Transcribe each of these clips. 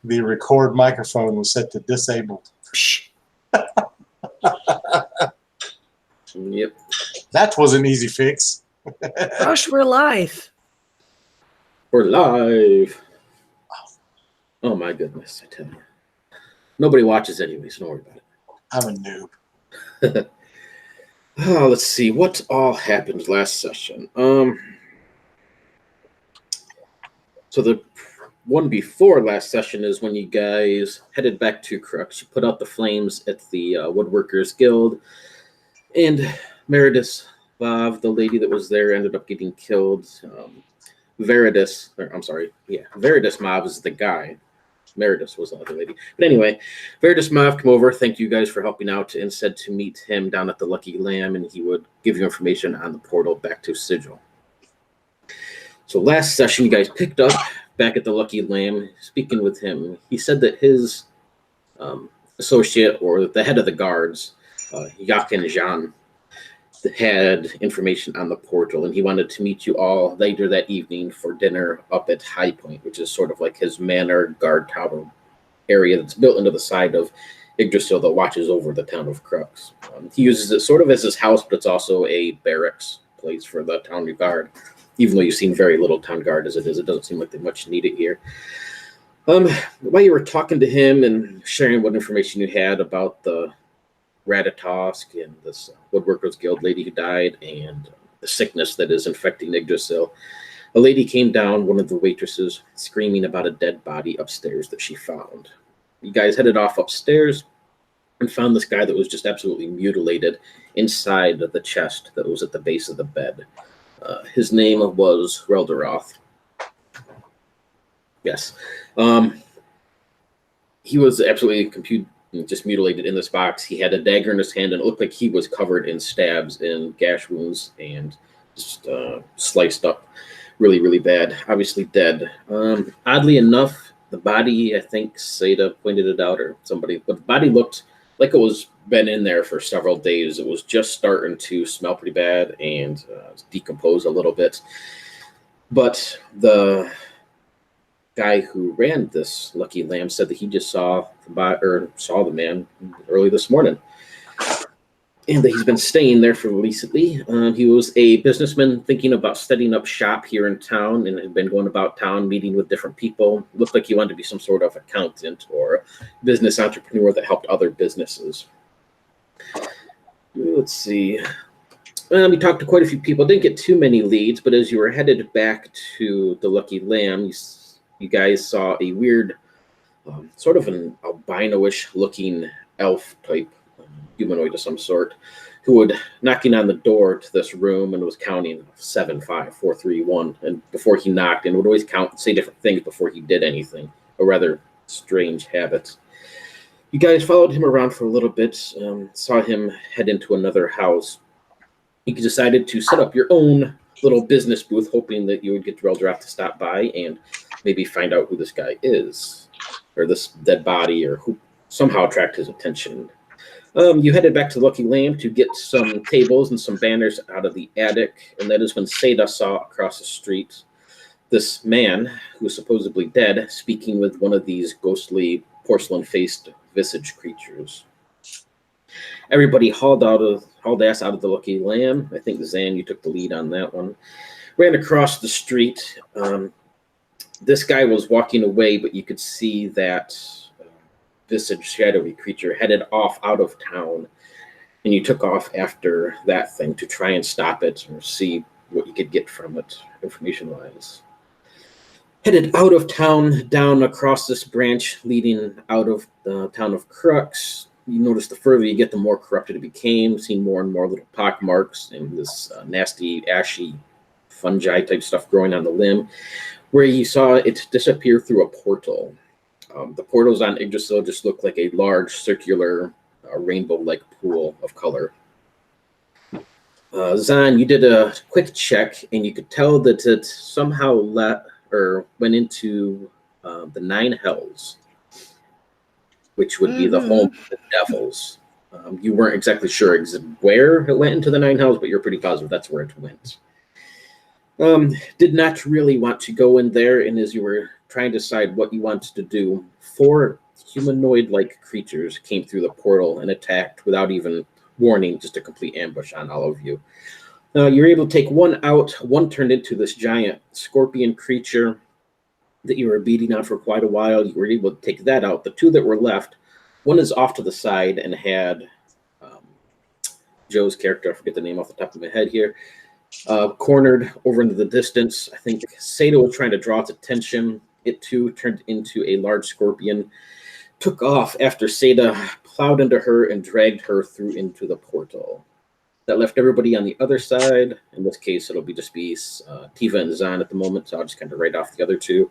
The record microphone was set to disabled. Yep. That was an easy fix. Gosh, we're live. We're live. Oh my goodness, I tell you. Nobody watches anyway, so don't worry about it. I'm a noob. Oh, let's see. What all happened last session? So the one before last session is when you guys headed back to Crux. You put out the flames at the Woodworkers Guild. And Meredith Vav, the lady that was there, ended up getting killed. Veridus Mav is the guy. Meredith was the other lady. But anyway, Veridus Mav come over. Thank you guys for helping out and said to meet him down at the Lucky Lamb, and he would give you information on the portal back to Sigil. So last session, you guys picked up back at the Lucky Lamb, speaking with him. He said that his associate, or the head of the guards, Yakin Jean, had information on the portal, and he wanted to meet you all later that evening for dinner up at High Point, which is sort of like his manor guard tower area that's built into the side of Yggdrasil that watches over the town of Crux. He uses it sort of as his house, but it's also a barracks place for the town guard. Even though you've seen very little town guard as it is, it doesn't seem like they much need it here. While you were talking to him and sharing what information you had about the Ratatosk and this Woodworkers Guild lady who died and the sickness that is infecting Yggdrasil, a lady came down, one of the waitresses, screaming about a dead body upstairs that she found. You guys headed off upstairs and found this guy that was just absolutely mutilated inside the chest that was at the base of the bed. His name was Relderoth. Yes. He was absolutely just mutilated in this box. He had a dagger in his hand, and it looked like he was covered in stabs and gash wounds and just sliced up really, really bad. Obviously dead. Oddly enough, the body, I think Seda pointed it out, or somebody, but the body looked like it was been in there for several days. It was just starting to smell pretty bad and decompose a little bit. But the guy who ran this Lucky Lamb said that he just saw the man early this morning, and that he's been staying there for recently. He was a businessman thinking about setting up shop here in town and had been going about town meeting with different people. Looked like he wanted to be some sort of accountant or business entrepreneur that helped other businesses. Let's see. We talked to quite a few people. Didn't get too many leads, but as you were headed back to the Lucky Lamb, you guys saw a weird, sort of an albino-ish looking elf type humanoid of some sort, who would knocking on the door to this room and was counting 7, 5, 4, 3, 1, and before he knocked, and would always count and say different things before he did anything. A rather strange habit. You guys followed him around for a little bit, saw him head into another house. You decided to set up your own little business booth, hoping that you would get Reldrath to stop by and maybe find out who this guy is, or this dead body, or who somehow attract his attention. You headed back to Lucky Lamb to get some tables and some banners out of the attic, and that is when Seda saw across the street this man who was supposedly dead, speaking with one of these ghostly porcelain-faced visage creatures. Everybody hauled ass out of the Lucky Lamb. I think Zan, you took the lead on that one. Ran across the street. This guy was walking away, but you could see that visage shadowy creature headed off out of town, and you took off after that thing to try and stop it or see what you could get from it information-wise. Headed out of town, down across this branch leading out of the town of Crux. You notice the further you get, the more corrupted it became, seeing more and more little pock marks and this nasty, ashy fungi type stuff growing on the limb, where you saw it disappear through a portal. The portals on Yggdrasil just look like a large circular rainbow-like pool of color. Zan, you did a quick check, and you could tell that it somehow went into the Nine Hells, which would be the home of the devils. You weren't exactly sure where it went into the Nine Hells, but you're pretty positive that's where it went. Did not really want to go in there, and as you were trying to decide what you wanted to do, 4 humanoid-like creatures came through the portal and attacked without even warning, just a complete ambush on all of you. You were able to take one out. One turned into this giant scorpion creature that you were beating on for quite a while. You were able to take that out. The 2 that were left, one is off to the side and had Joe's character, I forget the name off the top of my head here, cornered over into the distance. I think Sato was trying to draw its attention. It too turned into a large scorpion, took off after Seda plowed into her and dragged her through into the portal. That left everybody on the other side. In this case, it'll just be Tiva and Zan at the moment, so I'll just kind of write off the other 2.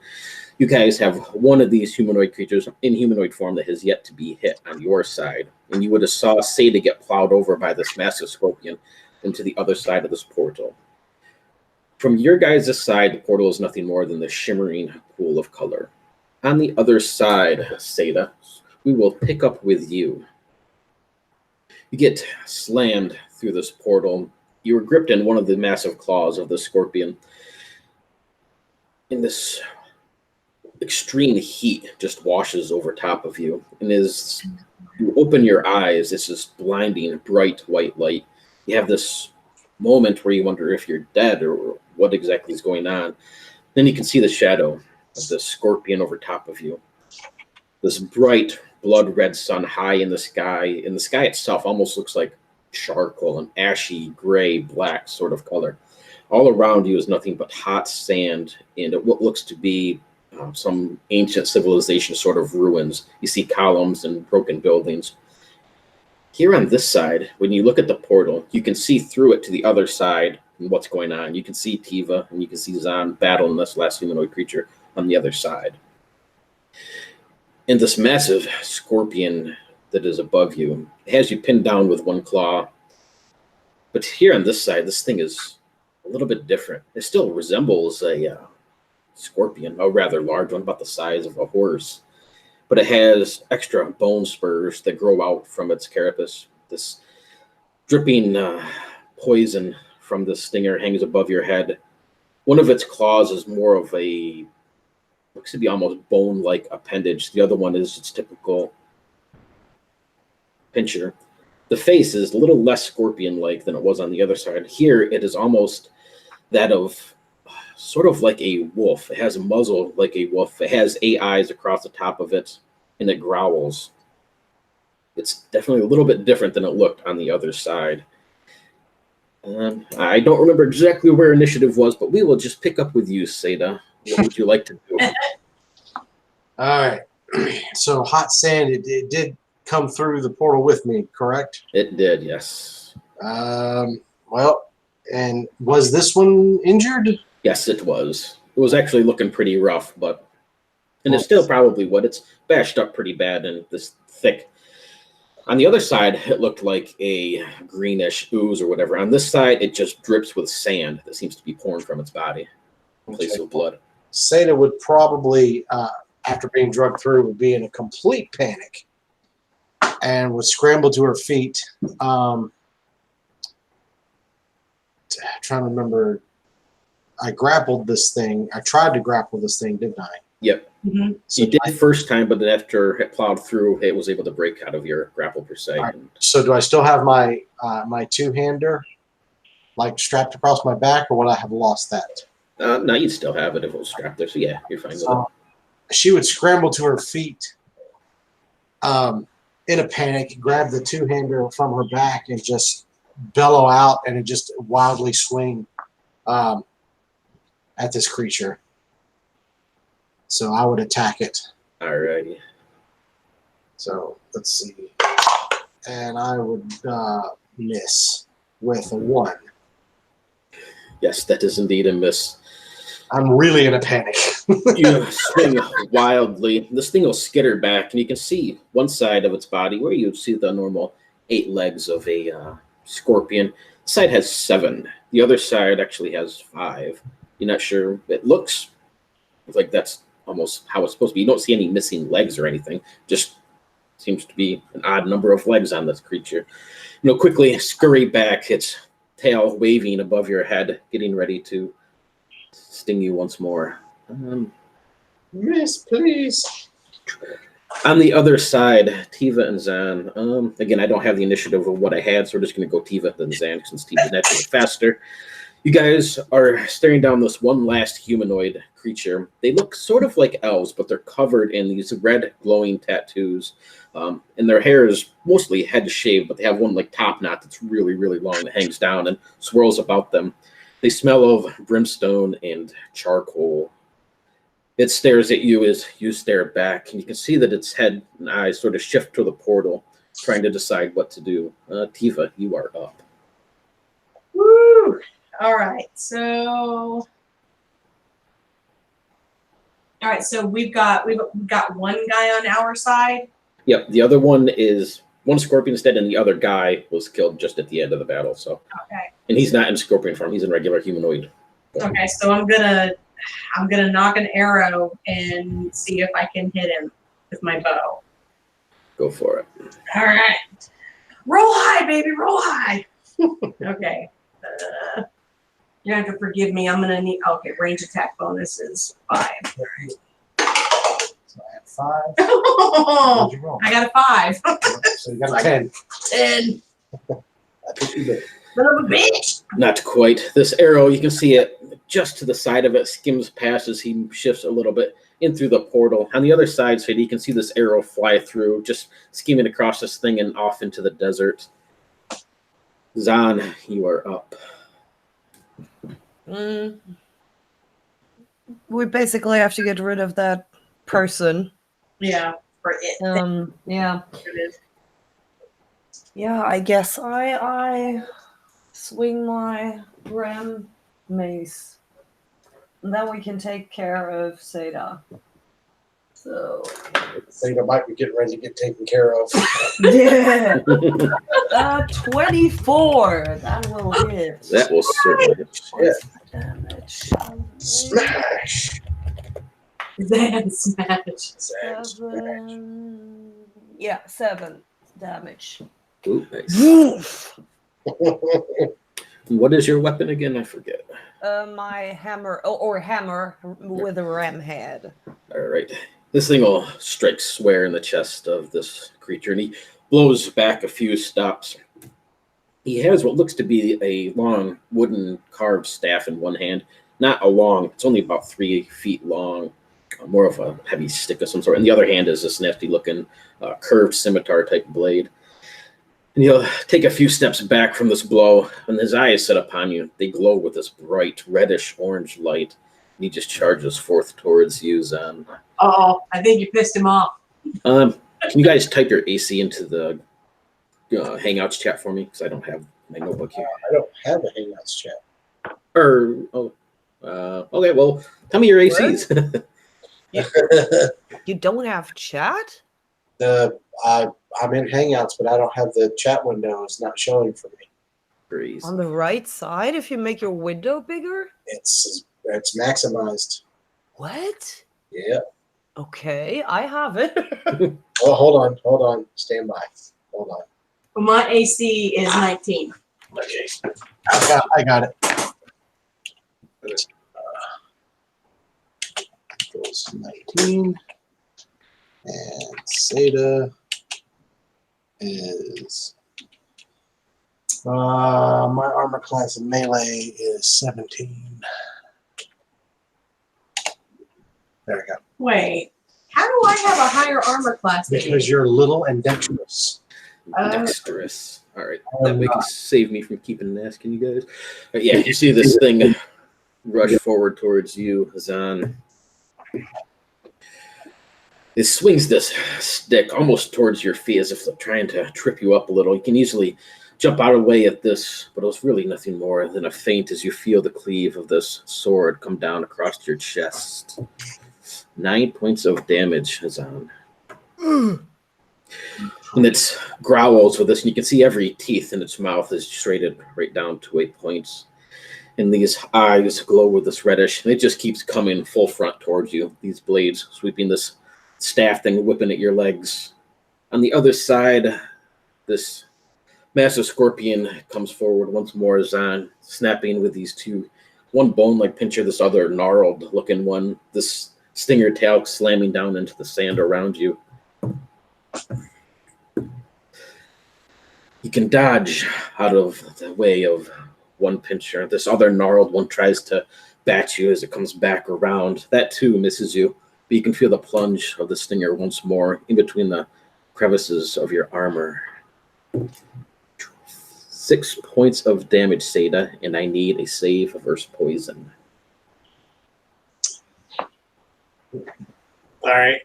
You guys have one of these humanoid creatures in humanoid form that has yet to be hit on your side, and you would have saw Seda get plowed over by this massive scorpion into the other side of this portal. From your guys' side, the portal is nothing more than the shimmering pool of color. On the other side, Seda, we will pick up with you. You get slammed through this portal. You were gripped in one of the massive claws of the scorpion. In this extreme heat just washes over top of you. And as you open your eyes, it's this blinding, bright white light. You have this moment where you wonder if you're dead or what exactly is going on. Then you can see the shadow of the scorpion over top of you. This bright, blood-red sun high in the sky. And the sky itself almost looks like charcoal, an ashy, gray, black sort of color. All around you is nothing but hot sand and what looks to be some ancient civilization sort of ruins. You see columns and broken buildings. Here on this side, when you look at the portal, you can see through it to the other side and what's going on. You can see Tiva and you can see Zan battling this last humanoid creature on the other side. And this massive scorpion that is above you has you pinned down with one claw. But here on this side, this thing is a little bit different. It still resembles a scorpion, a rather large one, about the size of a horse. But it has extra bone spurs that grow out from its carapace. This dripping poison from the stinger hangs above your head. One of its claws is more of a, looks to be almost bone-like appendage. The other one is its typical pincher. The face is a little less scorpion-like than it was on the other side. Here, it is almost that of sort of like a wolf. It has a muzzle like a wolf. It has 8 eyes across the top of it, and it growls. It's definitely a little bit different than it looked on the other side. I don't remember exactly where initiative was, but we will just pick up with you, Seda. What would you like to do? All right. So hot sand, it did come through the portal with me, correct? It did, yes. Well, and was this one injured? Yes, it was. It was actually looking pretty rough, but and it still probably would. It's bashed up pretty bad and this thick. On the other side, it looked like a greenish ooze or whatever. On this side, it just drips with sand that seems to be pouring from its body in place of blood. Seda would probably, after being drugged through, would be in a complete panic and would scramble to her feet. Trying to remember, I grappled this thing. I tried to grapple this thing, didn't I? Yep. Mm-hmm. So you did the first time, but then after it plowed through, it was able to break out of your grapple per se. Right. So do I still have my my two-hander like strapped across my back, or would I have lost that? No, you'd still have it if it was strapped there. So yeah, you're fine with it. She would scramble to her feet in a panic, grab the two-hander from her back and just bellow out and just wildly swing at this creature. So I would attack it. Alrighty. So let's see. And I would miss with a 1. Yes, that is indeed a miss. I'm really in a panic. You swing wildly. This thing will skitter back, and you can see one side of its body where you see the normal 8 legs of a scorpion. The side has 7. The other side actually has 5. You're not sure. It looks like that's almost how it's supposed to be. You don't see any missing legs or anything. Just seems to be an odd number of legs on this creature. Quickly scurry back, its tail waving above your head, getting ready to sting you once more. Miss, please. On the other side, Tiva and Zan. Again, I don't have the initiative of what I had, so we're just going to go Tiva then Zan since Tiva's naturally faster. You guys are staring down this one last humanoid creature. They look sort of like elves, but they're covered in these red glowing tattoos. And their hair is mostly head shaved, but they have one like top knot that's really, really long that hangs down and swirls about them. They smell of brimstone and charcoal. It stares at you as you stare back, and you can see that its head and eyes sort of shift to the portal, trying to decide what to do. Tiva, you are up. Woo! All right, so we've got one guy on our side. Yep, the other one is one scorpion instead, and the other guy was killed just at the end of the battle. So, Okay. and he's not in scorpion form; he's in regular humanoid. Okay, so I'm gonna knock an arrow and see if I can hit him with my bow. Go for it. All right, roll high, baby, roll high. Okay. You have to forgive me. I'm gonna need. Okay, range attack bonus is 5. So I have 5. Oh, What'd you roll? I got a 5. So you got a 10. 10. I think you did. Son of a bitch. Not quite. This arrow, you can see it just to the side of it, skims past as he shifts a little bit in through the portal. On the other side, so you can see this arrow fly through, just skimming across this thing and off into the desert. Zan, you are up. We basically have to get rid of that person. Yeah, for it. Yeah. It is. Yeah, I guess I swing my ram mace. And then we can take care of Seda. So Theta might be getting ready to get taken care of. yeah. 24. That will hit. That will certainly hit. Yeah. Damage. Smash! Zan smash. Smash. 7. Yeah, 7 damage. Ooh, nice. Woof. What is your weapon again? I forget. My hammer, or hammer with a ram head. All right. This thing will strike square in the chest of this creature, and he blows back a few steps. He has what looks to be a long wooden carved staff in one hand. Not a long, it's only about 3 feet long, more of a heavy stick of some sort. And the other hand is this nasty looking curved scimitar type blade. And he'll take a few steps back from this blow, and his eyes set upon you. They glow with this bright reddish orange light. And he just charges forth towards you, Zan. Oh, I think you pissed him off. Can you guys type your AC into the Hangouts chat for me? Because I don't have my notebook here. I don't have a Hangouts chat. Okay, well, tell me your ACs. You don't have chat? I'm in Hangouts, but I don't have the chat window. It's not showing for me. Crazy. On the right side, if you make your window bigger? It's maximized. What? Yeah. Okay, I have it. Oh, hold on. Stand by. Hold on. Well, my AC is 19. Okay. I got it. Goes 19. And Seda is my armor class in melee is 17. There we go. Wait, how do I have a higher armor class than you? Because you're little and dexterous. Dexterous. All right. That way can save me from keeping asking you guys. Yeah, you see this thing rush forward towards you, Zan. It swings this stick almost towards your feet as if they're trying to trip you up a little. You can easily jump out of the way at this, but it was really nothing more than a feint as you feel the cleave of this sword come down across your chest. 9 points of damage, Zan. And it growls with this, and you can see every teeth in its mouth is serrated right down to 8 points. And these eyes glow with this reddish, and it just keeps coming full front towards you. These blades sweeping this staff thing, whipping at your legs. On the other side, this massive scorpion comes forward once more, Zan, snapping with these 2 one bone-like pincher, this other gnarled-looking one, this stinger tail slamming down into the sand around you. You can dodge out of the way of one pincher. This other gnarled one tries to bat you as it comes back around. That too misses you, but you can feel the plunge of the stinger once more in between the crevices of your armor. 6 points of damage, Seda, and I need a save versus poison. All right.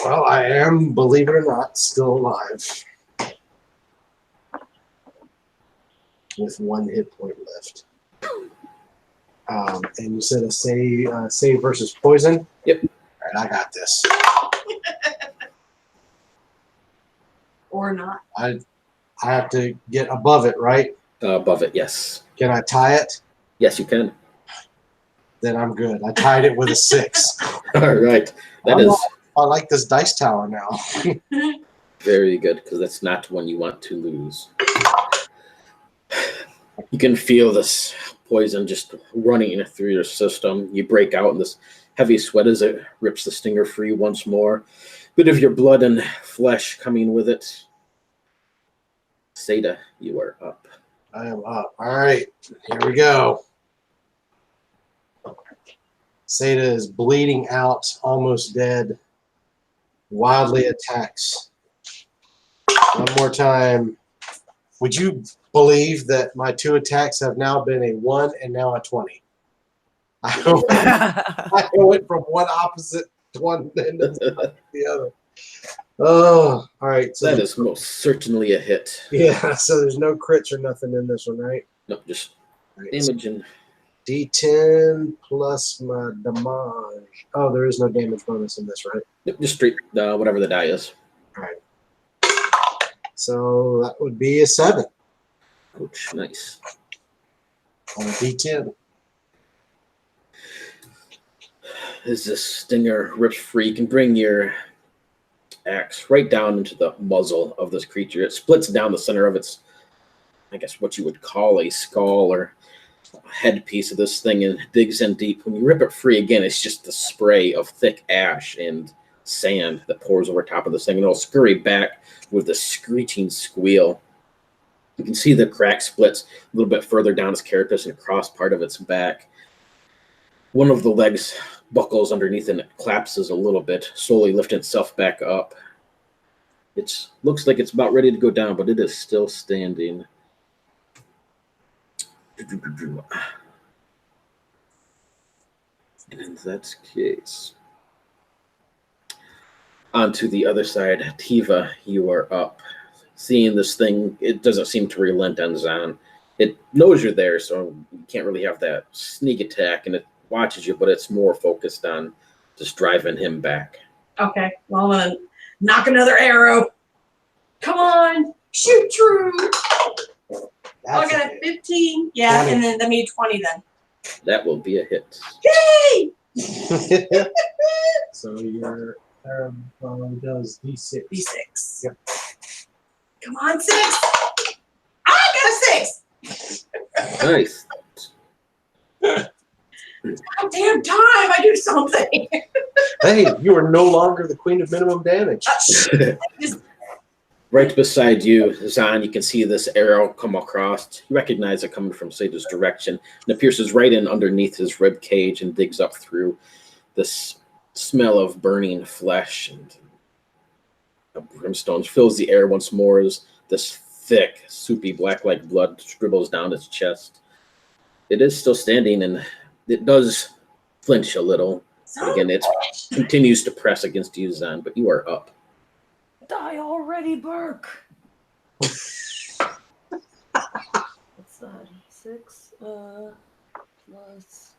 Well, I am, believe it or not, still alive. With 1 hit point left. And you said a save versus poison? Yep. All right, I got this. Or not. I have to get above it, right? Above it, yes. Can I tie it? Yes, you can. Then I'm good. I tied it with a 6. All right. That is I like this dice tower now. very good, because that's not one you want to lose. You can feel this poison just running through your system. You break out in this heavy sweat as it rips the stinger free once more. Bit of your blood and flesh coming with it. Seda, you are up. I am up. All right. Here we go. Seda is bleeding out, almost dead. Wildly attacks. One more time. Would you believe that my 2 attacks have now been a 1 and now a 20? I went from one opposite one then to the other. Oh, all right. So That is most certainly a hit. yeah. So there's no crits or nothing in this one, right? No, just All right, so damage and D10 plus my damage. Oh, there is no damage bonus in this, right? just straight whatever the die is. All right. So that would be a 7 Ouch, nice. on a D10. As this stinger rips free, you can bring your axe right down into the muzzle of this creature. It splits down the center of its, I guess, what you would call a skull or headpiece of this thing, and digs in deep. When you rip it free again, it's just the spray of thick ash and sand that pours over top of this thing, and it'll scurry back with a screeching squeal. You can see the crack splits a little bit further down its carapace and across part of its back. One of the legs buckles underneath and it collapses a little bit, slowly lifting itself back up. It looks like it's about ready to go down, but it is still standing. And in that case, onto the other side, Tiva, you are up. Seeing this thing, it doesn't seem to relent on Zan. It knows you're there, so you can't really have that sneak attack, and it watches you, but it's more focused on just driving him back. Okay. Well, I'm gonna knock another arrow. Come on, shoot true. Oh, I That's got a a 15. Yeah, 20. and then I mean 20 then. That will be a hit. Yay! hit. So your does D6. D6. Yep. Come on, 6. I got a 6. Nice. About damn time I do something. Hey, you are no longer the queen of minimum damage. Just, Right beside you, Zan, you can see this arrow come across. You recognize it coming from Seda's direction, and it pierces right in underneath his rib cage and digs up through this smell of burning flesh and brimstone fills the air once more as this thick, soupy black-like blood scribbles down its chest. It is still standing, and it does flinch a little. But again, it continues to press against you, Zan, but you are up. Die already, Burke. What's that? 6 plus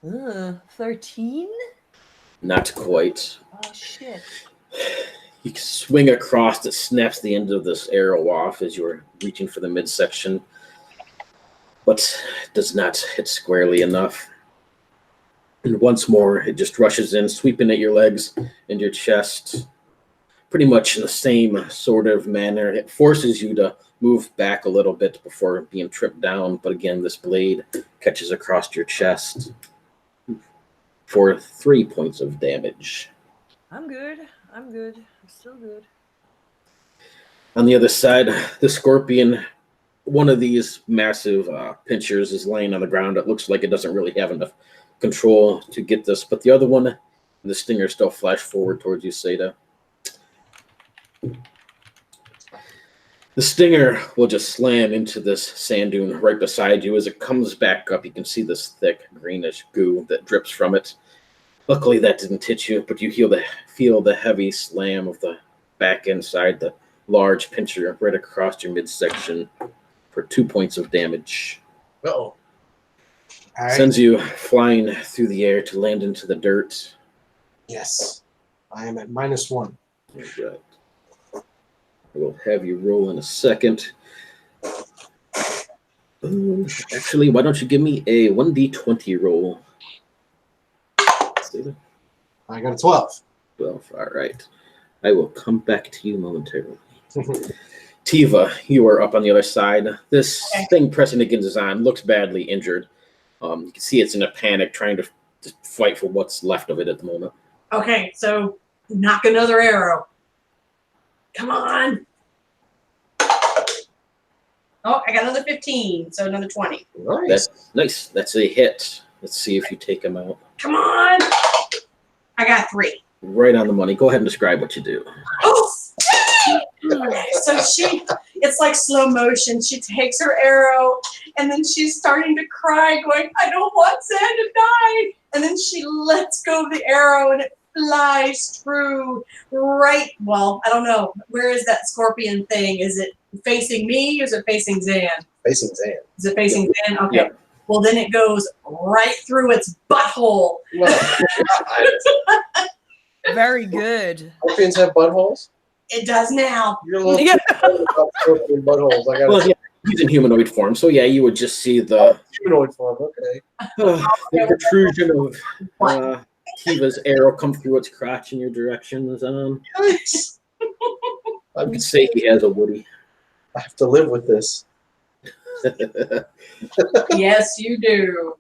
13? Not quite. Oh shit. You swing across, it snaps the end of this arrow off as you're reaching for the midsection, but it does not hit squarely enough. And once more, it just rushes in, sweeping at your legs and your chest, pretty much in the same sort of manner. It forces you to move back a little bit before being tripped down. But again, this blade catches across your chest for 3 points of damage. I'm good. I'm good. I'm still good. On the other side, the scorpion, one of these massive pinchers is laying on the ground. It looks like it doesn't really have enough control to get this, but the other one, the stinger, still flash forward towards you, Seda. The stinger will just slam into this sand dune right beside you. As it comes back up, you can see this thick greenish goo that drips from it. Luckily, that didn't hit you, but you feel the heavy slam of the back inside the large pincher right across your midsection for 2 points of damage. Uh-oh. All right. Sends you flying through the air to land into the dirt. Yes. I am at -1. All right. I will have you roll in a second. Actually, why don't you give me a 1d20 roll? I got a 12. 12. All right. I will come back to you momentarily. Tiva, you are up on the other side. This thing pressing against Zan looks badly injured. You can see it's in a panic, trying to fight for what's left of it at the moment. Okay, so knock another arrow. Come on. Oh, I got another 15, so another 20. Nice. That's nice. That's a hit. Let's see if you take him out. Come on. I got 3. Right on the money. Go ahead and describe what you do. Oh, so it's like slow motion. She takes her arrow, and then she's starting to cry, going, I don't want Zan to die. And then she lets go of the arrow, and it flies through well, I don't know. Where is that scorpion thing? Is it facing me, or is it facing Zan? Facing Zan. Is it facing Zan? Okay. Yep. Well, then it goes right through its butthole. Very good. Scorpions have buttholes? It does now. You're a little Yeah. about scorpion buttholes. I got Well, yeah, he's in humanoid form, so yeah, you would just see the humanoid form. Okay. the protrusion of Tiva's arrow come through its crotch in your direction. Yikes. I would say he has a Woody. I have to live with this. Yes, you do.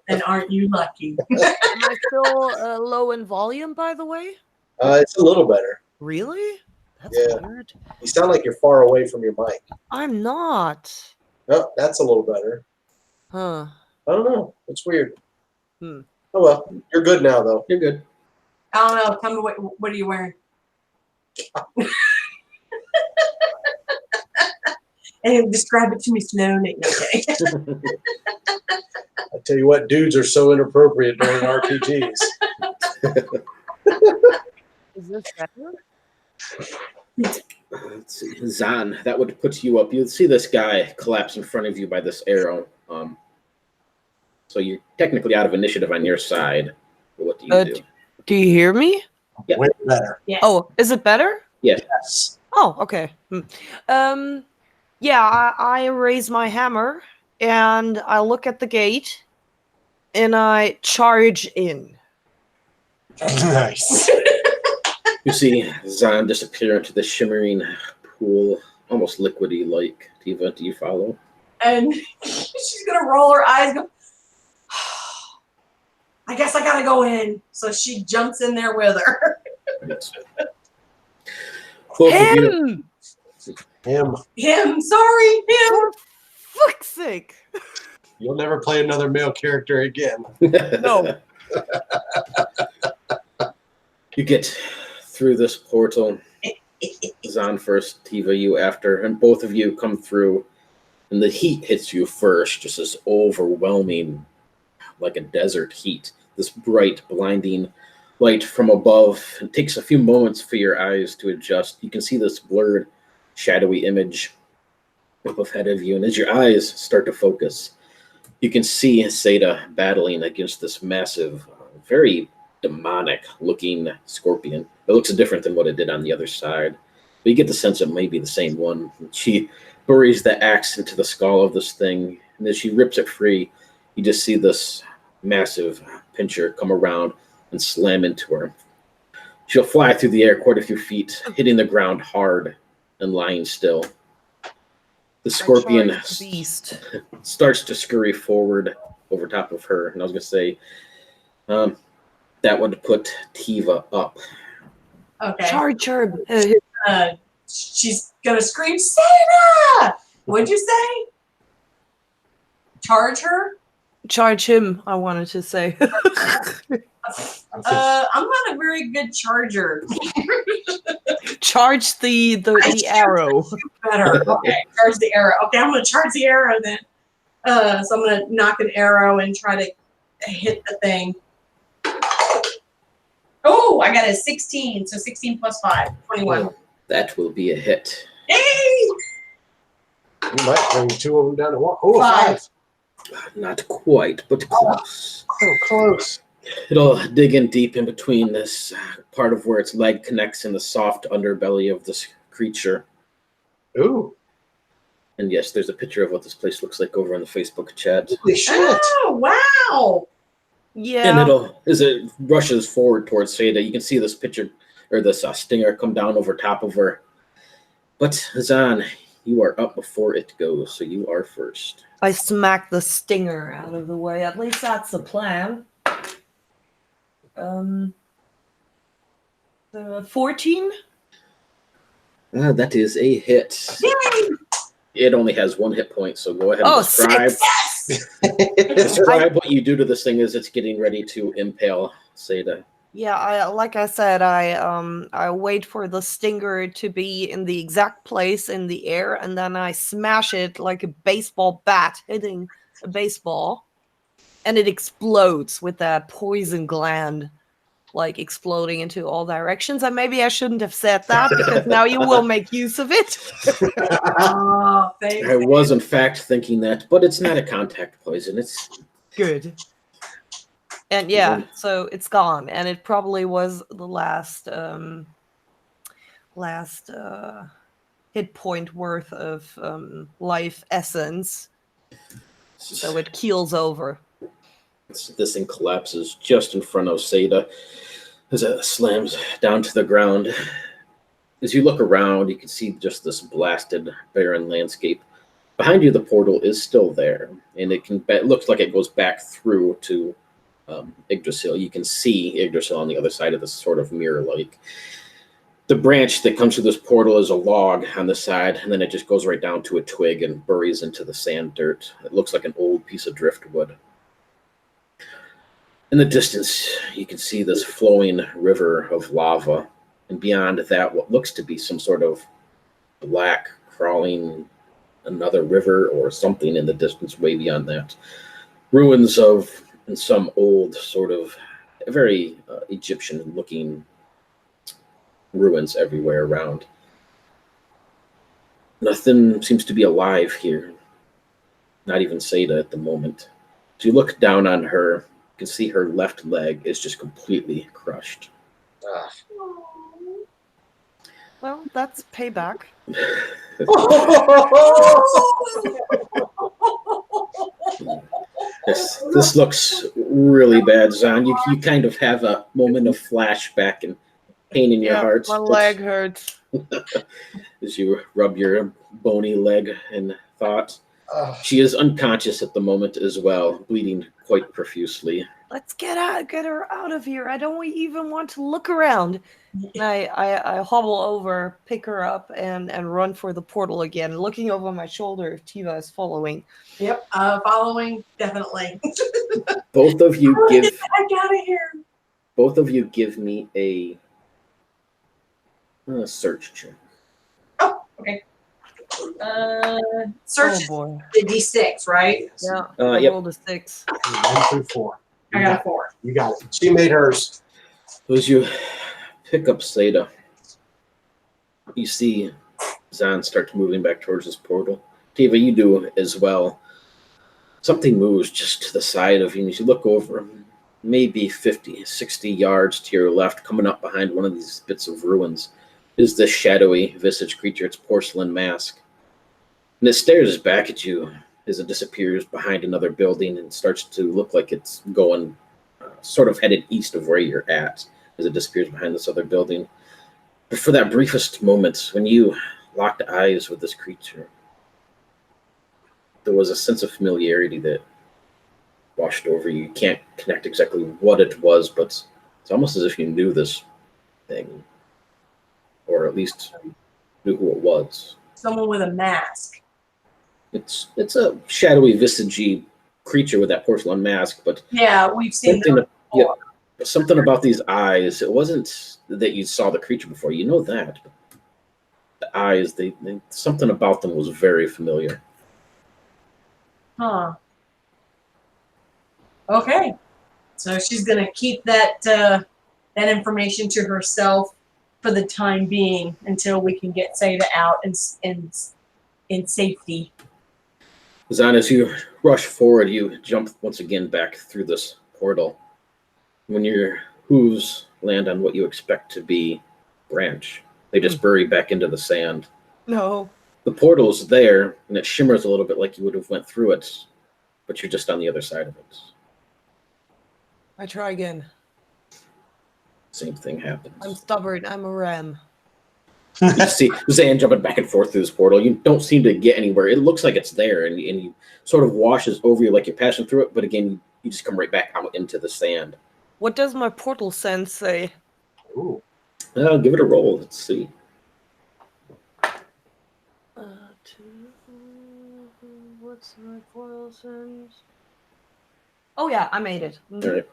And aren't you lucky? Am I still low in volume, by the way? It's a little better. Really? That's Yeah. weird. You sound like you're far away from your mic. I'm not. Oh, that's a little better. Huh. I don't know. It's weird. Hmm. Oh, well. You're good now, though. You're good. I don't know. Tell me what are you wearing? And describe it to me slowly. Okay. I tell you what, dudes are so inappropriate during RPGs. Is this better? Let's see. Zan, that would put you up. You'd see this guy collapse in front of you by this arrow. So you're technically out of initiative on your side. But what do you do? Do you hear me? Yeah. Way better. Yes. Oh, is it better? Yes. Oh, okay. Yeah, I raise my hammer and I look at the gate and I charge in. Nice. You see Zan disappear into the shimmering pool, almost liquidy like. Tiva, do you follow? And she's gonna roll her eyes, go, I guess I gotta go in. So she jumps in there with her. Both of you, Him! Him, sorry, him. For fuck's sake! You'll never play another male character again. No. You get through this portal. Zan first, Tiva, you after, and both of you come through, and the heat hits you first, just as overwhelming, like a desert heat. This bright, blinding light from above. It takes a few moments for your eyes to adjust. You can see this blurred, shadowy image up ahead of you, and as your eyes start to focus, you can see Seda battling against this massive, very demonic-looking scorpion. It looks different than what it did on the other side, but you get the sense it may be the same one. She buries the axe into the skull of this thing, and as she rips it free, you just see this massive pincher come around and slam into her. She'll fly through the air quite a few feet, hitting the ground hard and lying still. The scorpion charge the beast. starts to scurry forward over top of her. And I was going to say, that would put Tiva up. Okay. Charge her. She's gonna scream, Santa! What'd you say? Charge her? Charge him, I wanted to say. I'm not a very good charger. Charge the arrow. Better. Okay, charge the arrow. Okay, I'm gonna charge the arrow then. So I'm gonna knock an arrow and try to hit the thing. Oh, I got a 16. So 16 plus 5, 21. That will be a hit. Hey! You might bring 2 of them down to 1. Oh, Five. 5. Not quite, but close. So close. It'll dig in deep in between this part of where its leg connects in the soft underbelly of this creature. Ooh. And yes, there's a picture of what this place looks like over in the Facebook chat. Holy shit. Oh, wow! Yeah. And as it rushes forward towards Seda, you can see this picture, or this stinger come down over top of her. But Zan, you are up before it goes, so you are first. I smack the stinger out of the way. At least that's the plan. 14? That is a hit. Yay! It only has 1 hit point, so go ahead and describe. 6. Describe what you do to this thing as it's getting ready to impale Seda. Yeah, like I said, I wait for the stinger to be in the exact place in the air, and then I smash it like a baseball bat hitting a baseball, and it explodes with that poison gland, like exploding into all directions. And maybe I shouldn't have said that because now you will make use of it. Oh, thanks. I was in fact thinking that, but it's not a contact poison. It's Good. And yeah, so it's gone, and it probably was the last hit point worth of life essence. So it keels over. This thing collapses just in front of Seda as it slams down to the ground. As you look around, you can see just this blasted, barren landscape. Behind you, the portal is still there, and it looks like it goes back through to Yggdrasil. You can see Yggdrasil on the other side of this sort of mirror-like. The branch that comes through this portal is a log on the side, and then it just goes right down to a twig and buries into the sand dirt. It looks like an old piece of driftwood. In the distance, you can see this flowing river of lava, and beyond that, what looks to be some sort of black crawling another river or something in the distance way beyond that. Ruins of some old sort of very Egyptian-looking ruins everywhere around. Nothing seems to be alive here. Not even Seda at the moment. As you look down on her, you can see her left leg is just completely crushed. Well, that's payback. This looks really bad, Zan. You kind of have a moment of flashback and pain in your heart. My leg hurts. As you rub your bony leg in thought. She is unconscious at the moment as well, bleeding quite profusely. Let's get her out of here. I don't even want to look around. And I hobble over, pick her up, and run for the portal again, looking over my shoulder if Tiva is following. Yep, following, definitely. Both of you Get the heck out of here. Both of you give me a search check. Oh, okay. Search is boy. the D6, right? Yeah. I Yep. rolled a 6. 1 through 4. I got a 4. You got it. She made hers. As you pick up Seda, you see Zan starts moving back towards this portal. Tiva, you do as well. Something moves just to the side of you, and as you look over, maybe 50, 60 yards to your left, coming up behind one of these bits of ruins, is this shadowy visaged creature, its porcelain mask. And it stares back at you as it disappears behind another building and starts to look like it's going sort of headed east of where you're at as it disappears behind this other building. But for that briefest moment, when you locked eyes with this creature, there was a sense of familiarity that washed over you. You can't connect exactly what it was, but it's almost as if you knew this thing, or at least knew who it was. Someone with a mask. It's a shadowy, visagey creature with that porcelain mask, but Yeah, we've seen something, them before. something about these eyes. It wasn't that you saw the creature before. You know that. But the eyes, they something about them was very familiar. Huh. Okay. So she's gonna keep that that information to herself for the time being until we can get Seda out in safety. Zan, as you rush forward, you jump once again back through this portal. When your hooves land on what you expect to be branch, they just bury back into the sand. No. The portal's there, and it shimmers a little bit like you would have went through it, but you're just on the other side of it. I try again. Same thing happens. I'm stubborn. I'm a ram. You see Zan jumping back and forth through this portal. You don't seem to get anywhere. It looks like it's there, and you sort of washes over you like you're passing through it, but again, you just come right back out into the sand. What does my portal sense say? Ooh. Give it a roll. Let's see. What's my portal sense? Oh yeah, I made it. All right.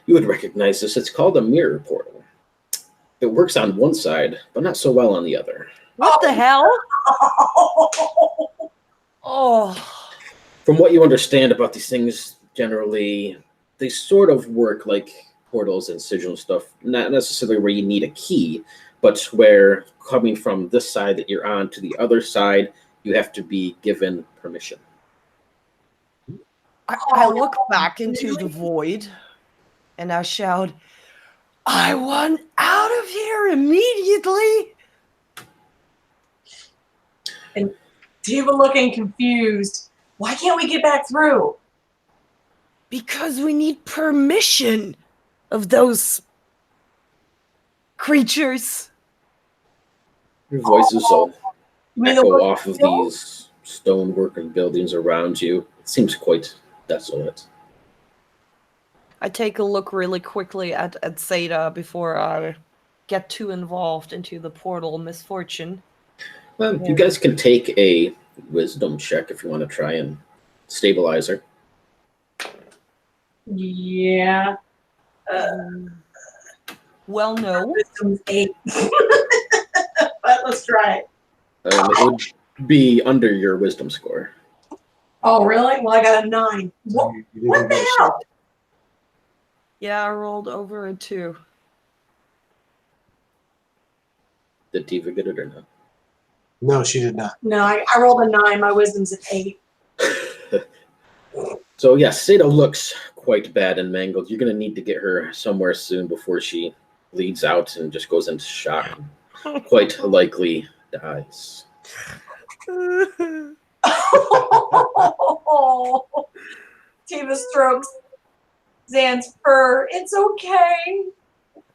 You would recognize this. It's called a mirror portal. It works on one side, but not so well on the other. What the hell? Oh. From what you understand about these things, generally, they sort of work like portals and sigil and stuff. Not necessarily where you need a key, but where coming from this side that you're on to the other side, you have to be given permission. I look back into the void and I shout, I want out of here immediately. And Tiva looking confused. Why can't we get back through? Because we need permission of those creatures. Your voices all You mean the echo work off of still? these stonework and buildings around you. It seems quite desolate. I take a look really quickly at Seda before I get too involved into the portal misfortune. Well, you guys can take a wisdom check if you want to try and stabilize her. Yeah. Well, no. Wisdom's 8. But let's try it. It would be under your wisdom score. Oh, really? Well, I got a 9. So you didn't What the get a hell? Yeah, I rolled over a 2. Did Tiva get it or not? No, she did not. No, I rolled a 9. My wisdom's at 8. So yes, Seda looks quite bad and mangled. You're going to need to get her somewhere soon before she bleeds out and just goes into shock. Quite likely dies. Tiva strokes Zan's fur. It's okay.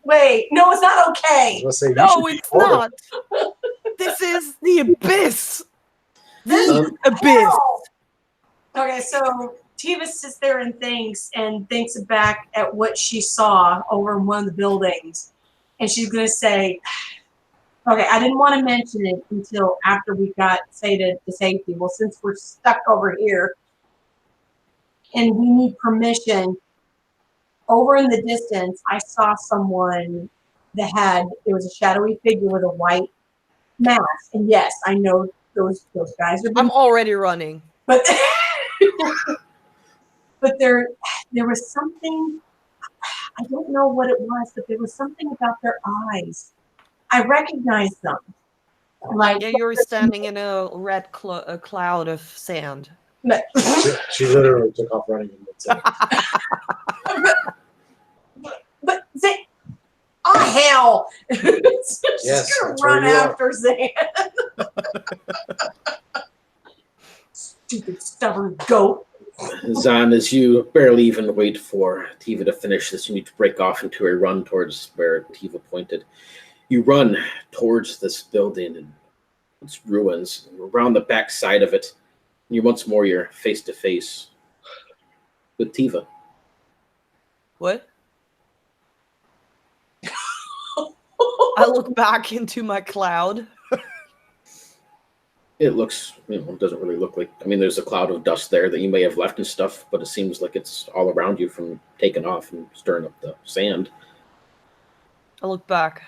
Wait, no, it's not okay. Let's say you No, should be it's older. not. This is the abyss. This The abyss. Okay, so Tiva sits there and thinks back at what she saw over in one of the buildings. And she's going to say, okay, I didn't want to mention it until after we got Seda to safety. Well, since we're stuck over here and we need permission, over in the distance, I saw someone that it was a shadowy figure with a white mask. And yes, I know those guys are I'm already running. but but there was something, I don't know what it was, but there was something about their eyes. I recognized them. Like Yeah, you were standing in a red cloud of sand. She literally took off running in mid-second. but Zan, hell! She's Yes, gonna that's where run you are. after Zan. Stupid stubborn goat. Zan, as you barely even wait for Tiva to finish this, you need to break off into a run towards where Tiva pointed. You run towards this building and its ruins. Around the back side of it, You're face to face with Tiva. What? I look back into my cloud. It looks, it doesn't really look like. I mean, there's a cloud of dust there that you may have left and stuff, but it seems like it's all around you from taking off and stirring up the sand. I look back.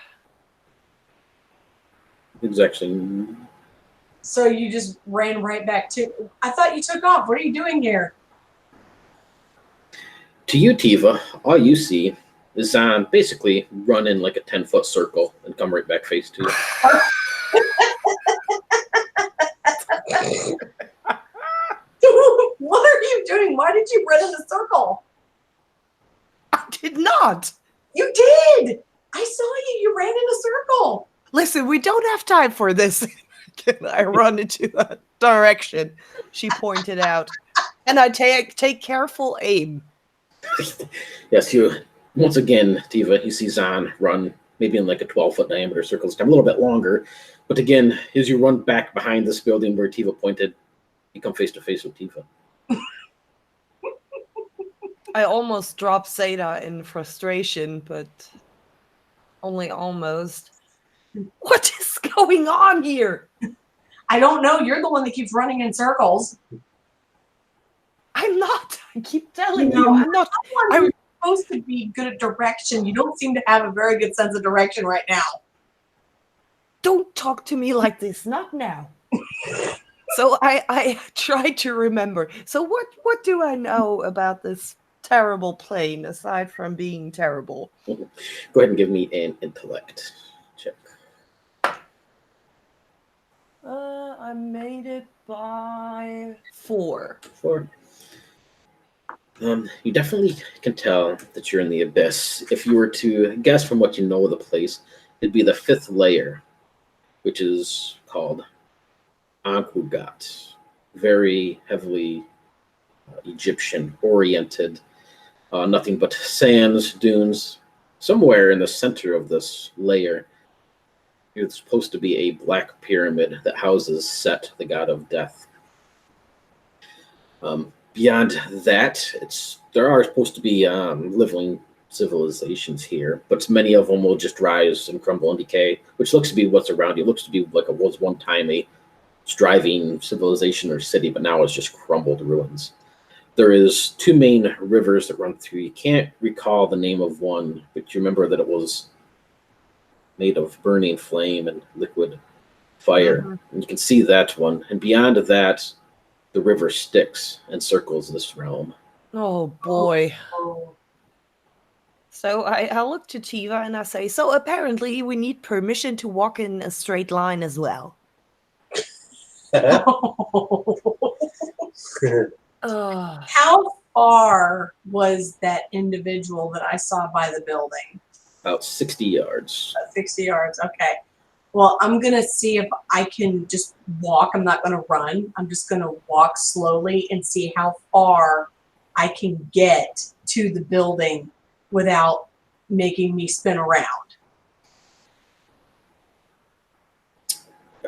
It's actually. So you just ran right back to. I thought you took off. What are you doing here? To you, Tiva, all you see is Zan basically run in like a 10-foot circle and come right back face to you. What are you doing? Why did you run in a circle? I did not. You did. I saw you. You ran in a circle. Listen, we don't have time for this. I run into that direction she pointed out, and I take careful aim. Yes, you once again, Tiva, you see Zan run maybe in like a 12-foot diameter circle, this time a little bit longer. But again, as you run back behind this building where Tiva pointed, you come face to face with Tiva. I almost dropped Seda in frustration, but only almost. What is going on here? I don't know. You're the one that keeps running in circles. I'm not. I keep telling No, you, I'm not. You're supposed to be good at direction. You don't seem to have a very good sense of direction right now. Don't talk to me like this. Not now. So I try to remember. So what do I know about this terrible plane aside from being terrible? Go ahead and give me an intellect check. I made it by 4. 4. You definitely can tell that you're in the abyss. If you were to guess from what you know of the place, it'd be the 5th layer, which is called Ankhugat. Very heavily Egyptian-oriented. Nothing but sands, dunes. Somewhere in the center of this layer, it's supposed to be a black pyramid that houses Set, the god of death. Beyond that, there are supposed to be living civilizations here, but many of them will just rise and crumble and decay, which looks to be what's around you. It looks to be like it was one time a thriving civilization or city, but now it's just crumbled ruins. There is 2 main rivers that run through. You can't recall the name of one, but you remember that it was made of burning flame and liquid fire. Mhm. And you can see that one. And beyond that, the river Styx encircles this realm. Oh boy. Oh. So I look to Tiva and I say, so apparently we need permission to walk in a straight line as well. How far was that individual that I saw by the building? About 60 yards. 60 yards. Okay. Well, I'm going to see if I can just walk. I'm not going to run. I'm just going to walk slowly and see how far I can get to the building without making me spin around.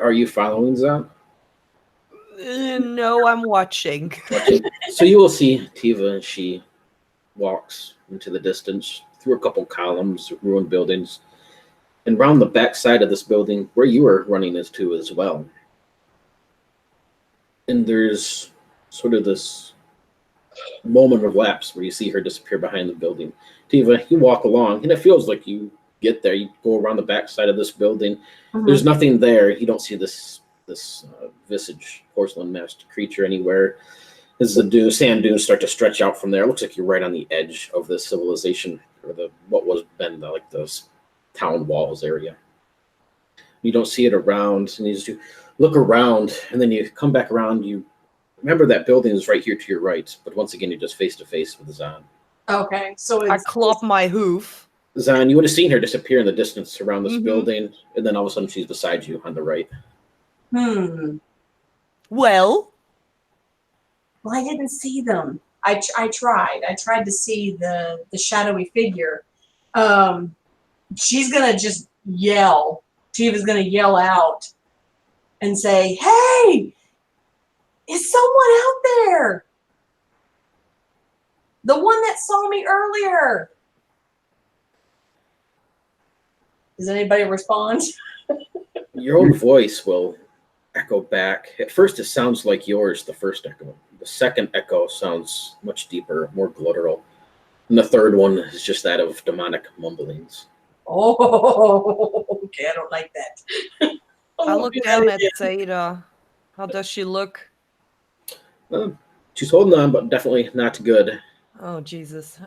Are you following that? No, I'm watching. So you will see Tiva, and she walks into the distance through a couple columns, ruined buildings, and around the back side of this building where you were running is to as well. And there's sort of this moment of lapse where you see her disappear behind the building. Tiva, you walk along, and it feels like you get there. You go around the back side of this building. Mhm. There's nothing there. You don't see this visage, porcelain masked creature anywhere. As the sand dunes start to stretch out from there, it looks like you're right on the edge of this civilization, or what was been like those town walls area. You don't see it around, and you look around, and then you come back around. You remember that building is right here to your right, but once again, you're just face to face with Zan. Okay. So I it's clop my hoof. Zan, you would have seen her disappear in the distance around this Mhm. building, and then all of a sudden she's beside you on the right. Well, Well, I didn't see them. I tried. I tried to see the shadowy figure. She's gonna just yell. Tiva's gonna yell out and say, "Hey, Is someone out there? The one that saw me earlier. Does anybody respond? Your own voice will echo back. At first, it sounds like yours, the first echo. The second echo sounds much deeper, more guttural. And the third one is just that of demonic mumblings. Oh, okay. I don't like that. I look down at Zeta. How does she look? She's holding on, but definitely not good. Oh, Jesus.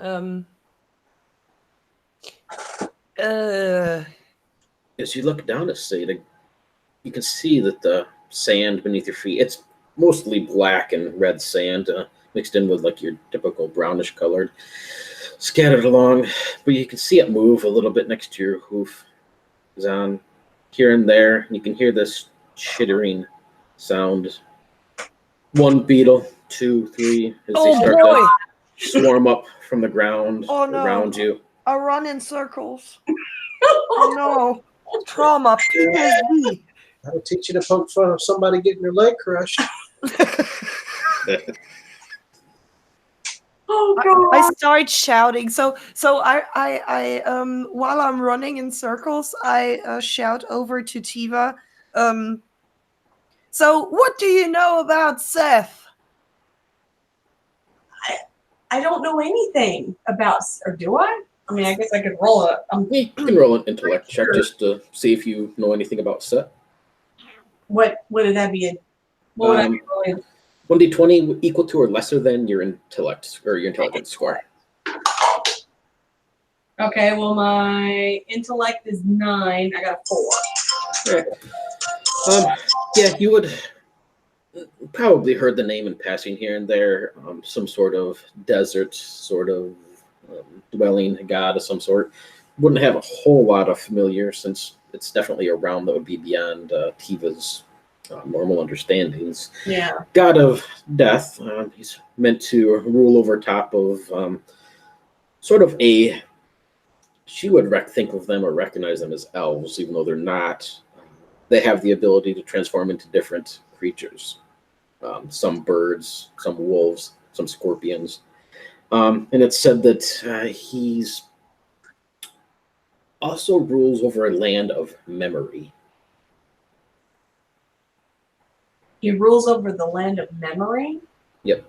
As you look down at Seda, you can see that the sand beneath your feet, it's mostly black and red sand, mixed in with like your typical brownish colored, scattered along, but you can see it move a little bit next to your hoof. It's on here and there. You can hear this chittering sound. One beetle, 2, 3, as they Oh, start boy. to swarm up from the ground Oh, no. around you. I run in circles. Oh, no. Trauma. PTSD. That'll teach you to poke fun of somebody getting their leg crushed. Oh God. I start shouting. So I while I'm running in circles, I shout over to Tiva. So what do you know about Seth? I don't know anything about, or do I? I mean, I guess I could roll it. You can roll an intellect check just to see if you know anything about Seth. What would that be? What would I be rolling? 1d20 equal to or lesser than your intellect or your intelligence score. Okay, well, my intellect is 9. I got a 4. Right. Yeah, you would probably heard the name in passing here and there. Some sort of desert, sort of dwelling god of some sort. Wouldn't have a whole lot of familiar, since it's definitely a realm that would be beyond Tiva's normal understandings. Yeah. God of death. He's meant to rule over top of sort of a. She would think of them or recognize them as elves, even though they're not. They have the ability to transform into different creatures. Some birds, some wolves, some scorpions. And it's said that he's also rules over a land of memory. He rules over the land of memory? Yep.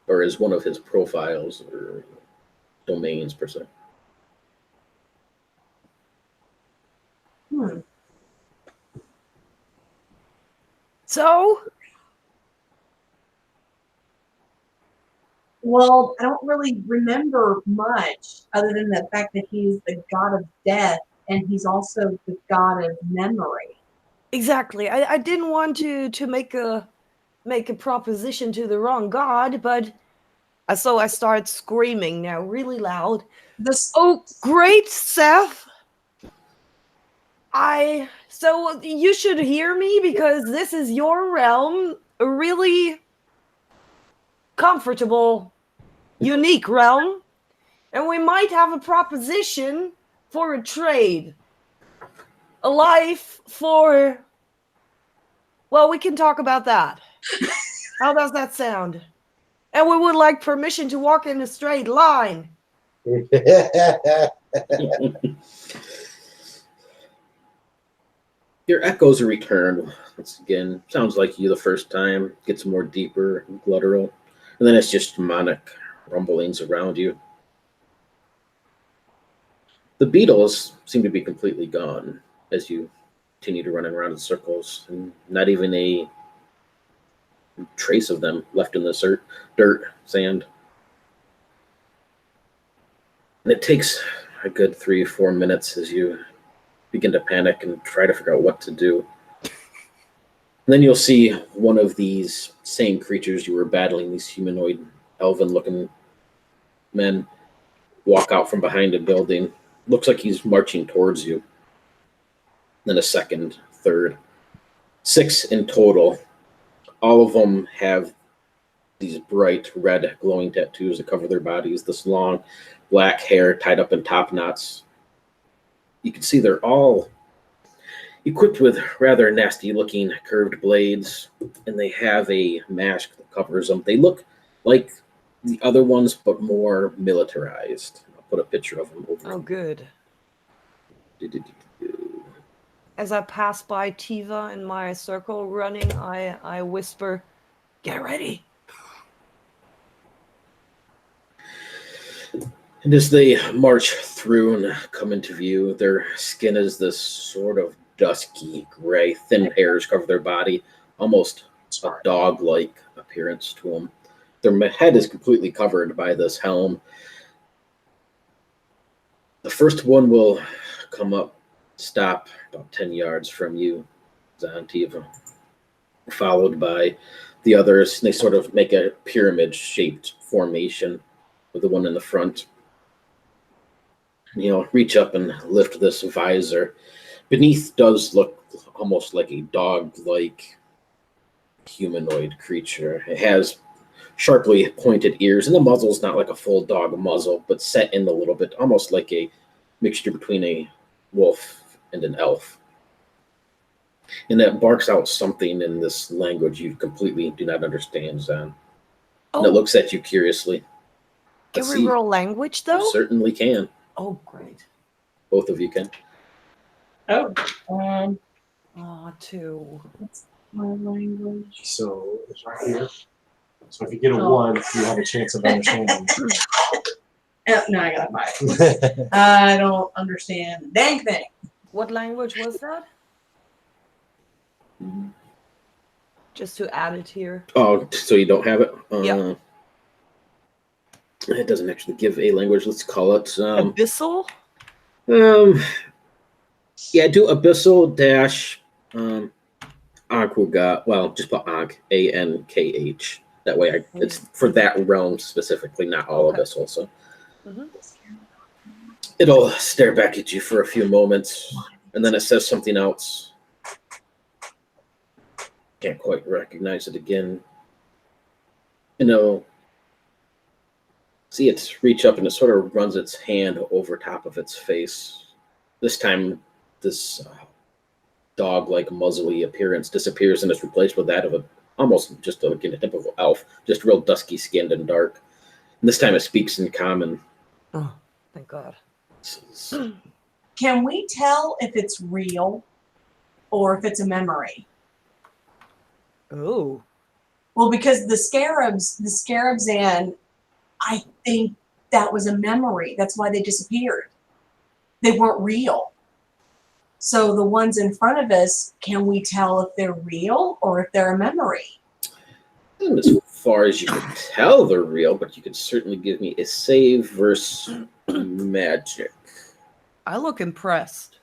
Or is one of his profiles or domains, per se. So? Well, I don't really remember much other than the fact that he's the god of death and he's also the god of memory. Exactly. I didn't want to make a proposition to the wrong god, but so I start screaming now really loud. Oh, great, Seth. So you should hear me, because this is your realm, a really comfortable, unique realm, and we might have a proposition for a trade. A life for, well, we can talk about that. How does that sound? And we would like permission to walk in a straight line. Your echoes return. Once again, sounds like you the first time. Gets more deeper, guttural. And then it's just demonic rumblings around you. The beetles seem to be completely gone as you continue to run around in circles, and not even a trace of them left in the dirt, sand. And it takes a good 3 or 4 minutes as you begin to panic and try to figure out what to do. And then you'll see one of these same creatures you were battling, these humanoid, elven-looking men, walk out from behind a building. Looks like he's marching towards you. Then a second, third. 6 in total. All of them have these bright red glowing tattoos that cover their bodies, this long black hair tied up in top knots. You can see they're all equipped with rather nasty-looking curved blades, and they have a mask that covers them. They look like the other ones, but more militarized. I'll put a picture of them over. Oh, good. Do-do-do-do-do. As I pass by Tiva in my circle running, I whisper, "Get ready." And as they march through and come into view, their skin is this sort of dusky gray, thin hairs cover their body, almost a dog-like appearance to them. Their head is completely covered by this helm. The first one will come up, stop about 10 yards from you, Zantiva, followed by the others. They sort of make a pyramid-shaped formation with the one in the front. Reach up and lift this visor. Beneath does look almost like a dog-like humanoid creature. It has sharply pointed ears, and the muzzle's not like a full dog muzzle, but set in a little bit, almost like a mixture between a wolf and an elf. And it barks out something in this language you completely do not understand, Zan. And it looks at you curiously. Can we roll language, though? You certainly can. Oh, great. Both of you can. Oh, 2. that's my language. So it's right here. So if you get a 1, you have a chance of understanding. No, I got a 5. I don't understand a dang thing. What language was that? Just to add it here. Oh, so you don't have it? Yeah. It doesn't actually give a language. Let's call it. Abyssal? Yeah, do abyssal dash Ankh. Well, just put Ankh, Ankh. That way, it's for that realm specifically, not all abyssal. So it'll stare back at you for a few moments, and then it says something else. Can't quite recognize it again. See it reach up, and it sort of runs its hand over top of its face. This time, this dog-like muzzly appearance disappears and is replaced with that of almost just a typical elf, just real dusky skinned and dark. And this time it speaks in common. Oh, thank God. Can we tell if it's real or if it's a memory? Oh. Well, because the scarabs and I think that was a memory. That's why they disappeared. They weren't real. So the ones in front of us, can we tell if they're real or if they're a memory? And as far as you can tell, they're real, but you could certainly give me a save versus magic. I look impressed.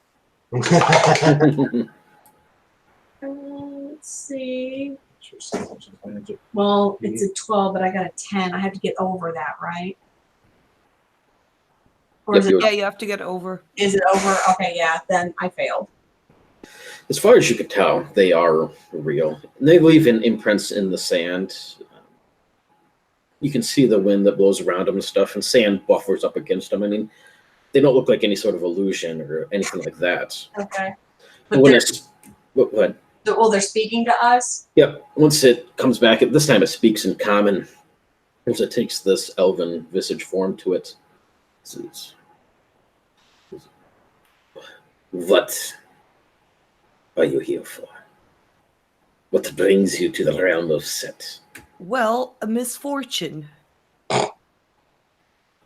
Let's see. Well, it's a 12, but I got a 10. I have to get over that, right? Or is it, Yeah, you have to get over. is it over? Okay, yeah, then I failed. As far as you can tell, they are real. And they leave imprints in the sand. You can see the wind that blows around them and stuff, and sand buffers up against them. I mean, they don't look like any sort of illusion or anything like that. Okay. But when it's... Go ahead. Well, they're speaking to us? Yep. Once it comes back, this time it speaks in common. As it takes this elven visage form to it. What are you here for? What brings you to the realm of Set? Well, a misfortune.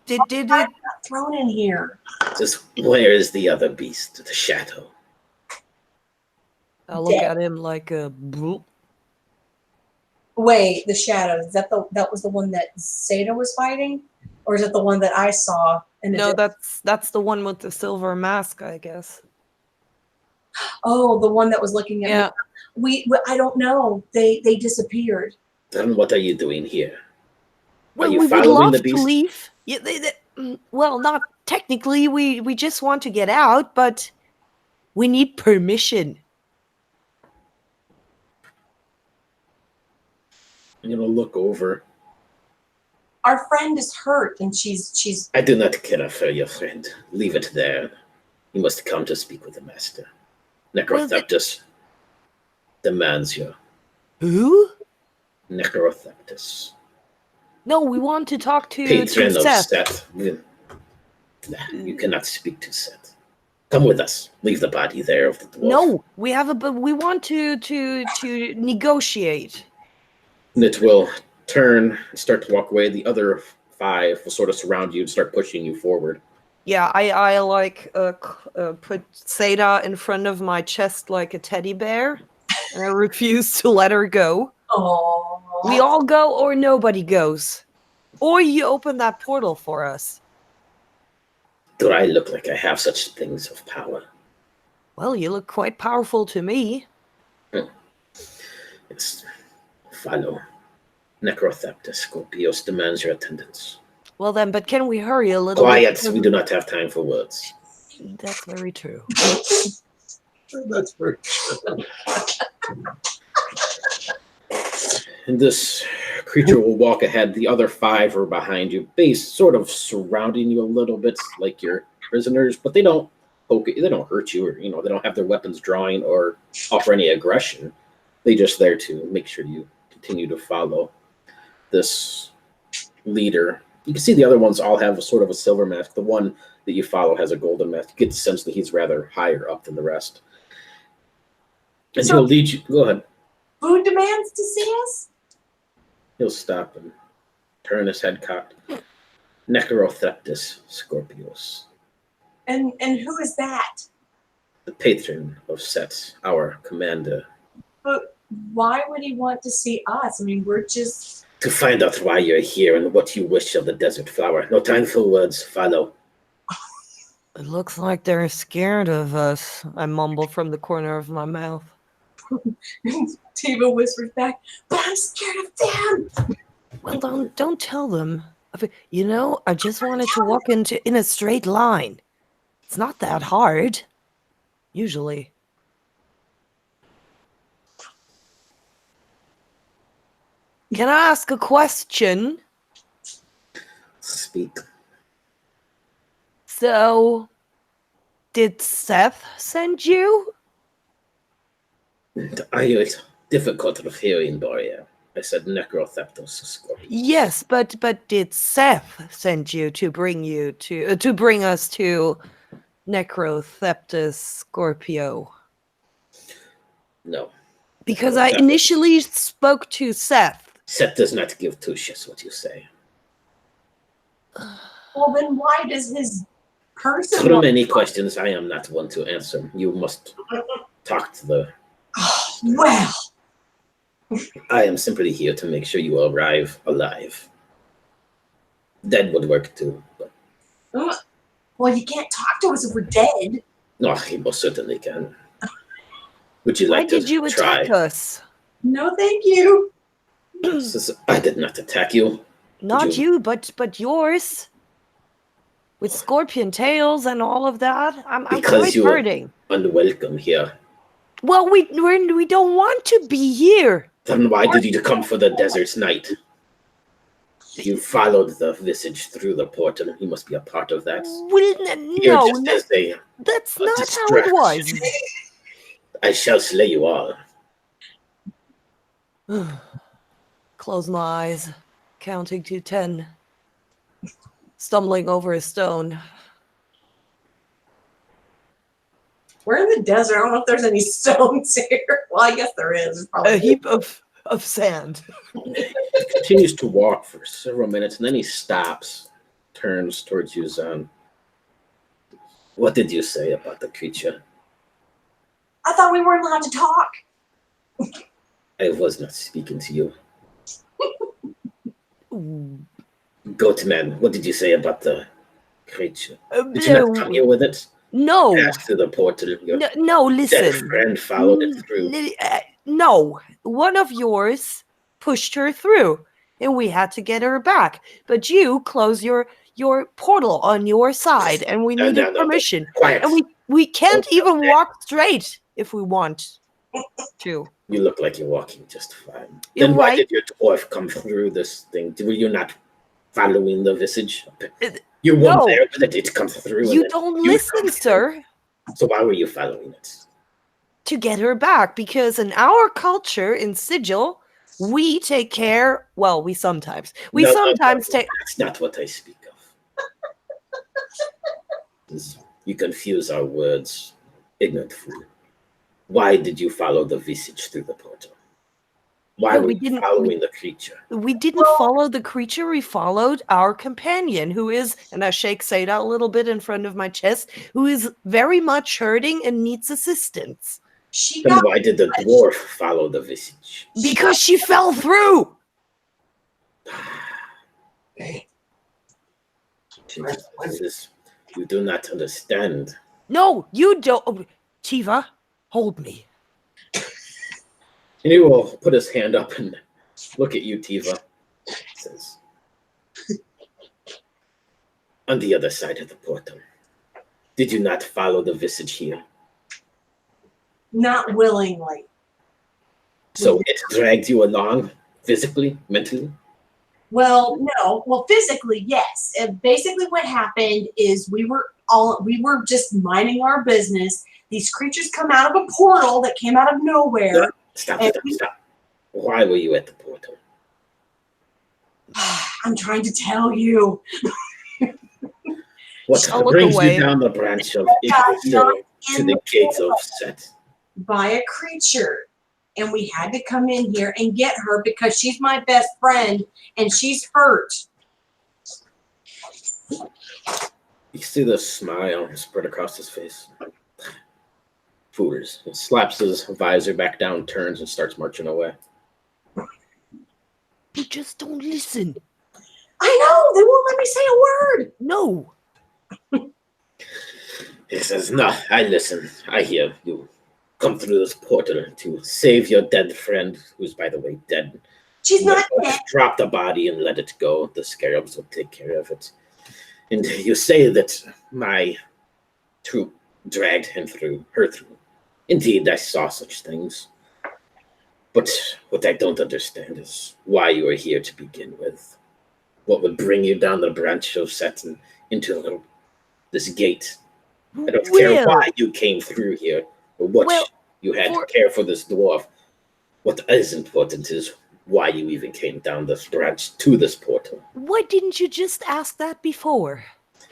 Did it? Got thrown in here. Just where is the other beast, the shadow? I look at him like a. Wait, the shadow. Is that was the one that Seda was fighting, or is it the one that I saw? No, that's the one with the silver mask, I guess. Oh, the one that was looking at Yeah. me. I don't know. They disappeared. Then what are you doing here? Well, you we would following love the to beast? leave. Yeah, well, not technically. We just want to get out, but we need permission. I'm gonna look over. Our friend is hurt, and she's. I do not care for your friend. Leave it there. You must come to speak with the master. Necrotheptus demands you. Who? Necrotheptus. No, we want to talk to Patron of Seth. Seth. You cannot speak to Seth. Come with us. Leave the body there of the dwarf. No, we have but we want to negotiate. It will turn, start to walk away. The other 5 will sort of surround you and start pushing you forward. Yeah, I like put Seda in front of my chest like a teddy bear, and I refuse to let her go. Oh. We all go, or nobody goes, or you open that portal for us. Do I look like I have such things of power? Well, you look quite powerful to me. It's follow. Necrotheptus Scorpios demands your attendance. Well then, but can we hurry a little Quiet, bit? we do not have time for words. That's very true. That's very true. And this creature will walk ahead. The other 5 are behind you, sort of surrounding you a little bit, like you're prisoners, but they don't poke you, they don't hurt you, or they don't have their weapons drawing or offer any aggression. They're just there to make sure you continue to follow this leader. You can see the other ones all have a sort of a silver mask. The one that you follow has a golden mask. You get the sense that he's rather higher up than the rest. And So- he'll lead you. Go ahead. Food demands to see us? He'll stop and turn his head cocked. Necrotheptus Scorpios, And who is that? the patron of Set, our commander. But why would he want to see us? I mean, we're just... To find out why you're here and what you wish of the desert flower. No time for words, follow. It looks like they're scared of us, I mumble from the corner of my mouth. Tiva whispers back, but I'm scared of them. Well, don't tell them. I just wanted to walk in a straight line. It's not that hard, usually. Can I ask a question? Speak. So, did Seth send you? Are you difficult of hearing, Boria? I said Necrotheptus Scorpios. Yes, but did Seth send you to bring us to Necrotheptus Scorpio? No. Because I initially spoke to Seth. Set does not give 2 shits what you say. Well, then why does his person... So many questions I am not one to answer. You must talk to the... Well, I am simply here to make sure you arrive alive. Dead would work too, but well, you can't talk to us if we're dead. no, he most certainly can. Would you Why like to did you try? attack us? No, thank you. I did not attack you. Not you- you, but yours. With scorpion tails and all of that. I'm Because quite you were- hurting. Unwelcome here. Well, we don't want to be here. Then why did you come for the desert's night? You followed the visage through the portal. You must be a part of that. Well, You're no, just as a that's a not how it was. I shall slay you all. Close my eyes, counting to 10. Stumbling over a stone. We're in the desert. I don't know if there's any stones here. Well, I guess there is. There's probably A heap of sand. Continues to walk for several minutes, and then he stops, turns towards you, Zan. What did you say about the creature? I thought we weren't allowed to talk. I was not speaking to you. Ooh. Goatman, what did you say about the creature? Uh, Did you not come here with it? No, Pass through the portal. Your no, dead listen. friend followed it through. No, one of yours pushed her through, and we had to get her back. But you close your portal on your side, and we No, needed no, permission. Quiet. And we can't Don't even say- walk straight if we want to. You look like you're walking just fine. You're Then why right. did your dwarf come through this thing? Were you not following the visage? It- You weren't no. there, but it did come through. and You then don't you listen, come sir. through. So why were you following it? to get her back, because in our culture, in Sigil, we take care. Well, we sometimes take. That's not what I speak of. You confuse our words, ignorant fool. Why did you follow the visage through the portal? Why No, were we you didn't- following the creature? We didn't follow the creature. We followed our companion, who is, and I shake Seda a little bit in front of my chest, who is very much hurting and needs assistance. She Then got why did the dwarf follow the visage? Because she fell through. Hey, Jesus, you do not understand. No, you don't. Oh, Tiva, hold me. And he will put his hand up and look at you, Tiva. Says, on the other side of the portal, did you not follow the visage here? not willingly. So it dragged you along physically, mentally? Well, no. Well, physically, yes. And basically, what happened is we were just minding our business. These creatures come out of a portal that came out of nowhere. Stop. Why were you at the portal? I'm trying to tell you. What I'll look brings away. you down the branch of Got Yggdrasil to in the the gates of Set? by a creature, and we had to come in here and get her because she's my best friend and she's hurt. You see the smile spread across his face. Foolers. He slaps his visor back down, turns, and starts marching away. You just don't listen. I know, they won't let me say a word. No. He says, no, I listen. I hear you come through this portal to save your dead friend, who's, by the way, dead. She's not dead. Drop the body and let it go. The scarabs will take care of it. And you say that my troop dragged her through. Indeed, I saw such things. But what I don't understand is why you are here to begin with. What would bring you down the branch of Saturn into this gate? I don't care why you came through here, or what you had to care for this dwarf. What is important is why you even came down this branch to this portal. Why didn't you just ask that before?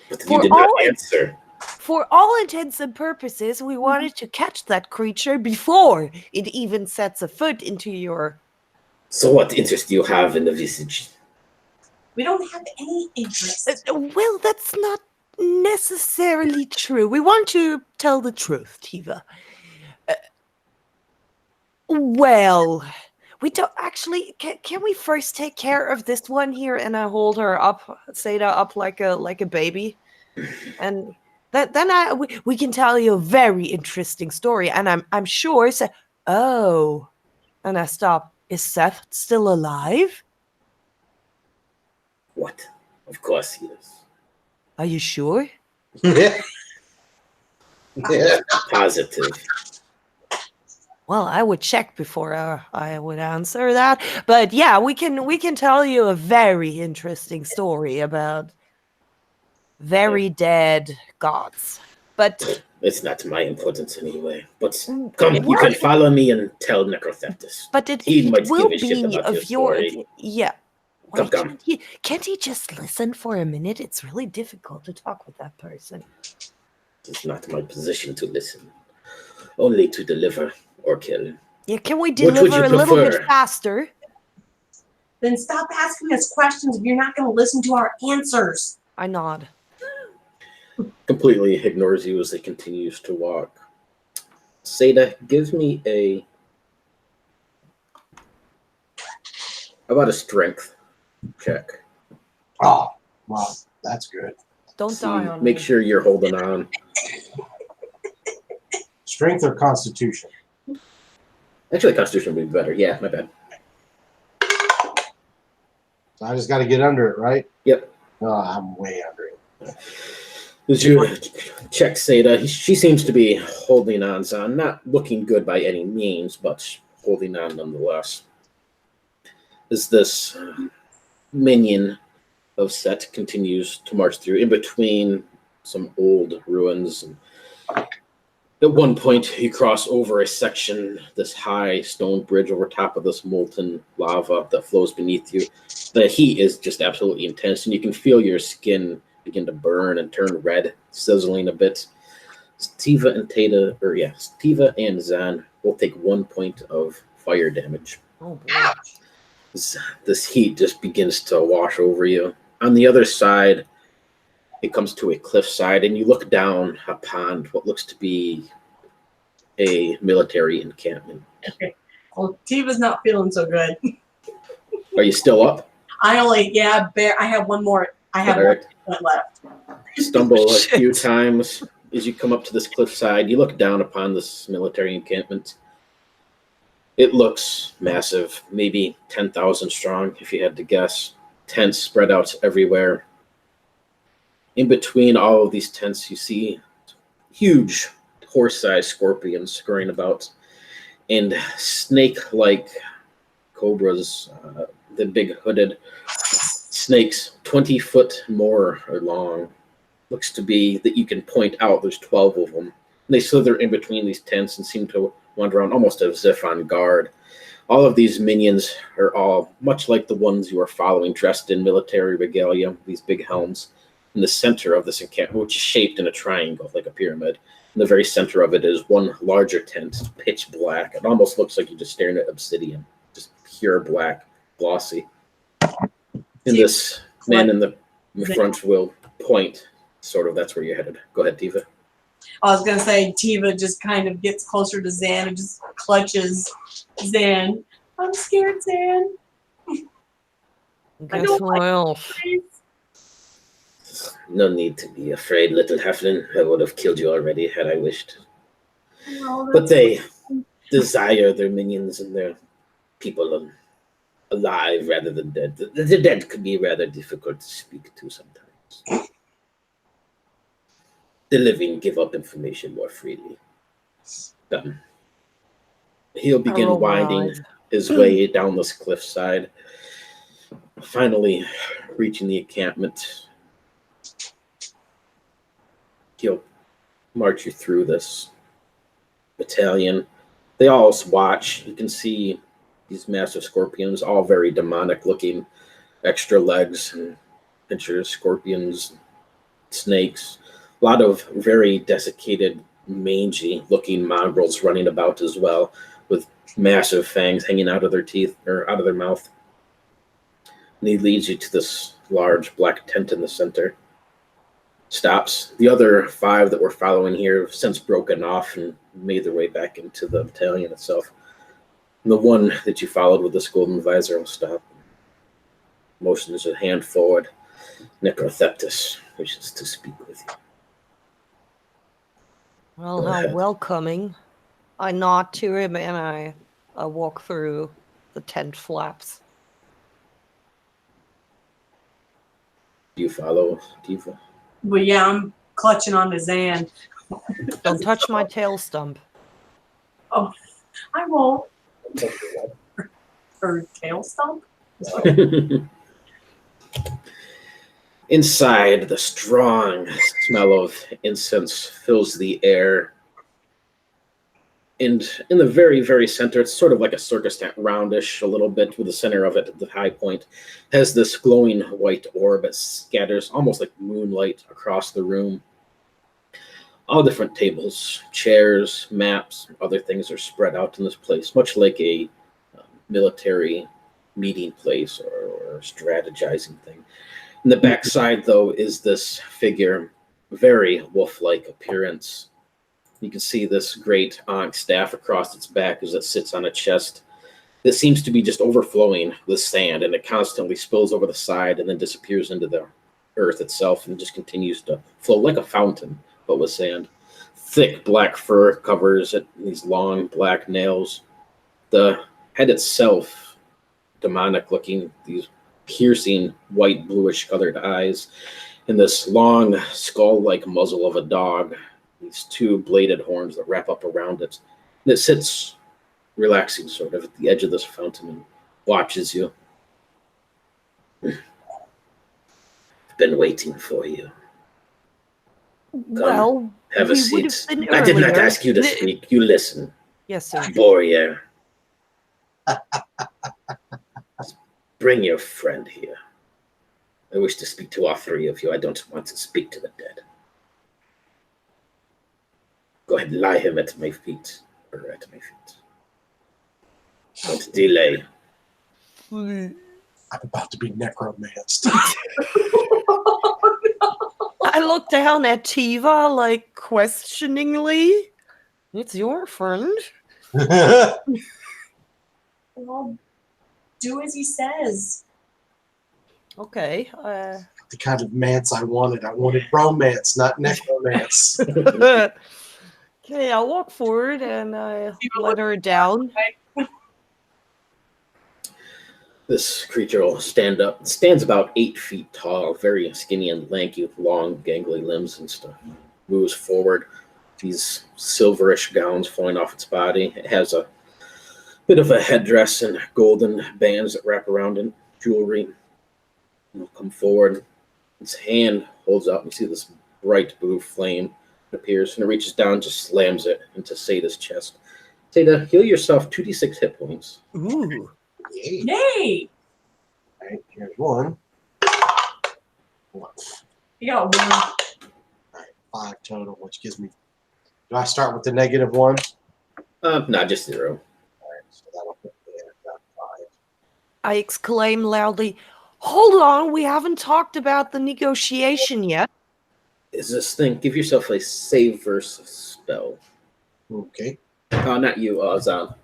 But you did not answer. For all intents and purposes, we wanted to catch that creature before it even sets a foot into your... So what interest do you have in the visage? We don't have any interest. Well, that's not necessarily true. We want to tell the truth, Tiva. Well, we don't actually. Can we first take care of this one here? And I hold her up, Seda up like a baby, and then we can tell you a very interesting story. And I'm sure. Oh, and I stop. Is Seth still alive? What? Of course he is. Are you sure? Yeah. Positive. Well, I would check before I would answer that. But yeah, we can tell you a very interesting story about very dead gods. But it's not my importance anyway. But come, you can follow me and tell Necrotheptus. But it might will give a shit be about of your your story. yeah. Come, come. Can't he just listen for a minute? It's really difficult to talk with that person. It's not my position to listen, only to deliver or kill. Yeah, can we Which would deliver you a little bit prefer? faster? Then stop asking us questions if you're not going to listen to our answers. I nod. Completely ignores you as he continues to walk. Seda, give me a... How about a strength check? Oh, wow, that's good. Don't See, die on make me. sure you're holding on. Strength or Constitution? Actually, Constitution would be better. Yeah, my bad. So I just got to get under it, right? Yep. No, I'm way under it. As you check Seda, she seems to be holding on, son. Not looking good by any means, but holding on nonetheless. As this minion of Set continues to march through in between some old ruins and At one point, you cross over a section, this high stone bridge over top of this molten lava that flows beneath you. The heat is just absolutely intense, and you can feel your skin begin to burn and turn red, sizzling a bit. Tiva and Zan will take 1 point of fire damage. Oh boy. Ouch! This heat just begins to wash over you. On the other side, it comes to a cliffside, and you look down upon what looks to be a military encampment. Okay. Well, Tiva's not feeling so good. Are you still up? I have one more. I have All one right. point left. Stumble a Shit. few times as you come up to this cliffside. You look down upon this military encampment. It looks massive, maybe 10,000 strong, if you had to guess. Tents spread out everywhere. In between all of these tents, you see huge horse-sized scorpions scurrying about, and snake-like cobras, the big hooded snakes, 20 foot more or long. Looks to be that you can point out there's 12 of them. They slither in between these tents and seem to wander around almost as if on guard. All of these minions are all much like the ones you are following, dressed in military regalia, these big helms. In the center of this encampment, which is shaped in a triangle, like a pyramid, in the very center of it is one larger tent, pitch black. It almost looks like you're just staring at obsidian, just pure black, glossy. And this man in the front will point, sort of, that's where you're headed. Go ahead, Tiva. I was gonna say Tiva just kind of gets closer to Zan and just clutches Zan. I'm scared, Zan. Guess what else? Please. No need to be afraid, little halfling. I would have killed you already had I wished. No, But that's- they desire their minions and their people alive rather than dead. The dead could be rather difficult to speak to sometimes. The living give up information more freely. He'll begin Oh, winding my. his way down this cliffside, finally reaching the encampment. He'll march you through this battalion. They all watch. You can see these massive scorpions, all very demonic looking, extra legs and pinchers, scorpions, snakes. A lot of very desiccated, mangy looking mongrels running about as well, with massive fangs hanging out of their teeth or out of their mouth. And he leads you to this large black tent in the center. Stops. The other 5 that were following here have since broken off and made their way back into the battalion itself. And the one that you followed with this golden visor will stop. Motions a hand forward. Necrotheptus wishes to speak with you. Well, Go how ahead. welcoming. I nod to him and I walk through the tent flaps. Do you follow, Tifa? But yeah, I'm clutching onto Zan. Don't touch my tail stump. I won't. Or tail stump? Inside, the strong smell of incense fills the air. And in the very, very center, it's sort of like a circus tent, roundish a little bit, with the center of it at the high point, has this glowing white orb that scatters almost like moonlight across the room. All different tables, chairs, maps, other things are spread out in this place, much like a military meeting place or strategizing thing. In the backside, though, is this figure, very wolf-like appearance. You can see this great ankh staff across its back as it sits on a chest that seems to be just overflowing with sand, and it constantly spills over the side and then disappears into the earth itself and just continues to flow like a fountain, but with sand. Thick black fur covers it, these long black nails. The head itself, demonic looking, these piercing white bluish colored eyes, and this long skull-like muzzle of a dog, these 2 bladed horns that wrap up around it. And it sits relaxing sort of at the edge of this fountain and watches you. I've been waiting for you. Well, Have a We would seat. have been I did not earlier. ask you to speak. You listen. Yes, sir. Borriere. Bring your friend here. I wish to speak to all three of you. I don't want to speak to the dead. Go ahead, lie him at my feet. Or at my feet. Don't delay. I'm about to be necromanced. I look down at Tiva, like, questioningly. It's your friend. Well, do as he says. Okay. The kind of mance I wanted. I wanted romance, not necromance. Okay, I'll walk forward and I let her down. This creature will stand up. It stands about 8 feet tall, very skinny and lanky with long, gangly limbs and stuff. Moves forward. These silverish gowns flowing off its body. It has a bit of a headdress and golden bands that wrap around it, jewelry. It'll come forward. Its hand holds out, and you see this bright blue flame appears, and it reaches down and just slams it into Sada's chest. Sada, heal yourself 2d6 hit points. Ooh. Yay. Yay! All right, here's one. You got one. All right, 5 total, which gives me. Do I start with the -1? Not just 0. All right, so that'll put me at about 5. I exclaim loudly, "Hold on, we haven't talked about the negotiation yet." Is this thing? Give yourself a save versus spell. Okay. Not you, Zan.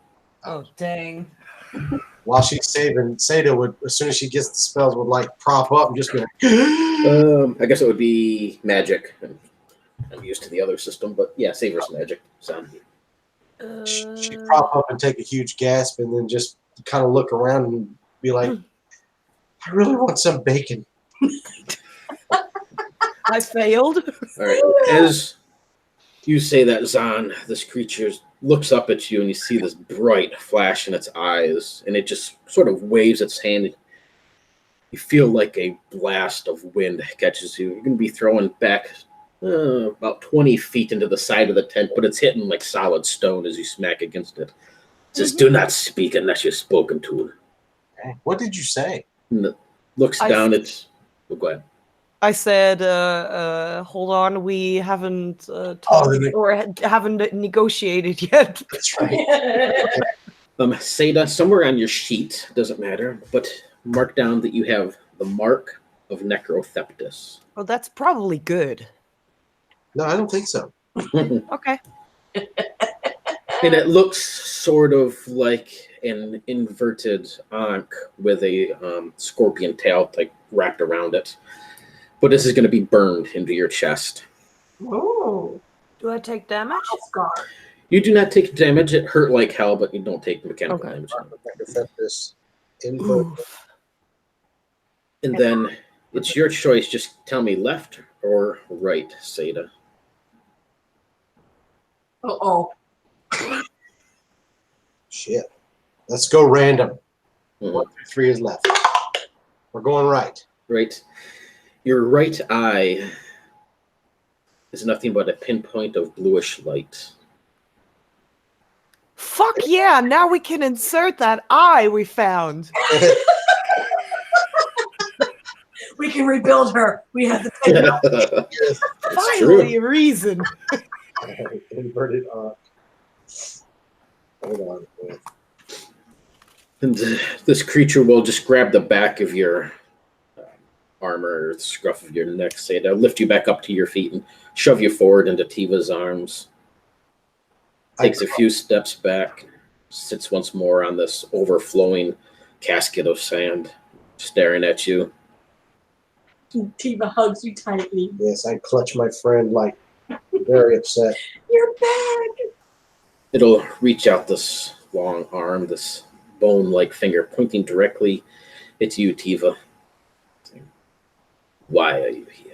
Oh, dang. While she's saving, Sada would, as soon as she gets the spells, would like prop up and just go. I guess it would be magic. I'm used to the other system, but yeah, save versus magic. Zan. She'd prop up and take a huge gasp and then just kind of look around and be like, I really want some bacon. I failed. All right. As you say that, Zan, this creature looks up at you and you see this bright flash in its eyes, and it just sort of waves its hand. You feel like a blast of wind catches you. You're going to be thrown back about 20 feet into the side of the tent, but it's hitting like solid stone as you smack against it. It says, "Do not speak unless you're spoken to." Okay. What did you say? And it looks down. It's go ahead. I said, hold on, we haven't talked or haven't negotiated yet. That's right. Seda, somewhere on your sheet, doesn't matter, but mark down that you have the mark of Necrotheptus. Oh, that's probably good. No, I don't think so. Okay. And it looks sort of like an inverted ankh with a scorpion tail like wrapped around it. But this is going to be burned into your chest. Ooh. Do I take damage? Scar. You do not take damage. It hurt like hell, but you don't take mechanical Okay. damage. This invert. Oof. And then it's your choice. Just tell me left or right, Seda. Uh-oh. Shit. Let's go random. Mhm. 1 through 3 is left. We're going right. Right. Your right eye is nothing but a pinpoint of bluish light. Fuck yeah, now we can insert that eye we found. We can rebuild her. We have the technology. It's Finally, true. a reason. Alright, inverted arc. Hold on. And this creature will just grab the back of your armor or the scruff of your neck, say to lift you back up to your feet and shove you forward into Tiva's arms. Takes a few steps back, sits once more on this overflowing casket of sand, staring at you. Tiva hugs you tightly. Yes, I clutch my friend like very upset. You're back. It'll reach out this long arm, this bone-like finger, pointing directly at you, Tiva. Why are you here?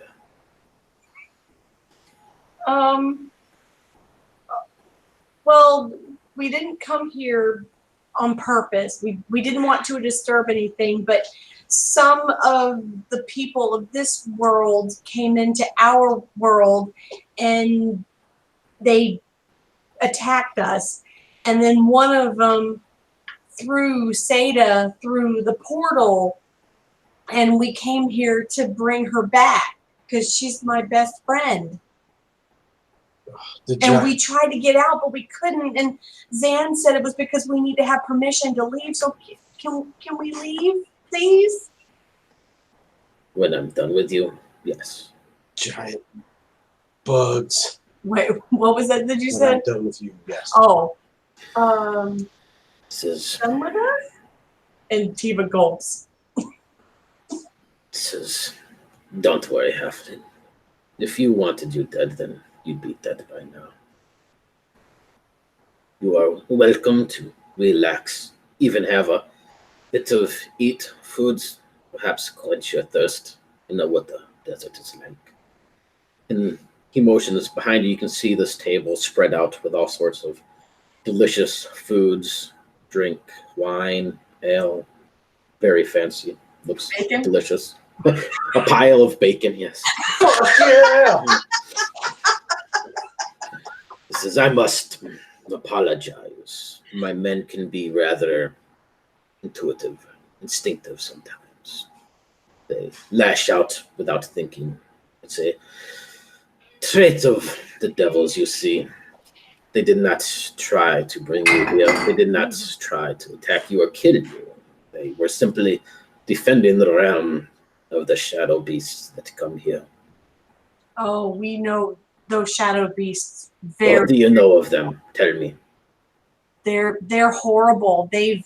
Well, we didn't come here on purpose. We didn't want to disturb anything, but some of the people of this world came into our world and they attacked us, and then one of them threw Seda through the portal, and we came here to bring her back because she's my best friend. And we tried to get out, but we couldn't. And Zan said it was because we need to have permission to leave. So can we leave, please? When I'm done with you, yes. Giant bugs. Wait, what was that you When said? I'm done with you, yes. Oh, This is done with us? And Tiva gulps. don't worry, Halfling. If you wanted you dead, then you'd be dead by now. You are welcome to relax, even have a bit of foods, perhaps quench your thirst. You know what the desert is like. And he motions behind you. You can see this table spread out with all sorts of delicious foods, drink, wine, ale. Very fancy. Looks Bacon? delicious. A pile of bacon, yes. Yeah. He says, I must apologize. My men can be rather instinctive sometimes. They lash out without thinking. It's a trait of the devils, you see. They did not try to bring you here. They did not try to attack you or kill you. They were simply defending the realm of the shadow beasts that come here. Oh, we know those shadow beasts. What do you know of them? Tell me. They're horrible. They've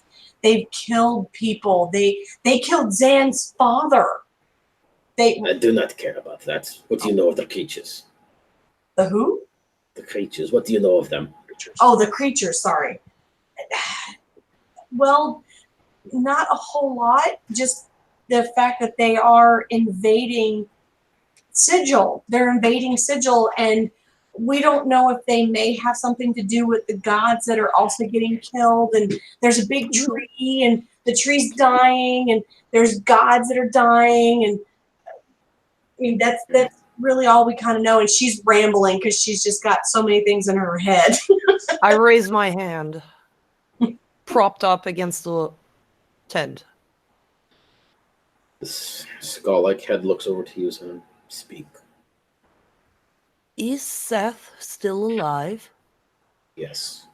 killed people. They killed Zan's father. I do not care about that. What do you know of the creatures? The who? The creatures. What do you know of them? Oh, the creatures. Sorry. Well, not a whole lot. Just the fact that they are invading Sigil. They're invading Sigil, and we don't know if they may have something to do with the gods that are also getting killed. And there's a big tree, and the tree's dying, and there's gods that are dying. And I mean, that's really all we kind of know. And she's rambling because she's just got so many things in her head. I raise my hand, propped up against the tent. This skull-like head looks over to you and speak. Is Seth still alive? Yes.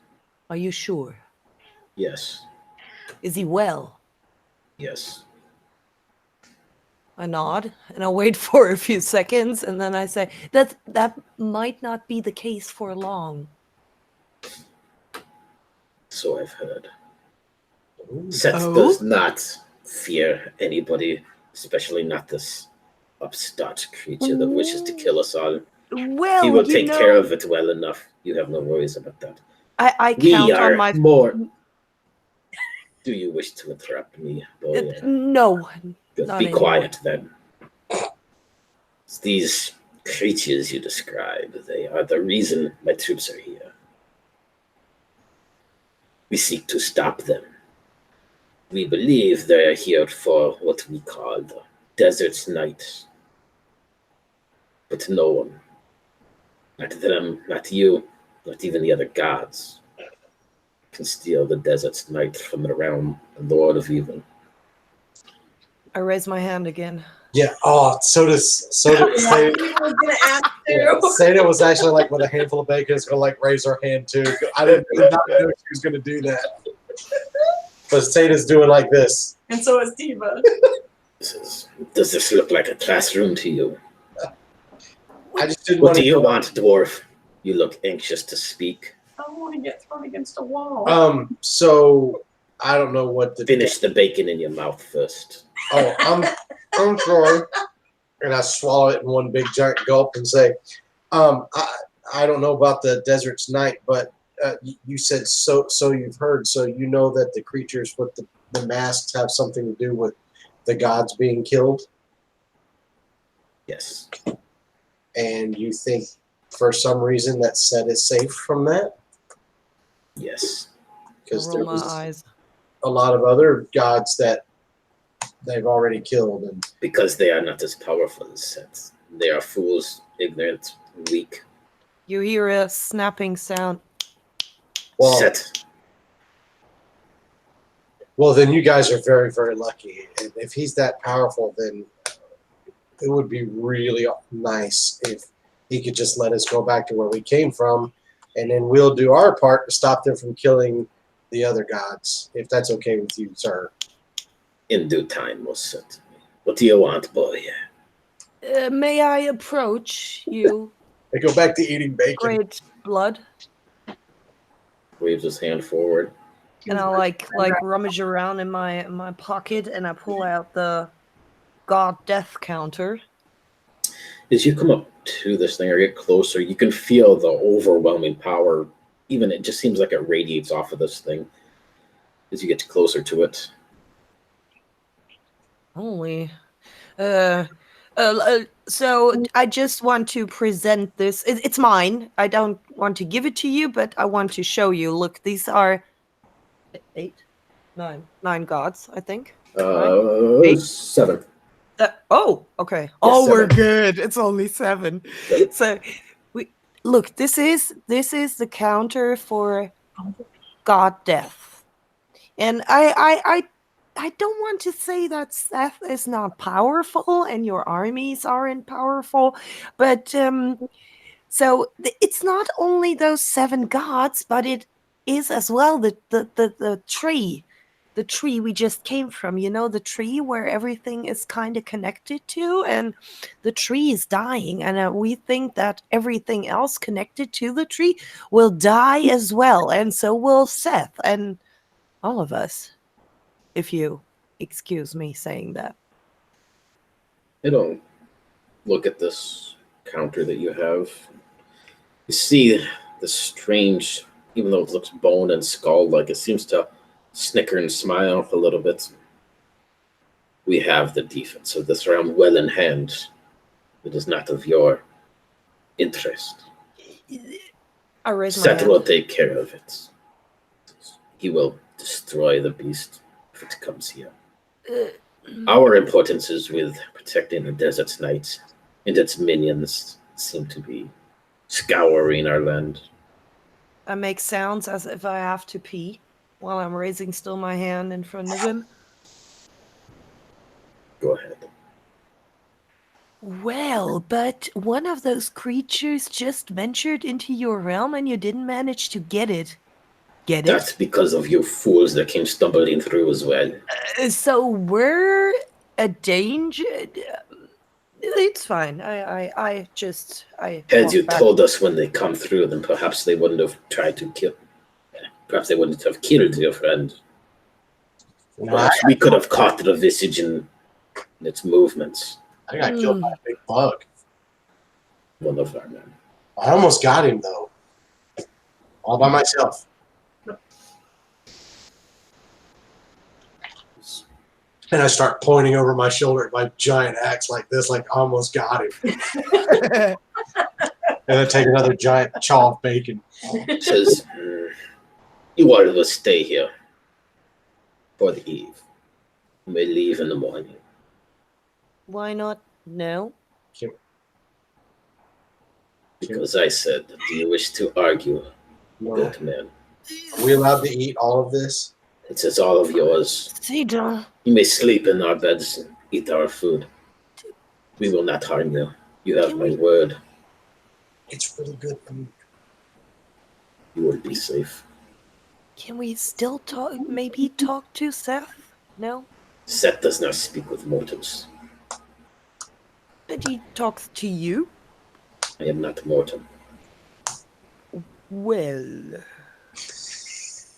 Are you sure? Yes. Is he well? Yes. I nod and I wait for a few seconds, and then I say that might not be the case for long. So I've heard. Ooh. Seth does not fear anybody, especially not this upstart creature that wishes to kill us all. Well, He will take care of it well enough. You have no worries about that. I We count are on my more. Do you wish to interrupt me? no. Just not be anymore. quiet then. It's these creatures you describe. They are the reason my troops are here. We seek to stop them. We believe they are here for what we call the Desert's Night. But no one, not them, not you, not even the other gods, can steal the Desert's Night from the realm, the Lord of Evil. I raise my hand again. Yeah. Oh, so does Yeah, Seda. we were gonna ask Yeah, too. Seda was actually like with a handful of bacon, is gonna like raise her hand too. I did not know she was gonna do that. But Seda's doing like this. And so is Diva. Does this look like a classroom to you? I just didn't What want do to you want, dwarf? You look anxious to speak. I don't want to get thrown against a wall. So I don't know what the Finish the bacon in your mouth first. Oh, I'm sorry. And I swallow it in one big giant gulp and say, I don't know about the Desert's Night, but you said so you've heard, so you know that the creatures with the masks have something to do with the gods being killed? Yes. And you think for some reason that Set is safe from that? Yes. Because Roll there my was eyes. a lot of other gods that they've already killed. And Because they are not as powerful as Seth. They are fools, ignorant, weak. You hear a snapping sound. Well, Set. well, then you guys are very, very lucky. And if he's that powerful, then it would be really nice if he could just let us go back to where we came from, and then we'll do our part to stop them from killing the other gods, if that's okay with you, sir. In due time, most certainly. What do you want, boy? May I approach you, I go back to eating bacon. Great Blood? Waves his hand forward. And I like rummage around in my pocket, and I pull out the God Death counter. As you come up to this thing or get closer, you can feel the overwhelming power. Even it just seems like it radiates off of this thing as you get closer to it. Holy. So I just want to present this. It's mine. I don't want to give it to you, but I want to show you. Look, these are 9 gods, I think. 8? 7. Oh, okay. Yes, Oh, we're 7. good. It's only 7. So we look. This is the counter for God Death, and I don't want to say that Seth is not powerful and your armies aren't powerful, but so it's not only those 7 gods, but it is as well the tree. The tree we just came from, the tree where everything is kind of connected to, and the tree is dying. And we think that everything else connected to the tree will die as well. And so will Seth and all of us, if you excuse me saying that. You don't look at this counter that you have. You see the strange, even though it looks bone and skull like, it seems to snicker and smile a little bit. We have the defense of this realm well in hand. It is not of your interest. I raise my Seth hand. will take care of it. He will destroy the beast if it comes here. Our importance is with protecting the desert's night, and its minions seem to be scouring our land. I make sounds as if I have to pee while I'm raising still my hand in front of him. Go ahead. Well, but one of those creatures just ventured into your realm and you didn't manage to get it. Get it? That's because of you fools that came stumbling through as well. So we're a danger. It's fine. I Had you walk back. told us when they come through, then perhaps they wouldn't have tried to kill. Perhaps they wouldn't have killed your friend. Perhaps we could have caught the visage in its movements. I got killed by a big bug. One of our men. I almost got him, though. All by myself. And I start pointing over my shoulder at my giant axe like this, like I almost got him. And then take another giant chaw of bacon. Says, you are to stay here for the eve. You may leave in the morning. Why not? No. Because I said, do you wish to argue, No. good man? Are we allowed to eat all of this? It is all of yours. Cedar. You may sleep in our beds and eat our food. We will not harm you. You have my word. It's really good food. You will be safe. Can we still talk? Maybe talk to Seth? No? Seth does not speak with mortals. But he talks to you? I am not mortal. Well.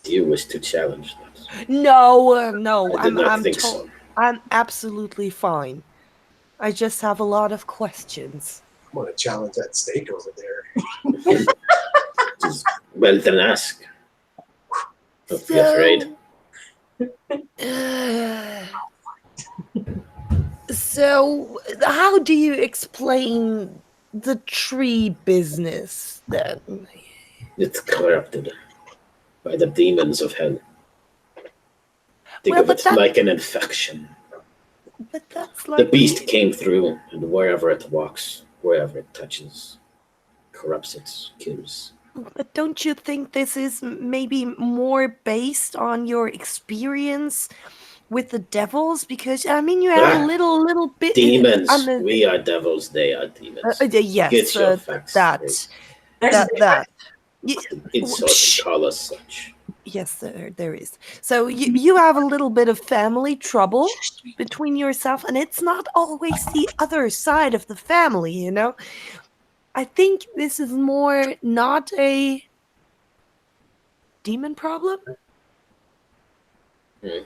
Do you wish to challenge that? No, no. I did not think so. I'm absolutely fine. I just have a lot of questions. I'm going to challenge that steak over there. Well, then ask. Don't be afraid. So, how do you explain the tree business then? It's corrupted by the demons of hell. Think Well, of but it that- like an infection. But that's like The beast came through, and wherever it walks, wherever it touches, corrupts it, kills. But don't you think this is maybe more based on your experience with the devils? Because I mean, you have a little bit. Demons. on the- We are devils. They are demons. yes, Get your facts that straight. There's that. Insult and call us such. Yes, there is. So you have a little bit of family trouble between yourself, and it's not always the other side of the family, you know? I think this is more not a demon problem. Hmm.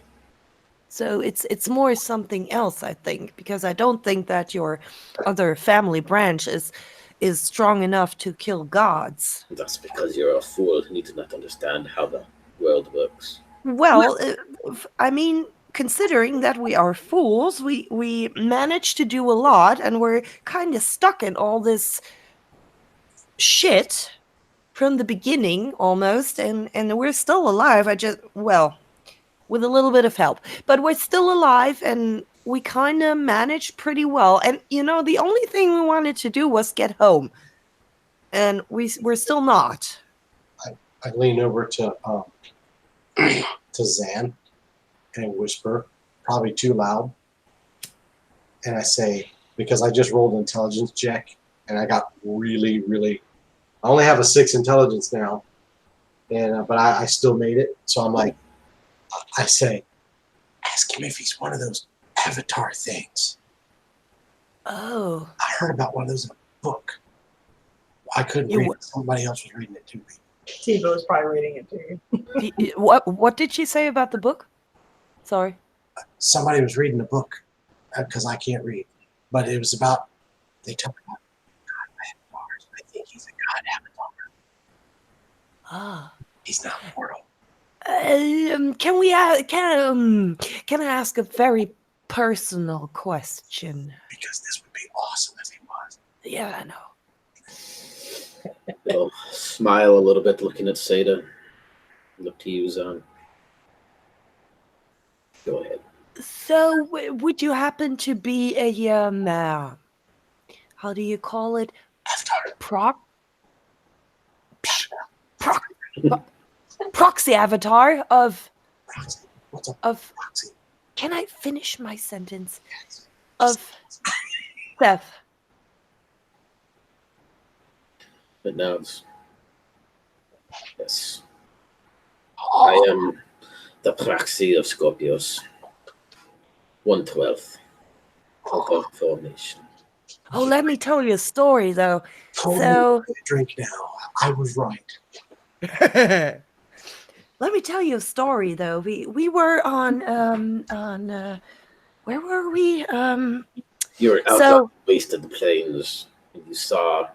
So it's more something else, I think, because I don't think that your other family branch is strong enough to kill gods. That's because you're a fool. You need to not understand how the world works. Well, I mean, considering that we are fools, we managed to do a lot, and we're kind of stuck in all this shit from the beginning almost, and we're still alive. With a little bit of help, but we're still alive, and we kind of managed pretty well. And you know, the only thing we wanted to do was get home, and we're still not. I lean over to to Zan and whisper, probably too loud, and I say, because I just rolled an intelligence check and I got really. I only have a 6 intelligence now, and but I still made it. So I'm like, I say, ask him if he's one of those avatar things. Oh, I heard about one of those in a book. I couldn't read it. Somebody else was reading it to me. T-Bow's probably reading it to you. what did she say about the book? Sorry. Somebody was reading the book because I can't read, but it was about, they talk about God avatars. I think he's a God avatar. Ah. He's not mortal. Can I ask a very personal question? Because this would be awesome if he was. Yeah, I know. They'll smile a little bit, looking at Seda. Look to you, Zan. Go ahead. So, would you happen to be a how do you call it? Avatar. Proxy avatar of Proxy. What's up, of. Proxy? Can I finish my sentence? Yes. Of Seth. But now it's... Yes. I am the proxy of Scorpios. 1/12 of the formation. Oh, let me tell you a story though. Totally drink now. I was right. Let me tell you a story though. We were on where were we? You were out So- on the wasted plains, and you saw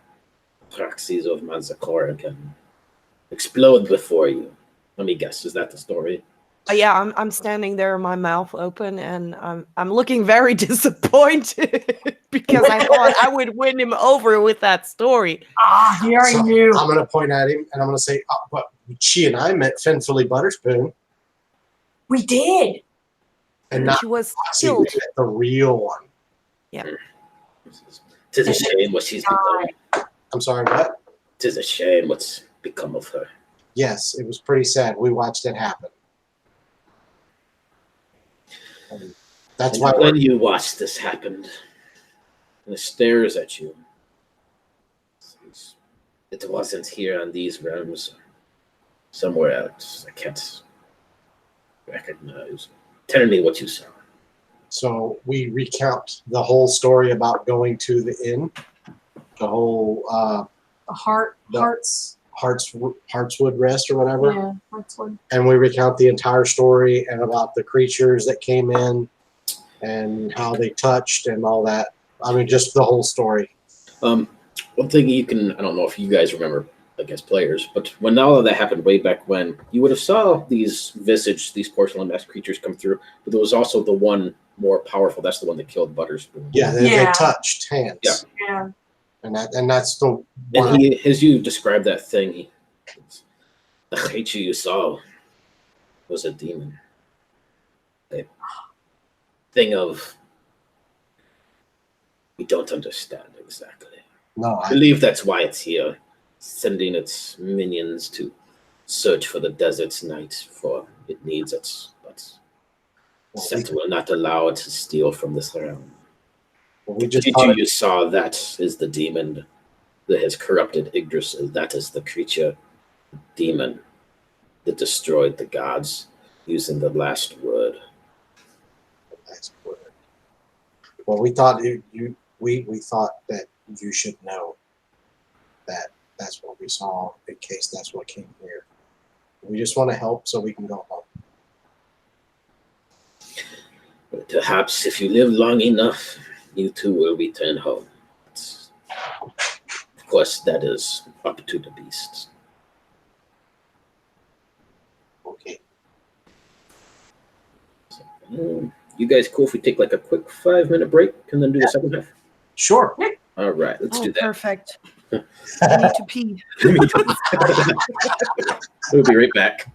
proxies of Manzakora can explode before you. Let me guess, is that the story? Yeah, I'm standing there, my mouth open, and I'm looking very disappointed because I thought I would win him over with that story. Ah, he already So knew. I'm going to point at him and I'm going to say, but she and I met Finfully Butterspoon. We did. And not She was Proxy, killed. we met the real one. Tis a shame what she's become. I'm sorry, what? Tis a shame what's become of her. Yes, it was pretty sad. We watched it happen. And that's And why when you watch this happen, and it stares at you, it wasn't here on these realms, somewhere else. I can't recognize. Tell me what you saw. So we recount the whole story about going to the inn, the whole The Heartswood Rest or whatever. Yeah, Heartswood. And we recount the entire story and about the creatures that came in and how they touched and all that. I mean, just the whole story. One thing you can, I don't know if you guys remember, I guess, players, but when all of that happened way back when, you would have saw these visage, these porcelain mask creatures come through, but there was also the one more powerful. That's the one that killed Butterspoon. Yeah, they Yeah. touched hands. Yeah. Yeah. And that's the one. And he, as you described that thing, the creature you saw was a demon. A thing of, we don't understand exactly. No, I believe that's why it's here. sending its minions to search for the desert's night, for it needs it, but Set will not allow it to steal from this realm. We just Creature you saw, that is the demon that has corrupted Yggdrasil. That is the creature, the demon, that destroyed the gods using the last word. Well, we thought we thought that you should know that that's what we saw in case that's what came here. We just want to help so we can go home. Perhaps if you live long enough, you too will return home. Of course, that is up to the beasts. Okay. You guys cool if we take like a quick 5-minute break and then do the second half? Sure. All right, let's do that. Perfect. I need to pee. We'll be right back.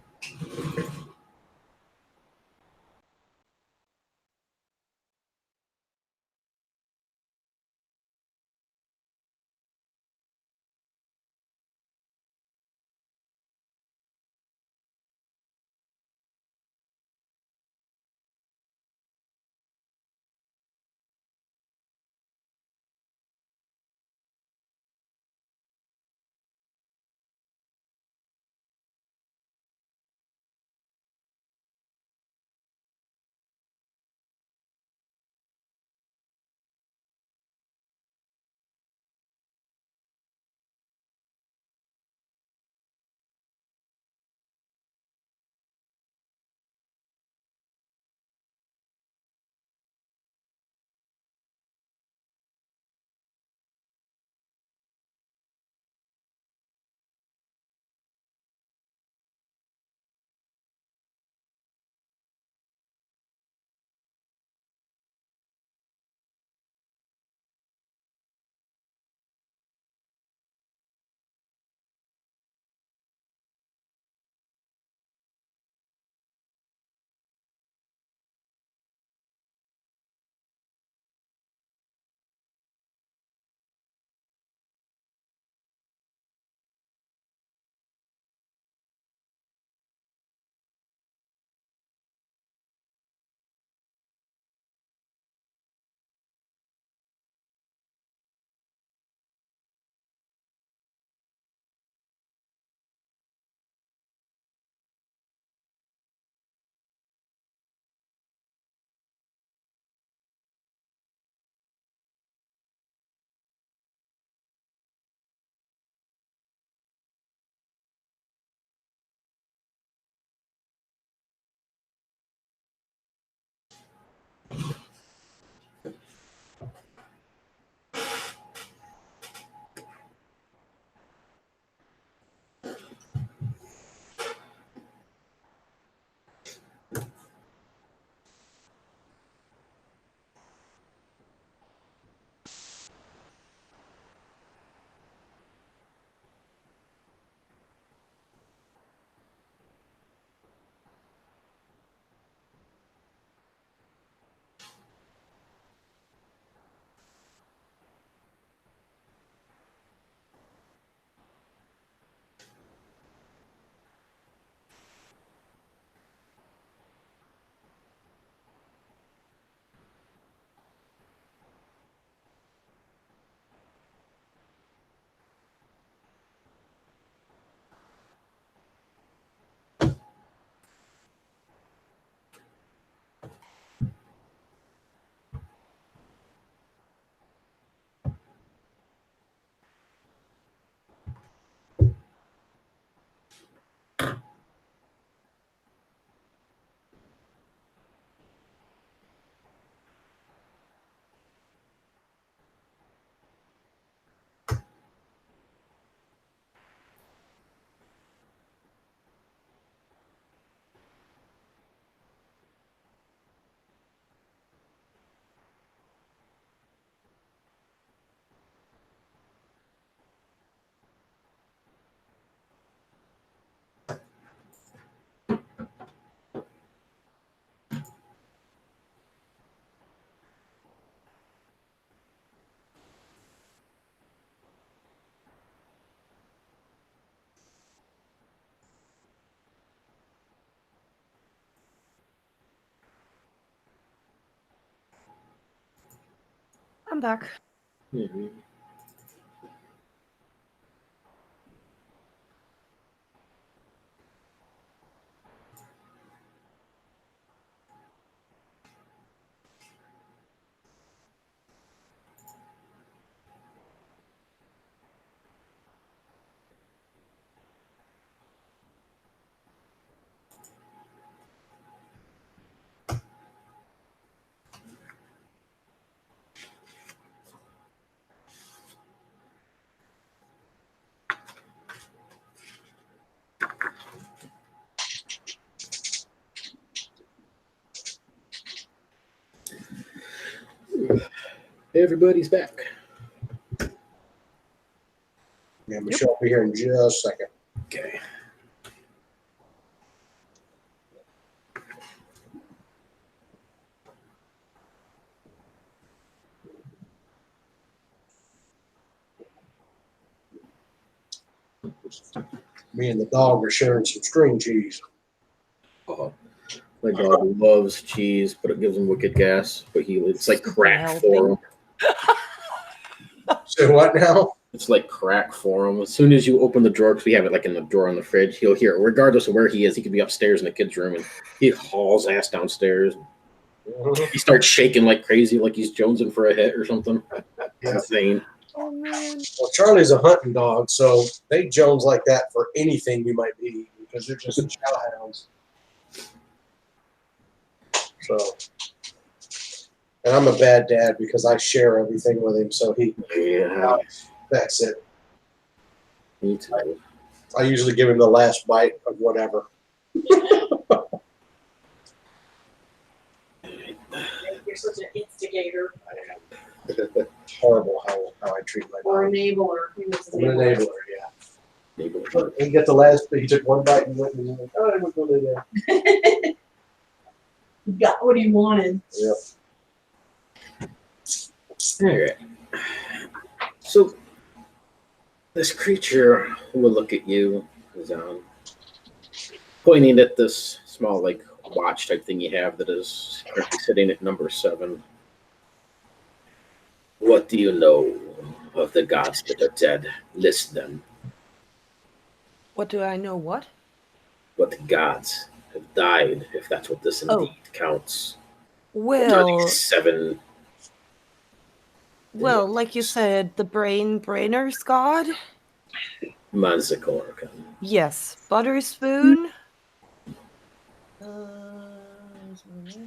I'm back. Mhm. Everybody's back. Yeah, Michelle will be here in just a second. Okay. Me and the dog are sharing some string cheese. Oh, my dog loves cheese, but it gives him wicked gas. But it's like crack Healthy. for him. So what now? It's like crack for him. As soon as you open the drawer, because we have it like in the drawer on the fridge, he'll hear it. Regardless of where he is, he could be upstairs in the kids' room, and he hauls ass downstairs. He starts shaking like crazy, like he's jonesing for a hit or something. It's insane. Oh man. Well, Charlie's a hunting dog, so they jones like that for anything you might be, because they're just chow hounds. So, and I'm a bad dad because I share everything with him, so Yeah, that's it. me too. I usually give him the last bite of whatever. You're such an instigator Horrible how I treat my or dog. enabler. He was I'm an enabler, yeah. Neighbor. He got the last, he took one bite and went and was like, oh, I was going to there. He got what he wanted. Yep. All right. So this creature will look at you, is pointing at this small, like, watch type thing you have that is currently sitting at number 7. What do you know of the gods that are dead? List them. What do I know? What? What the gods have died, if that's what this indeed counts. Well, 7. well, like you said, the brainer's god. Manzikor. Yes, Butterspoon. Where's my list?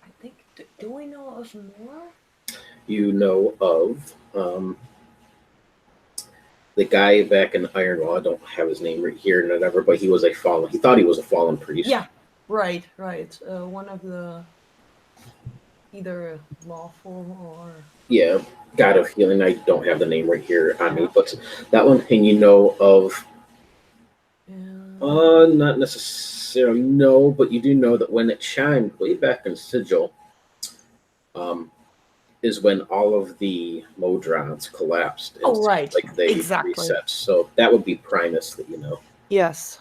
I think. Do we know of more? You know of the guy back in Ironwall. I don't have his name right here, whatever, but he was a fallen. He thought he was a fallen priest. Yeah, right. One of the either lawful or God of healing. I don't have the name right here on me, but that one. And you know of not necessarily no, but you do know that when it chimed way back in Sigil, is when all of the Modrons collapsed. Oh, right. Like they Exactly. reset. So that would be Primus that you know. Yes.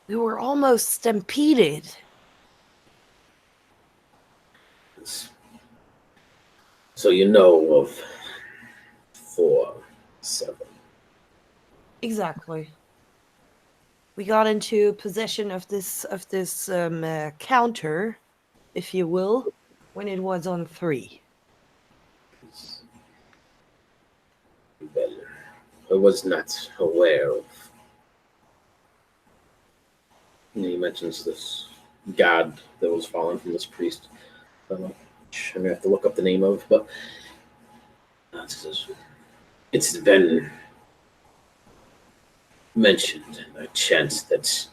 We were almost stampeded. So you know of 4, 7. Exactly. We got into possession of this counter, if you will, when it was on 3. Well, I was not aware of. And he mentions this god that was fallen from this priest. I don't know. I'm gonna have to look up the name of, but it's been mentioned a chance that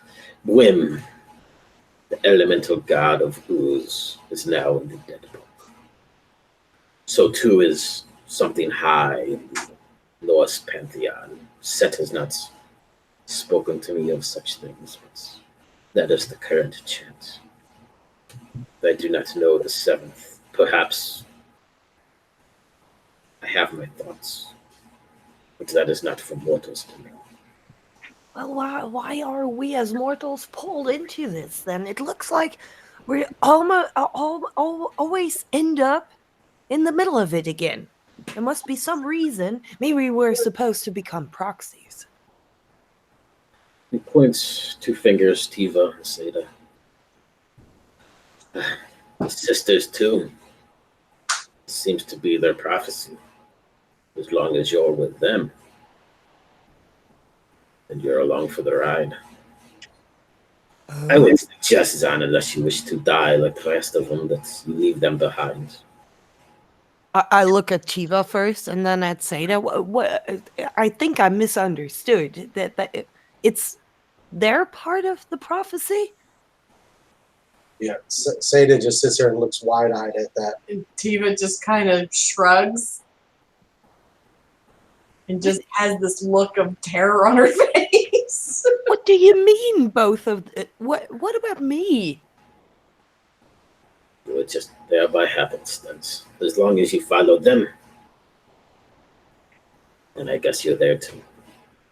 Wim, the elemental god of ooze, is now in the dead book. So too is something high in the Norse pantheon. Set has not spoken to me of such things, but that is the current chant. I do not know the 7th. Perhaps I have my thoughts, but that is not for mortals to know. Well, why are we as mortals pulled into this then? It looks like we always end up in the middle of it again. There must be some reason. Maybe we're supposed to become proxies. He points 2 fingers, Tiva and Seda. Sisters, too. Seems to be their prophecy. As long as you're with them, and you're along for the ride. I wouldn't suggest, Zan, unless you wish to die like the rest of them, that you leave them behind. I look at Chiva first, and then at Seda. What? I think I misunderstood that it's their part of the prophecy. Yeah, Seda just sits there and looks wide-eyed at that. And Tiva just kind of shrugs and just has this look of terror on her face. What do you mean, both of what about me? You were just there by happenstance. As long as you follow them, and I guess you're there too.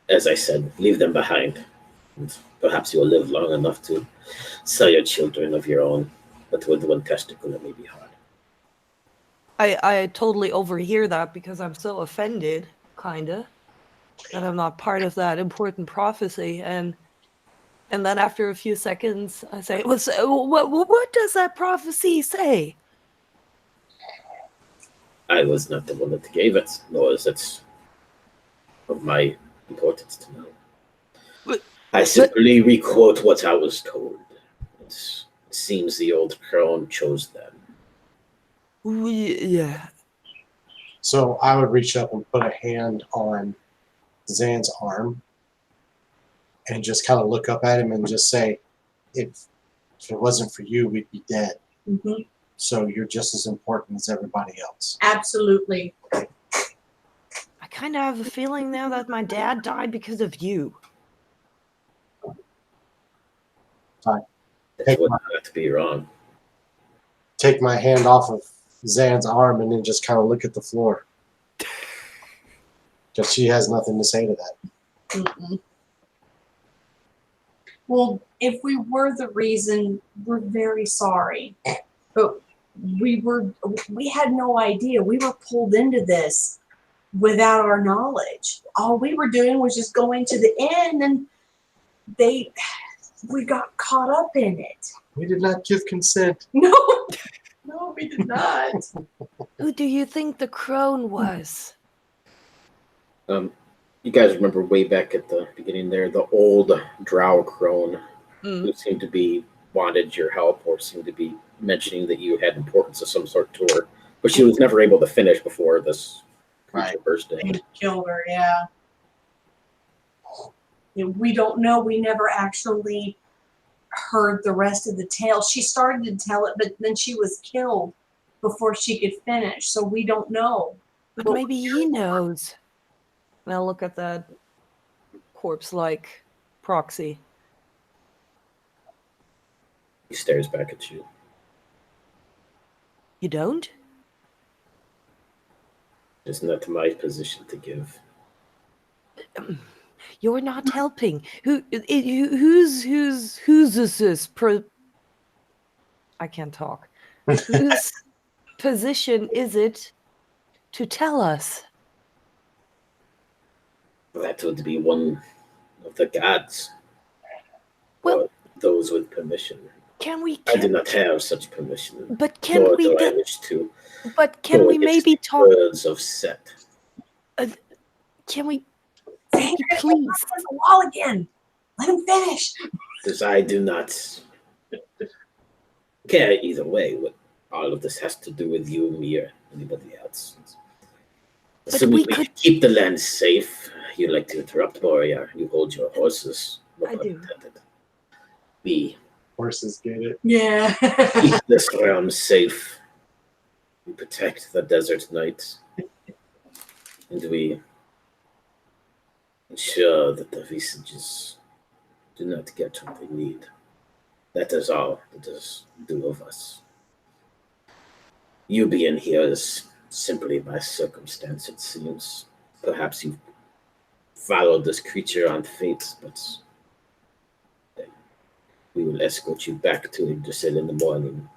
As I said, leave them behind. And perhaps you'll live long enough to sire children of your own, but with one testicle it may be hard. I totally overhear that because I'm so offended, kinda, that I'm not part of that important prophecy. And then after a few seconds, I say, what does that prophecy say? I was not the one that gave it, nor is it of my importance to know. I simply requote what I was told. It seems the old crone chose them. Yeah. So I would reach up and put a hand on Zan's arm and just kind of look up at him and just say, if it wasn't for you, we'd be dead. Mm-hmm. So you're just as important as everybody else. Absolutely. I kind of have a feeling now that my dad died because of you. Fine. It would not be wrong. Take my hand off of Zan's arm and then just kind of look at the floor. Because she has nothing to say to that. Mm-mm. Well, if we were the reason, we're very sorry. But we had no idea. We were pulled into this without our knowledge. All we were doing was just going to the end, and we got caught up in it. We did not give consent. No, we did not. Who do you think the crone was? You guys remember way back at the beginning there, the old drow crone who seemed to be wanted your help or seemed to be mentioning that you had importance of some sort to her, but she was never able to finish before this creature burst in. They killed her, yeah. We don't know. We never actually heard the rest of the tale. She started to tell it, but then she was killed before she could finish, so we don't know. But maybe he knows. And I'll look at that corpse-like proxy. He stares back at you. You don't? It's not my position to give. You're not helping. Who's this? I can't talk. Whose position is it to tell us? That would be one of the gods. Well, or those with permission. I do not have such permission. But can nor we do I get? wish to But can go we against maybe the talk? words of Set. Can we Please. please? On the wall again. Let him finish. Because I do not care either way what all of this has to do with you, me, or anybody else. But Assuming we we could- keep the land safe. You like to interrupt, Boria. You hold your horses. No I pun do. intended. We Horses get it. Yeah. keep this realm safe. We protect the desert night. And we ensure that the visages do not get what they need. That is all that is due of us. You being here is simply by circumstance, it seems. Perhaps you follow this creature on fate, but we will escort you back to Yggdrasil in the morning.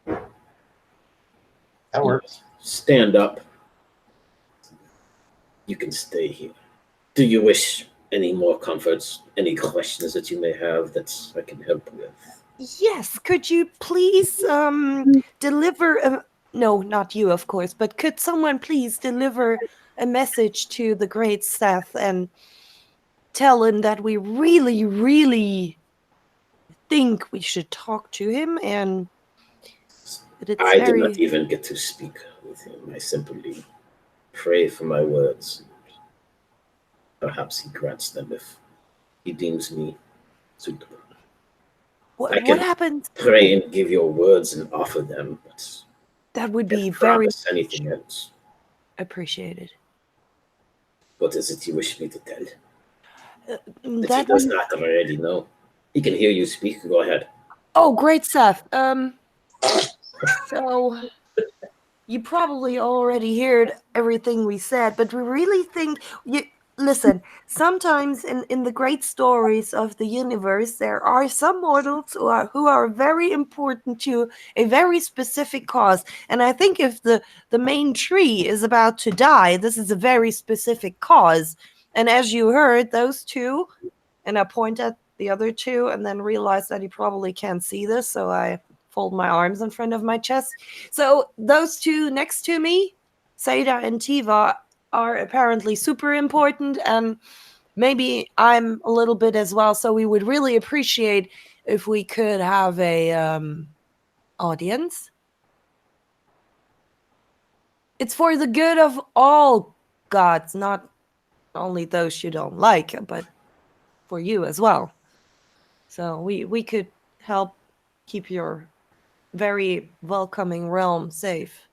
That works. Stand up. You can stay here. Do you wish any more comforts, any questions that you may have that I can help with? Yes, could you please deliver a, no, not you, of course, but could someone please deliver a message to the great Seth and tell him that we really, really think we should talk to him, and that it's I very... did not even get to speak with him. I simply pray for my words. Perhaps he grants them if he deems me suitable. What can happens? Pray and give your words and offer them, but That would be can't very promise anything else. appreciated. What is it you wish me to tell? That he That does would... not already know. He can hear you speak. Go ahead. Oh, great, Seth. So you probably already heard everything we said, but we really think you listen. Sometimes in the great stories of the universe, there are some mortals who are very important to a very specific cause. And I think if the main tree is about to die, this is a very specific cause. And as you heard, those two, and I point at the other two, and then realize that he probably can't see this, so I fold my arms in front of my chest. So those two next to me, Seda and Tiva, are apparently super important, and maybe I'm a little bit as well. So we would really appreciate if we could have a audience. It's for the good of all gods, not only those you don't like, but for you as well. So we could help keep your very welcoming realm safe.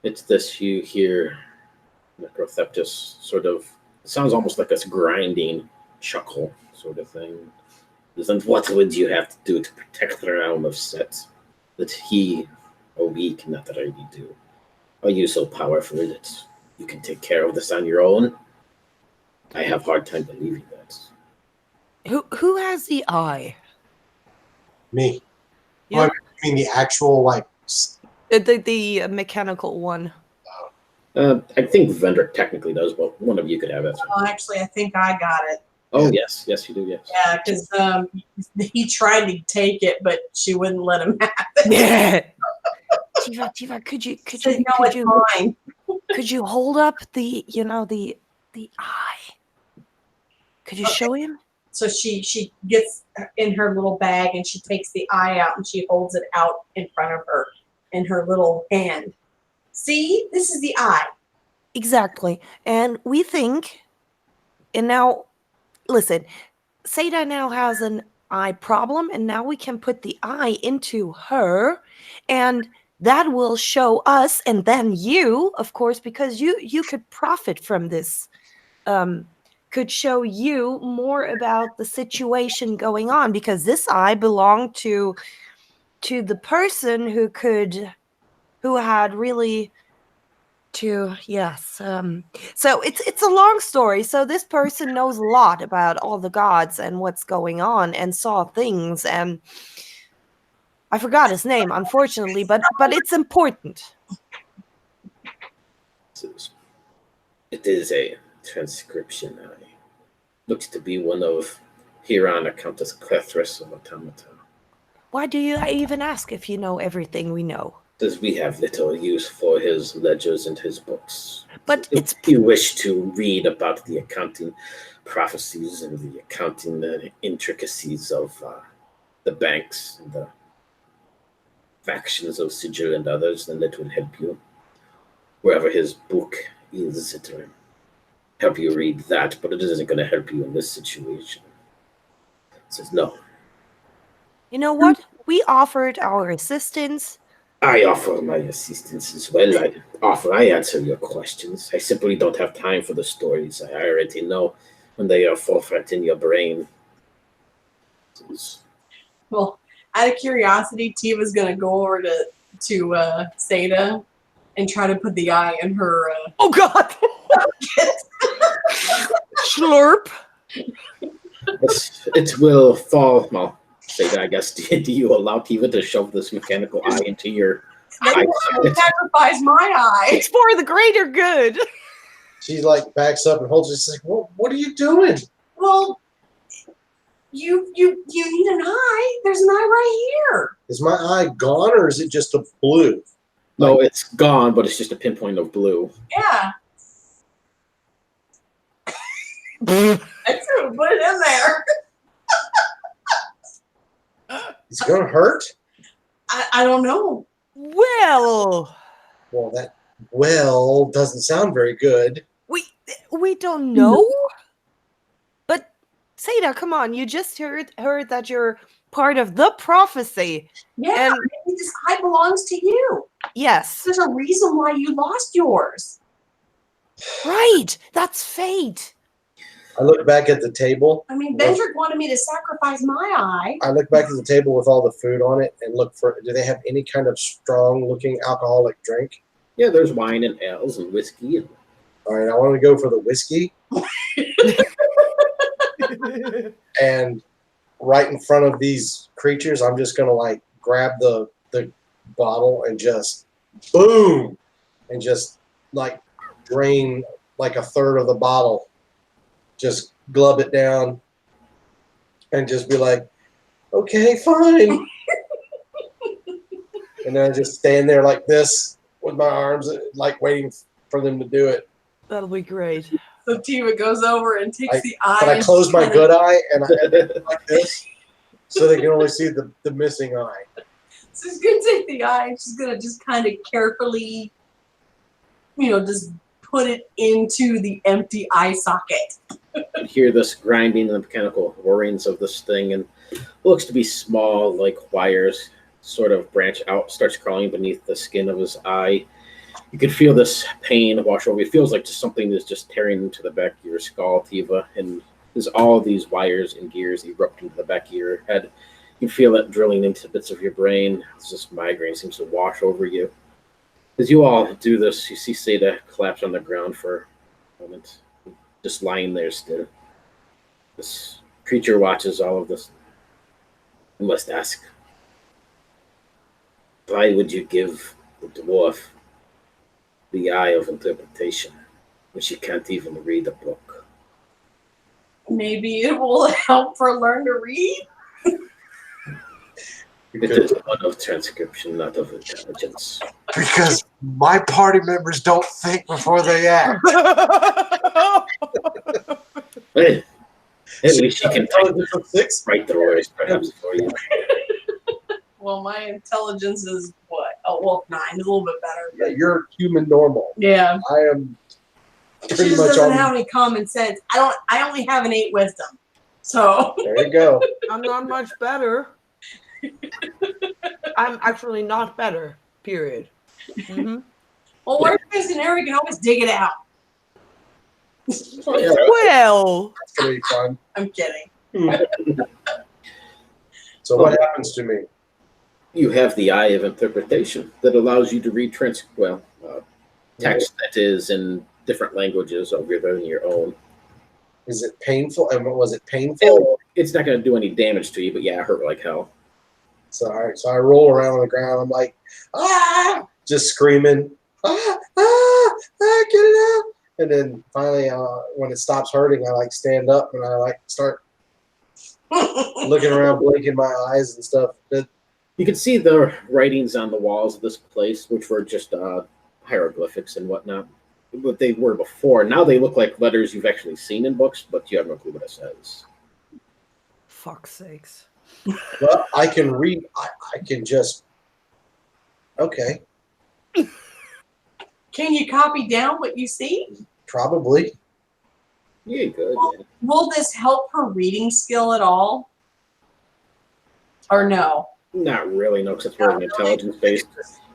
It's this you hear Necrotheptus sort of, it sounds almost like a grinding chuckle sort of thing. And what would you have to do to protect the realm of Set that he or we cannot already do? Are you so powerful that you can take care of this on your own? I have a hard time believing that. Who has the eye? Me. Yeah. Oh, I mean the actual like. The mechanical one. I think Vendor technically does, but one of you could have it. Oh, actually, I think I got it. Oh, yes, you do, yes. Yeah, because he tried to take it, but she wouldn't let him have it. Yeah. Tiva, could you Fine. could you hold up the the eye? Could you show him? So she gets in her little bag and she takes the eye out and she holds it out in front of her in her little hand. See, this is the eye. Exactly. And we think, and now, listen, Seda now has an eye problem, and now we can put the eye into her, and that will show us, and then you, of course, because you could profit from this, could show you more about the situation going on, because this eye belonged to the person who had really to, yes. So it's a long story. So this person knows a lot about all the gods and what's going on, and saw things, and I forgot his name, unfortunately, but it's important. It is a transcription. I looks to be one of Huron, Countess Clethris of Automata. Why do you even ask if you know everything we know? Because we have little use for his ledgers and his books. But if it's you wish to read about the accounting prophecies and the accounting intricacies of the banks and the factions of Sigil and others, then that will help you. Wherever his book is, it will help you read that, but it isn't going to help you in this situation. It says no. You know what? We offered our assistance. I offer my assistance as well. I answer your questions. I simply don't have time for the stories. I already know when they are forefront in your brain. Well, out of curiosity, Tiva's gonna go over to Seda and try to put the eye in her. Oh God! Slurp. It will fall. Well, say that, I guess. Do you allow Tiva to shove this mechanical eye into your I eye don't want to socket? sacrifice my eye. It's for the greater good. She like backs up and holds it. She's like, what are you doing? Well, you need an eye. There's an eye right here. Is my eye gone or is it just a blue? No, it's gone, but it's just a pinpoint of blue. Yeah. I put it in there. It's gonna hurt? I don't know. Well, Well, that doesn't sound very good. we don't know. But Seda, come on, you just heard that you're part of the prophecy. Yeah, And maybe this eye belongs to you. yes, There's a reason why you lost yours. right. That's fate. I look back at the table. I mean, Vendrick wanted me to sacrifice my eye. I look back at the table with all the food on it and look for, do they have any kind of strong looking alcoholic drink? Yeah, there's wine and ales and whiskey. And All right, I want to go for the whiskey. And right in front of these creatures, I'm just going to like grab the bottle and just boom, and just like drain like a third of the bottle. Just glub it down and just be like, okay, fine. And then I just stand there like this with my arms like waiting for them to do it. That'll be great. So Tiva goes over and takes the eye. But I and close my kinda- good eye and I like this so they can only see the missing eye. So she's gonna take the eye and she's gonna just kind of carefully, just put it into the empty eye socket. you hear this grinding and the mechanical whirrings of this thing, and it looks to be small, like wires, sort of branch out, starts crawling beneath the skin of his eye. You can feel this pain wash over. It feels like just something is just tearing into the back of your skull, Tiva, and there's all these wires and gears erupt into the back of your head. You feel it drilling into bits of your brain. It's just migraine seems to wash over you. As you all do this, you see Seda collapse on the ground for a moment, just lying there still. This creature watches all of this. You must ask, why would you give the dwarf the eye of interpretation when she can't even read a book? Maybe it will help her learn to read. It is one of transcription, not of intelligence. Because my party members don't think before they act. Hey, at least she can write the words perhaps for you. Well, my intelligence is what? Oh, well, 9 is a little bit better. Yeah, you're human normal. Yeah. I am She pretty just much doesn't on. have any common sense. I only have an 8 wisdom. So There you go. I'm not much better. I'm actually not better. Period. Mhm. well, worst case scenario, you can always dig it out. Well, It's gonna be fun. I'm kidding. So what happens to me? You have the eye of interpretation that allows you to read text that is in different languages other than your own. Is it painful? And was it painful? It's not going to do any damage to you, but yeah, it hurt like hell. So I roll around on the ground. I'm like, just screaming, get it out. And then finally, when it stops hurting, I like stand up and I like start looking around, blinking my eyes and stuff. You can see the writings on the walls of this place, which were just hieroglyphics and whatnot. What they were before. Now they look like letters you've actually seen in books, but you have no clue what it says. fuck's sakes. Well, I can read. I can just. Okay, Can you copy down what you see? probably. Yeah, good. Man. Will this help her reading skill at all? Or no? Not really, no, because it's more intelligence based.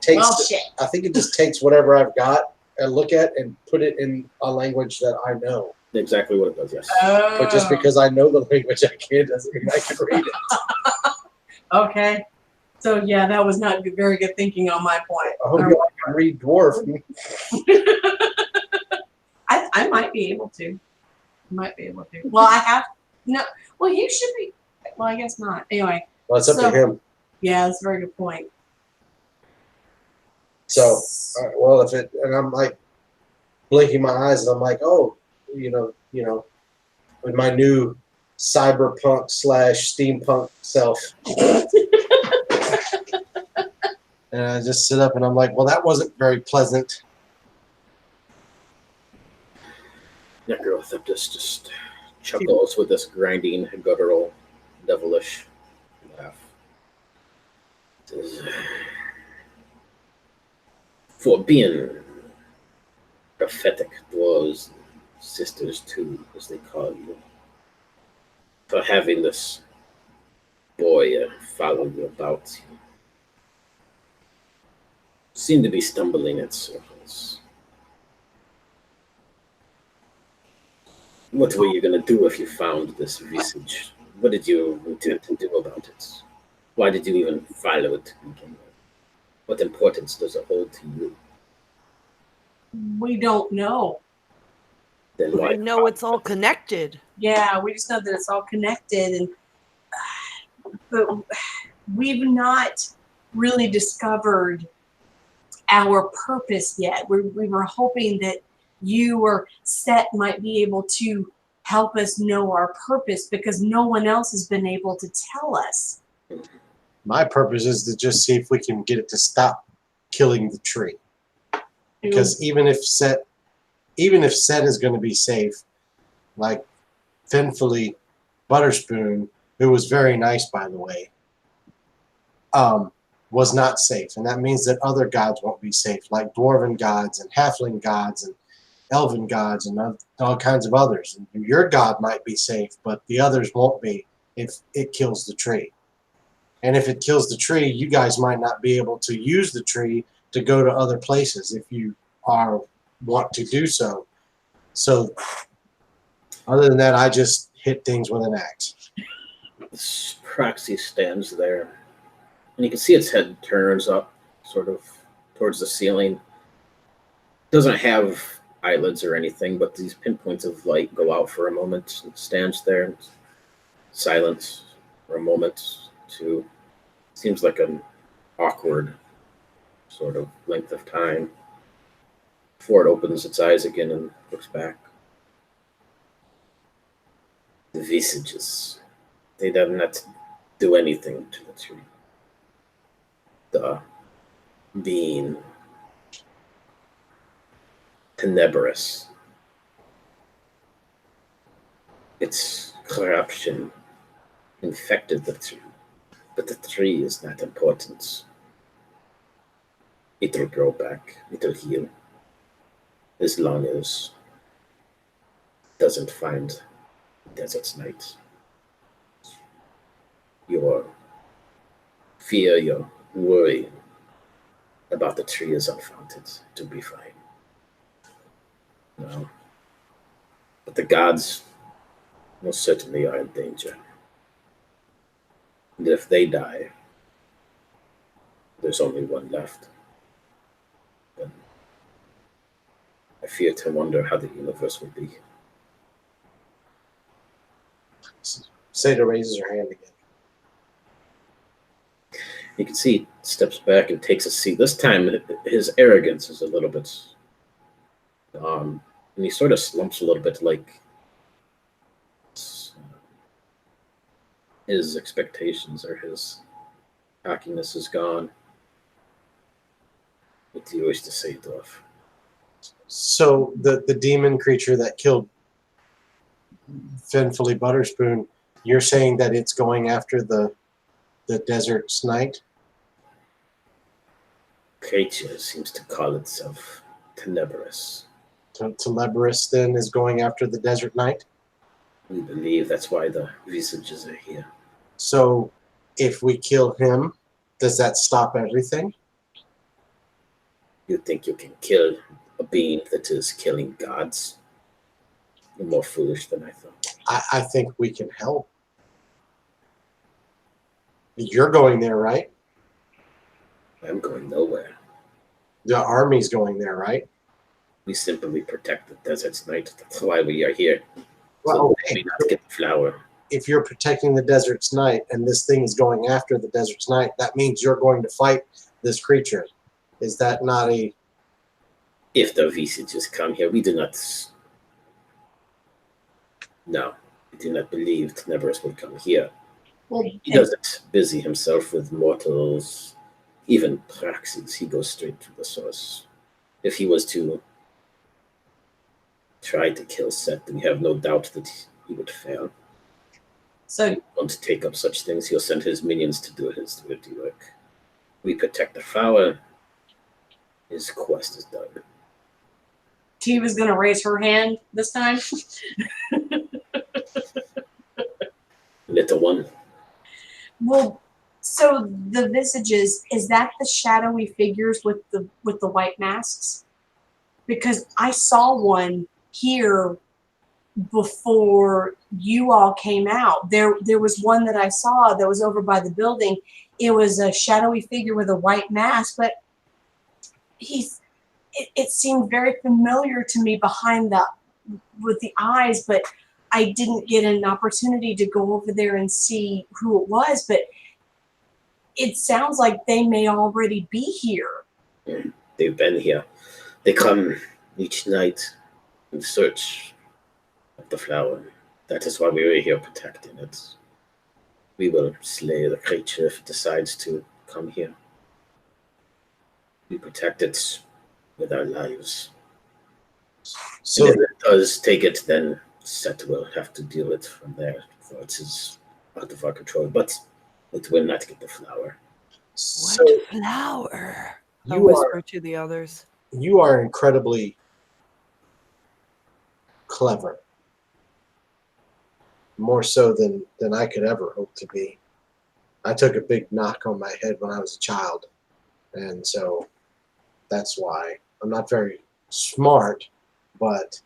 Takes. Well, shit. I think it just takes whatever I've got and look at and put it in a language that I know. Exactly what it does, yes. But just because I know the language I can doesn't mean I can read it. Okay. So yeah, that was not very good thinking on my point. I hope you can read dwarf. I might be able to. Might be able to. Well, I have no. Well, you should be. Well, I guess not. Anyway. Well, it's up So- to him. Yeah, that's a very good point. So, all right, well, if it, and I'm like blinking my eyes, and I'm like, oh, you know, with my new cyberpunk / steampunk self. And I just sit up and I'm like, well, that wasn't very pleasant. Necrotheptus just chuckles with this grinding, guttural, devilish laugh. Says, for being prophetic dwarves, sisters too, as they call you, for having this boy follow you about, you seem to be stumbling in circles. What were you going to do if you found this visage? What did you intend to do about it? Why did you even follow it to begin with? What importance does it hold to you? We don't know. Then why? I know it's all connected. Yeah, we just know that it's all connected, and but we've not really discovered our purpose yet. We were hoping that you or Set might be able to help us know our purpose because no one else has been able to tell us. My purpose is to just see if we can get it to stop killing the tree. Because even if Set is going to be safe, like Thankfully Butterspoon, who was very nice, by the way, was not safe. And that means that other gods won't be safe, like dwarven gods and halfling gods and elven gods and all kinds of others. And your god might be safe, but the others won't be if it kills the tree. And if it kills the tree, you guys might not be able to use the tree to go to other places if you want to do so. So other than that, I just hit things with an axe. This proxy stands there, and you can see its head turns up sort of towards the ceiling. Doesn't have eyelids or anything, but these pinpoints of light go out for a moment. It stands there in silence for a moment, too. Seems like an awkward sort of length of time before it opens its eyes again and looks back. The visages, they did not do anything to the tree. The being tenebrous, its corruption infected the tree, but the tree is not important. It will grow back, it will heal, as long as it doesn't find Desert's Night. Your fear, your worry about the tree is unfounded. To be fine. No. But the gods most certainly are in danger. And if they die, there's only one left. Then I fear to wonder how the universe will be. Seda raises her hand again. You can see he steps back and takes a seat. This time, his arrogance is a little bit, and he sort of slumps a little bit, like his expectations or his cockiness is gone. What do you wish to say, Dwarf? So the demon creature that killed Thankfully Butterspoon, you're saying that it's going after the Desert's Night? Creature seems to call itself Tenebrous. Teleborus then is going after the Desert Knight. We believe that's why the visages are here. So if we kill him, does that stop everything? You think you can kill a being that is killing gods? You're more foolish than I thought. I think we can help. You're going there, right? I'm going nowhere. The army's going there, right? We simply protect the Desert's Night. That's why we are here. Well, So okay. maybe not get the flower. If you're protecting the desert's night and this thing is going after the desert's night, that means you're going to fight this creature. Is that not a... If the visages come here, we do not. No, we do not believe Tenebris will come here. Well, He doesn't busy himself with mortals, even praxis. He goes straight to the source. If he was to try to kill Set, we have no doubt that he would fail. so He won't take up such things. He'll send his minions to do his dirty work. We protect the flower. His quest is done. Tiva's gonna raise her hand this time. Little one. Well, so the visages, is that the shadowy figures with the white masks? Because I saw one here before you all came out. There was one that I saw that was over by the building. It was a shadowy figure with a white mask, but it seemed very familiar to me behind with the eyes, but I didn't get an opportunity to go over there and see who it was, but it sounds like they may already be here. They've been here. They come each night in search of the flower. That is why we are here protecting it. We will slay the creature if it decides to come here. We protect it with our lives. So And if it does take it, then Set will have to deal with it from there, for it is out of our control. But it will not get the flower. so What flower? I you whisper to the others. are incredibly clever. More so than I could ever hope to be. I took a big knock on my head when I was a child, and so that's why I'm not very smart, but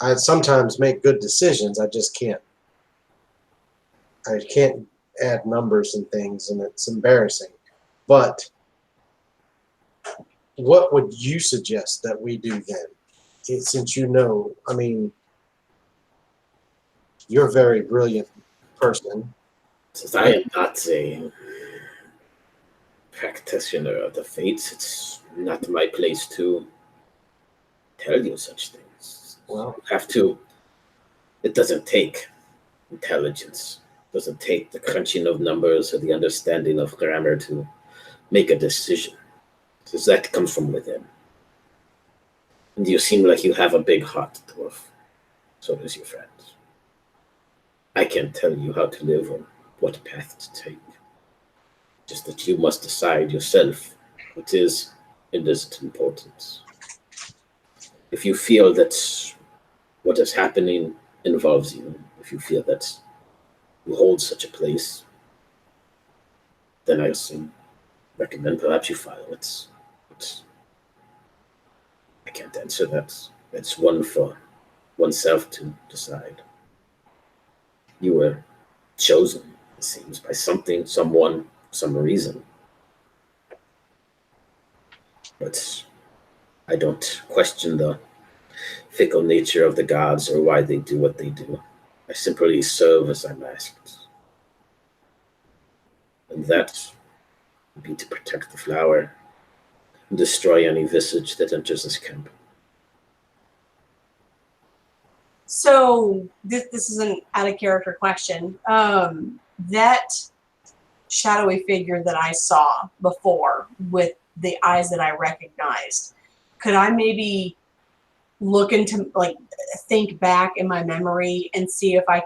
I sometimes make good decisions. I just can't. I can't add numbers and things, and it's embarrassing. But what would you suggest that we do then? Since you know, I mean, you're a very brilliant person. Since I am not a practitioner of the fates, it's not my place to tell you such things. Well, You have to. It doesn't take intelligence. It doesn't take the crunching of numbers or the understanding of grammar to make a decision. Because that comes from within. And you seem like you have a big heart, dwarf. So does your friend. I can't tell you how to live or what path to take. Just that you must decide yourself what is and isn't important. If you feel that what is happening involves you, if you feel that you hold such a place, then I also recommend perhaps you file it. But I can't answer that. That's one for oneself to decide. You were chosen, it seems, by something, someone, some reason. But I don't question the fickle nature of the gods or why they do what they do. I simply serve as I'm asked. And that would be to protect the flower and destroy any visage that enters this camp. So this is an out of character question. That shadowy figure that I saw before with the eyes that I recognized, could I maybe look into, like, think back in my memory and see if I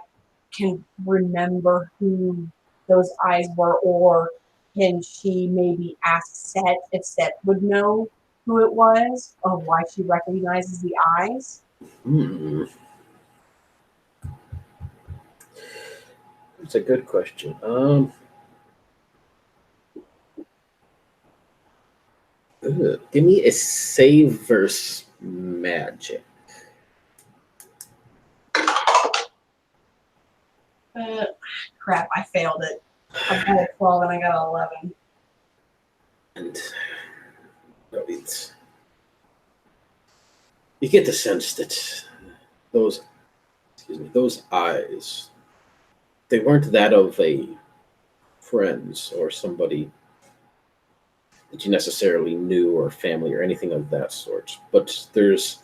can remember who those eyes were, or can she maybe ask Set if Set would know who it was or why she recognizes the eyes? That's a good question. Give me a save verse magic. Crap, I failed it. I got a 12 and I got an 11. And no, you get the sense that those those eyes, they weren't that of a friend or somebody that you necessarily knew or family or anything of that sort. But there's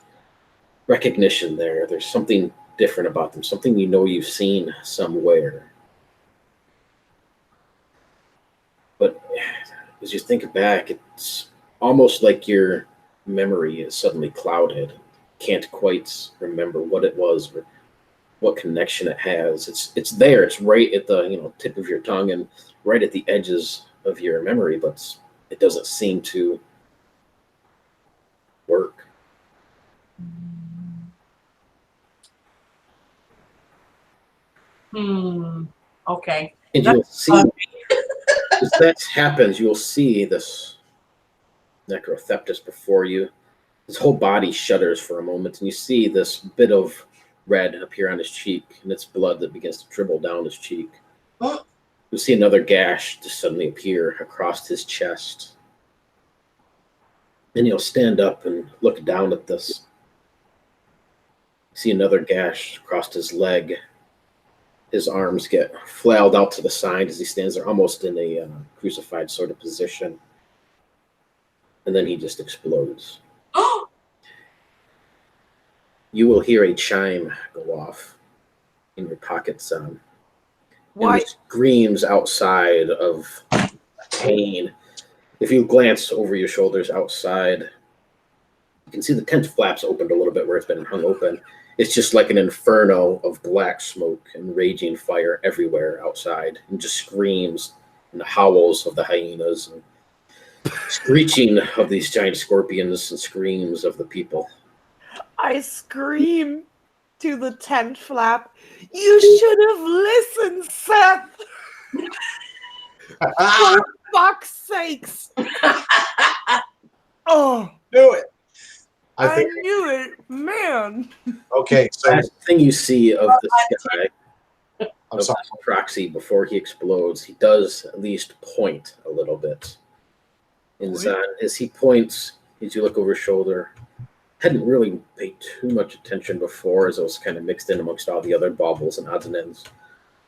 recognition there. There's something different about them, something you know you've seen somewhere. But as you think back, it's almost like your memory is suddenly clouded. Can't quite remember what it was or what connection it has. It's there. It's right at the tip of your tongue and right at the edges of your memory, but it doesn't seem to work. Okay. And you'll see as that happens, you'll see this Necrotheptus before you. His whole body shudders for a moment, and you see this bit of red appear on his cheek, and it's blood that begins to dribble down his cheek. You'll see another gash just suddenly appear across his chest. Then he'll stand up and look down at this. See another gash across his leg. His arms get flailed out to the side as he stands there, almost in a crucified sort of position. And then he just explodes. You will hear a chime go off in your pocket sound. Why? And screams outside of pain. If you glance over your shoulders outside, you can see the tent flaps opened a little bit where it's been hung open. It's just like an inferno of black smoke and raging fire everywhere outside, and just screams and the howls of the hyenas and screeching of these giant scorpions and screams of the people. I scream to the tent flap. You should have listened, Seth. For fuck's sakes. Oh, Do it. I I think. knew it, man. Okay, so Last thing you see of this guy, I'm of sorry. this proxy before he explodes, he does at least point a little bit. And Point? as he points, as you look over his shoulder, hadn't really paid too much attention before as it was kind of mixed in amongst all the other baubles and odds and ends.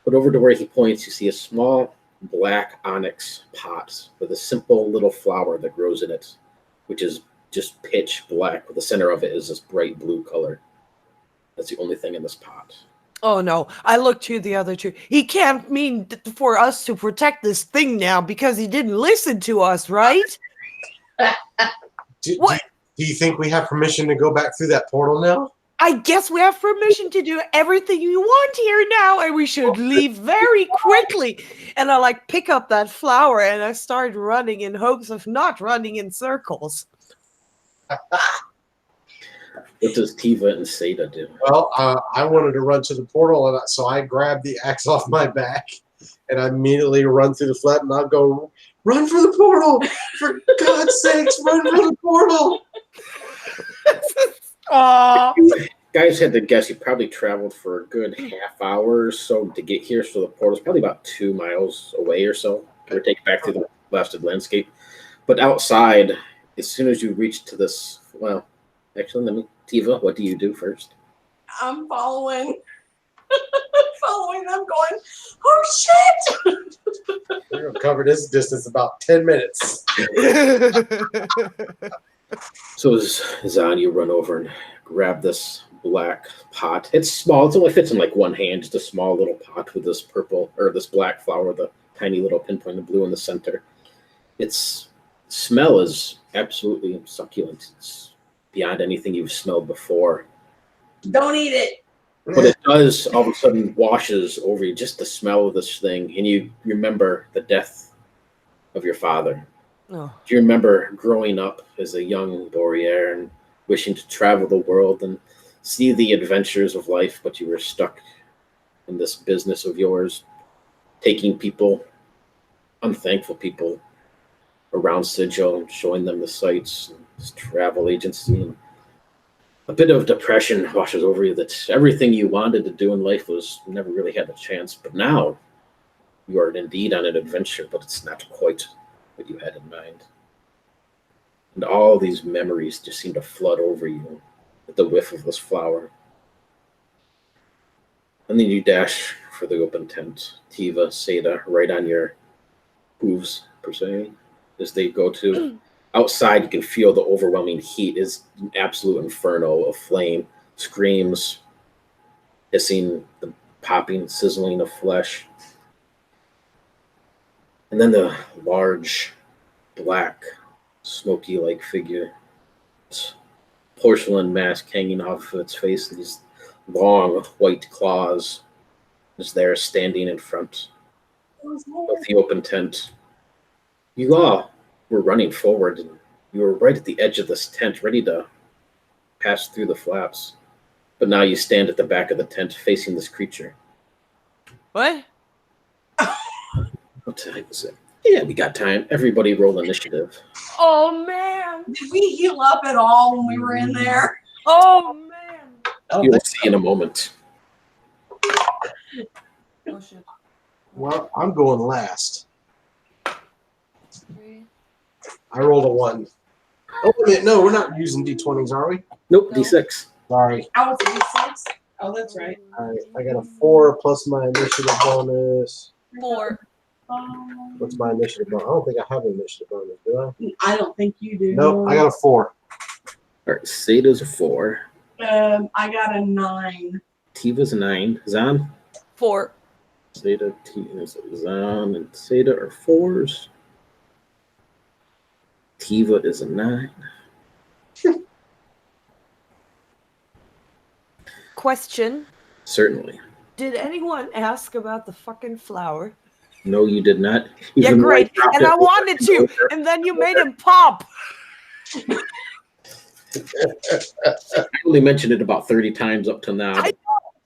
But over to where he points, you see a small black onyx pot with a simple little flower that grows in it, which is just pitch black. The center of it is this bright blue color. That's the only thing in this pot. Oh no, I looked to the other two. He can't mean for us to protect this thing now because he didn't listen to us, right? What? Do you think we have permission to go back through that portal now? I guess we have permission to do everything you want here now, and we should leave very quickly. And I pick up that flower and I start running in hopes of not running in circles. What does Tiva and Seda do? Well, I wanted to run to the portal, and so I grabbed the axe off my back, and I immediately run through the flat, and I'll go, run for the portal! For God's sakes, run for the portal! Guys had to guess you probably traveled for a good half hour or so to get here, so the portal's probably about 2 miles away or so, or take back through the blasted landscape. But outside, as soon as you reach to this, well, actually, Tiva, what do you do first? I'm following them going, oh shit! We're going to cover this distance about 10 minutes. So Zan, you run over and grab this black pot. It's small. It only fits in one hand, just a small little pot with this purple or this black flower, the tiny little pinpoint of blue in the center. Its smell is absolutely succulent. It's beyond anything you've smelled before. Don't eat it. But it does all of a sudden washes over you, just the smell of this thing, and you remember the death of your father. Oh. Do you remember growing up as a young Borriere and wishing to travel the world and see the adventures of life, but you were stuck in this business of yours, taking people, unthankful people, around Sigil and showing them the sights, and this travel agency, and a bit of depression washes over you that everything you wanted to do in life was never really had a chance. But now you are indeed on an adventure, but it's not quite what you had in mind. And all these memories just seem to flood over you with the whiff of this flower. And then you dash for the open tent. Tiva, Seda, right on your hooves, per se, as they go to. Outside, you can feel the overwhelming heat. Is an absolute inferno of flame, screams, hissing, the popping, sizzling of flesh. And then the large, black, smoky-like figure, porcelain mask hanging off of its face, these long white claws, is there standing in front of the open tent. You all were running forward, and you were right at the edge of this tent, ready to pass through the flaps. But now you stand at the back of the tent, facing this creature. What? What time is it? Yeah, we got time. Everybody roll initiative. Oh man! Did we heal up at all when we were in there? Oh man! You will see in a moment. Oh shit! Well, I'm going last. I rolled a 1. Oh, wait a minute. No, we're not using D20s, are we? Nope, D6. Sorry. I was a D6. Oh, that's right. All right. I got a 4 plus my initiative bonus. 4. What's my initiative bonus? I don't think I have an initiative bonus, do I? I don't think you do. Nope, I got a 4. All right, Seda's a 4. I got a 9. Tiva's a 9. Zan? 4. Seda, Zan, and Seda are 4s. Tiva is a 9. Question: Certainly. did anyone ask about the fucking flower? No, you did not. Yeah, Even great. though I dropped And it I over wanted to, over. and then you made him pop. I only mentioned it about 30 times up to now.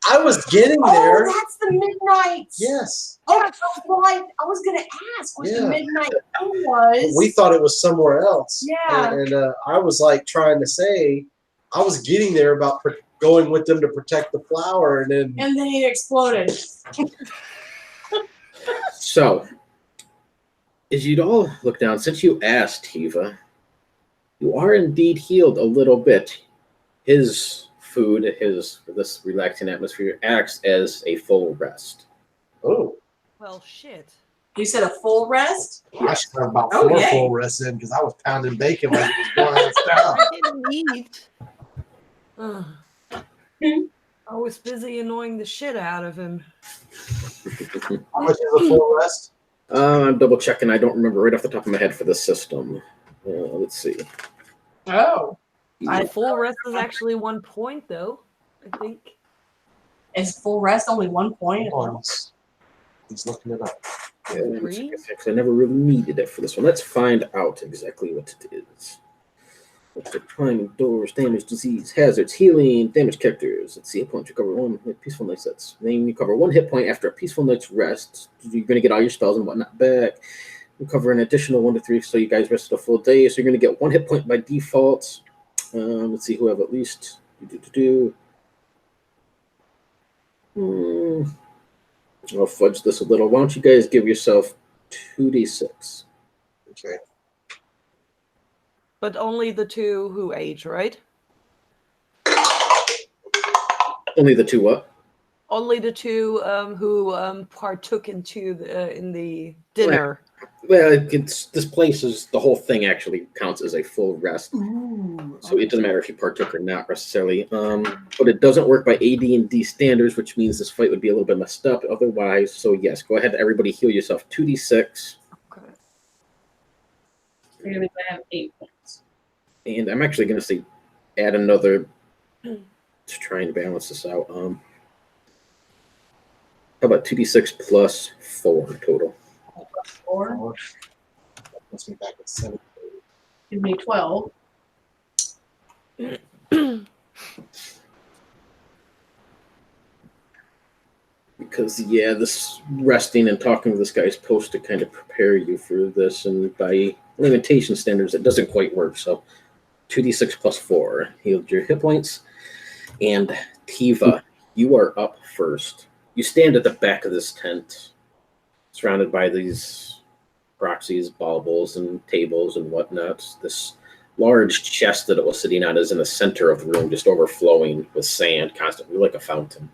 I was getting Oh, there. that's the midnight. Yes. Oh, well, I was going to ask what the Yeah. midnight thing was. We thought it was somewhere else. Yeah. And I was like trying to say, I was getting there about going with them to protect the flower, and then And then it exploded. So, as you'd all look down, since you asked, Tiva, you are indeed healed a little bit. His food, this relaxing atmosphere, acts as a full rest. oh, Well, shit. You said a full rest? I should have about Oh, 4 yay. full rests in because I was pounding bacon like it was going out of style. I didn't eat. Ugh. I was busy annoying the shit out of him. How much is a full rest? I'm double checking. I don't remember right off the top of my head for the system. Let's see. Oh. A full rest is actually 1 point, though. I think. Is full rest only 1 point? Hold on. He's looking it up. Yeah, let me check it. I never really needed it for this one. Let's find out exactly what it is. What's the climbing doors, damage, disease, hazards, healing, damage characters. Let's see, hit points. Recover 1 peaceful night's rest. Then you cover 1 hit point after a peaceful night's rest. You're going to get all your spells and whatnot back. Recover an additional 1 to 3, so you guys rested a full day. So you're going to get 1 hit point by default. Let's see who have at least. I'll fudge this a little. Why don't you guys give yourself 2d6? Okay. But only the 2 who ate, right? Only the 2 what? Only the 2 who partook into in the dinner. Well, this place is the whole thing actually counts as a full rest, Ooh. so it doesn't matter if you partook or not necessarily. But it doesn't work by AD&D standards, which means this fight would be a little bit messed up otherwise. So yes, go ahead, everybody, heal yourself 2d6, Okay. You're going to have 8 points. and I'm actually going to say add another to try and balance this out. How about 2d6 plus 4 total? 4. Let's be back at 7. Give me 12. Because, yeah, this resting and talking to this guy is supposed to kind of prepare you for this, and by limitation standards, it doesn't quite work. So 2d6 plus 4 healed your hit points. And Tiva, you are up first. You stand at the back of this tent, surrounded by these proxies, baubles, and tables and whatnot. This large chest that it was sitting on is in the center of the room, just overflowing with sand constantly, like a fountain.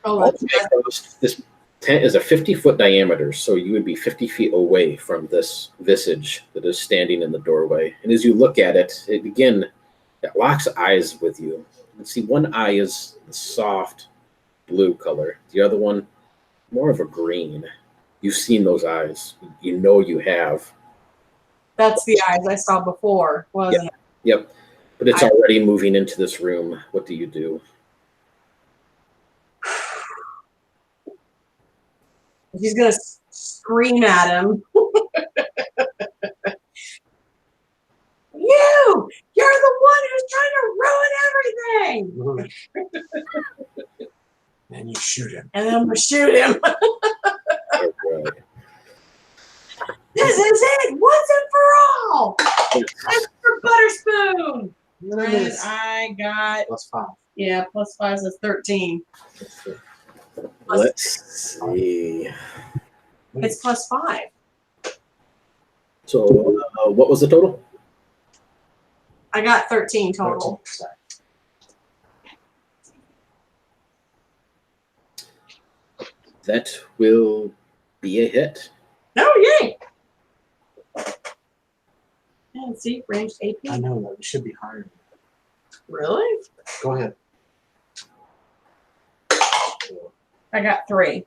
Oh, All that's the way across, this tent is a 50-foot diameter, so you would be 50 feet away from this visage that is standing in the doorway. And as you look at it, it locks eyes with you. You can see one eye is the soft blue color, the other one more of a green. You've seen those eyes. You know you have. that's the eyes I saw before, wasn't it? Yep. But it's already moving into this room. What do you do? He's gonna scream at him. You're the one who's trying to ruin everything. And you shoot him. And then I'm gonna shoot him. Okay. This is it, once and for all. That's for Butterspoon. And I got +5. yeah, +5 is 13. Let's see. It's +5. So, what was the total? I got 13 total. 13, sorry. That will be a hit. Oh yay! And see, ranged AP. I know that it should be higher. Really? Go ahead. I got 3.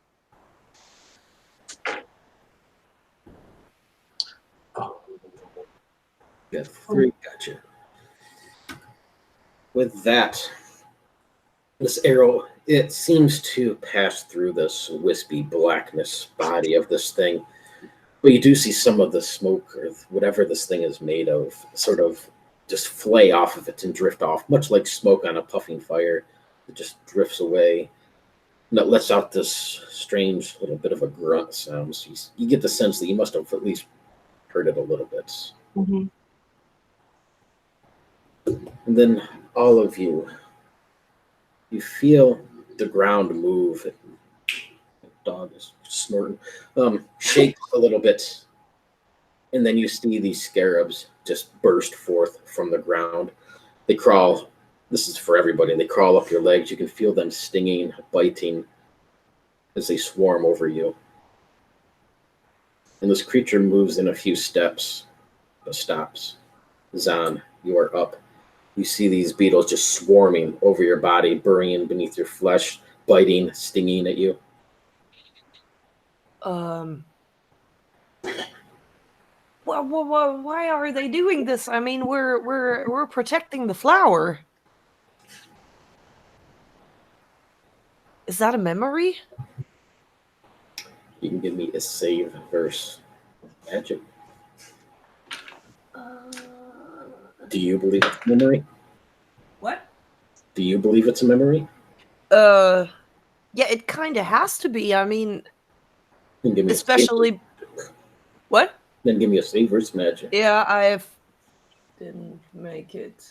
Oh. You got 3. Gotcha. With that, this arrow, it seems to pass through this wispy blackness body of this thing. But you do see some of the smoke or whatever this thing is made of sort of just flay off of it and drift off, much like smoke on a puffing fire. It just drifts away. And it lets out this strange little bit of a grunt sound. So you get the sense that you must have at least heard it a little bit. Mm-hmm. And then all of you feel the ground move. The dog is snorting. Shake a little bit. And then you see these scarabs just burst forth from the ground. They crawl. This is for everybody. They crawl up your legs. You can feel them stinging, biting as they swarm over you. And this creature moves in a few steps, but stops. Zan, you are up. You see these beetles just swarming over your body, burrowing beneath your flesh, biting, stinging at you. Well, why are they doing this? I mean, we're protecting the flower. Is that a memory? You can give me a save versus magic. Do you believe it's a memory? What? Do you believe it's a memory? Yeah, it kind of has to be. I mean, Then give me especially what? Then give me a save versus magic. Yeah, didn't make it.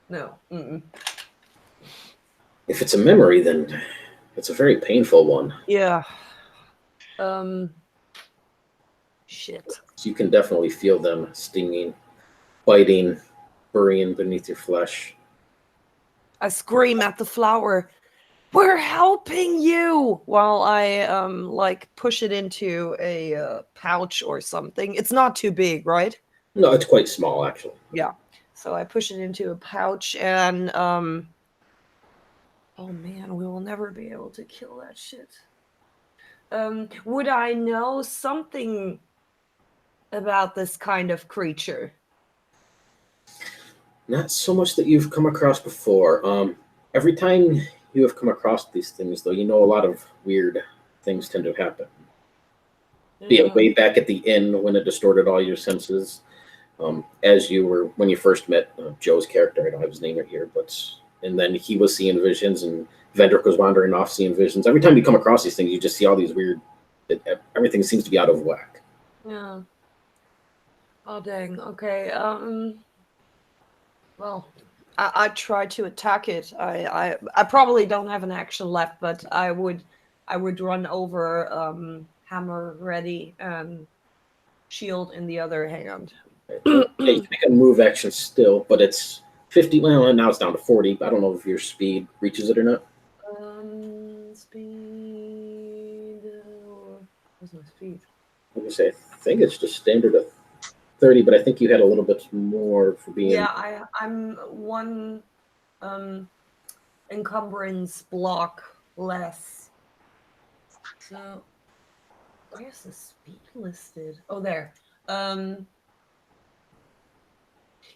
No. Mm-mm. If it's a memory, then it's a very painful one. Yeah. Shit. So you can definitely feel them stinging, biting, burrowing beneath your flesh. I scream at the flower. We're helping you! While I like push it into a pouch or something. It's not too big, right? No, it's quite small, actually. Yeah. So I push it into a pouch and oh man, we will never be able to kill that shit. Would I know something about this kind of creature? Not so much that you've come across before. Every time you have come across these things, though, you know a lot of weird things tend to happen. Be it way back at the inn when it distorted all your senses. As you were, when you first met Joe's character, I don't have his name right here, and then he was seeing visions and Vendrick was wandering off seeing visions. Every time you come across these things, you just see all these weird, everything seems to be out of whack. Yeah. Oh dang. Okay. Well, I try to attack it. I probably don't have an action left, but I would run over, hammer ready and shield in the other hand. Yeah, you can make a move action still, but it's 50. Well, now it's down to 40. I don't know if your speed reaches it or not. movement speed. What's my speed? I'm gonna say I think it's just standard of 30, but I think you had a little bit more for being. Yeah, I'm one encumbrance block less. So where's the speed listed? Oh, there.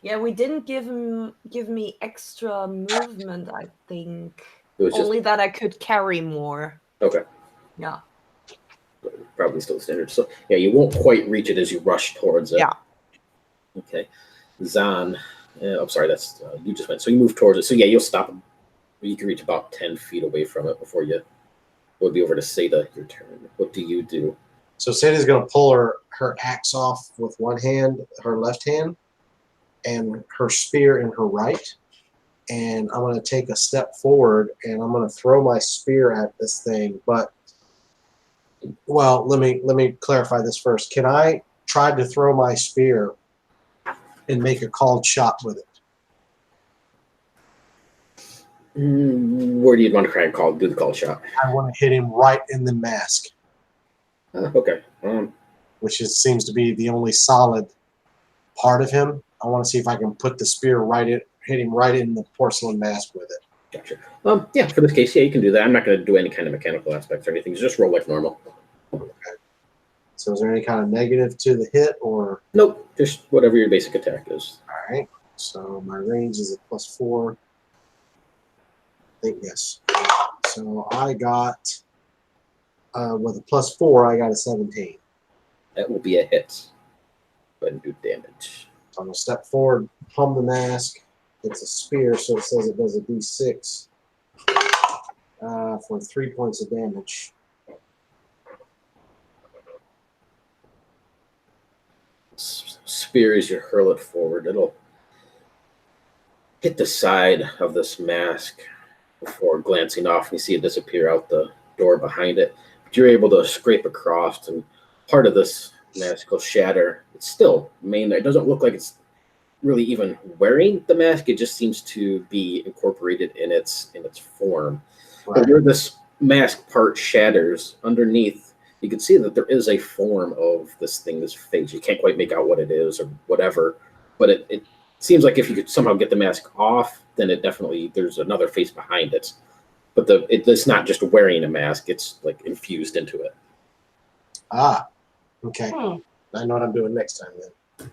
Yeah, we didn't give me extra movement, I think. It was Only just that I could carry more. okay. Yeah. Probably still standard. So yeah, you won't quite reach it as you rush towards it. Yeah. Okay. Zan. I'm sorry, that's you just went. So you move towards it. So yeah, you'll stop. You can reach about 10 feet away from it before you would be over to Seda. Your turn. What do you do? So Sadie's going to pull her axe off with one hand, her left hand, and her spear in her right. And I'm going to take a step forward, and I'm going to throw my spear at this thing. But, well, let me clarify this first. Can I try to throw my spear and make a called shot with it? Where do you want to try and do the call shot? I want to hit him right in the mask, Okay. which seems to be the only solid part of him. I want to see if I can put the spear hit him right in the porcelain mask with it. Gotcha. Yeah, for this case, yeah, you can do that. I'm not going to do any kind of mechanical aspects or anything. Just roll like normal. Okay. So is there any kind of negative to the hit, or? Nope, just whatever your basic attack is. All right. So my range is a +4. I think yes. So I got with a +4, I got a 17. That will be a hit. Go ahead and do damage. So I'm gonna step forward, hum the mask. It's a spear, so it says it does a D6 for 3 points of damage. Spear as you hurl it forward. It'll hit the side of this mask before glancing off, and you see it disappear out the door behind it. But you're able to scrape across, and part of this mask will shatter. It's still main. It doesn't look like it's really even wearing the mask. It just seems to be incorporated in its form. Right. But where this mask part shatters, underneath, you can see that there is a form of this thing, this face. You can't quite make out what it is or whatever, but it seems like if you could somehow get the mask off, then it definitely, there's another face behind it. But it's not just wearing a mask, it's like infused into it. Ah, okay. I know what I'm doing next time then.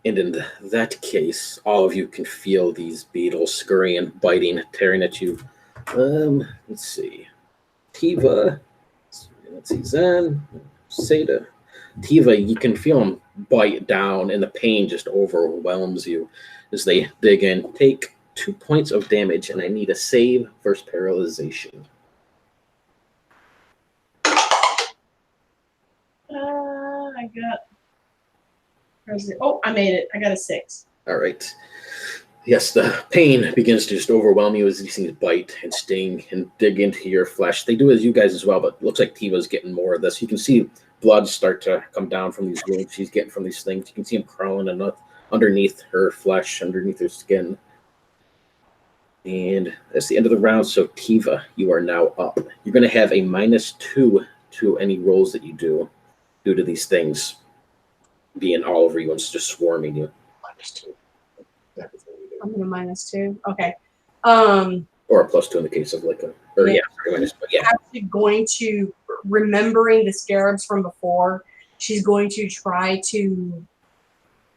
And in that case, all of you can feel these beetles scurrying, biting, tearing at you. Let's see. Tiva, let's see, Zan, Seda. Tiva, you can feel them bite down, and the pain just overwhelms you as they dig in. Take 2 points of damage, and I need a save versus paralyzation. I got. Oh, I made it. I got a 6. All right. Yes, the pain begins to just overwhelm you as these things bite and sting and dig into your flesh. They do as you guys as well, but it looks like Tiva's getting more of this. You can see blood start to come down from these wounds she's getting from these things. You can see them crawling underneath her flesh, underneath her skin. And that's the end of the round. So Tiva, you are now up. You're going to have a -2 to any rolls that you do due to these things being all over you and just swarming you. -2. I'm gonna -2. Okay. Or a +2 in the case of like a, or yeah, minus, but yeah. Actually going to, remembering the scarabs from before, she's going to try to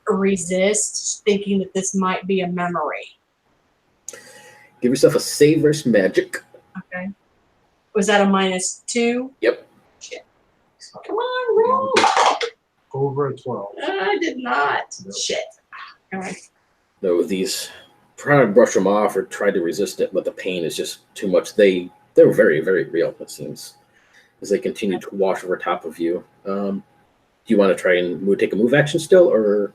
resist, thinking that this might be a memory. Give yourself a save versus magic. Okay. Was that a -2? Yep. Shit. Come on, roll. Over a 12. I did not. Nope. Shit. All right. No, these try to brush them off or try to resist it, but the pain is just too much. They're very, very real, it seems, as they continue to wash over top of you. Do you want to try and take a move action still, or?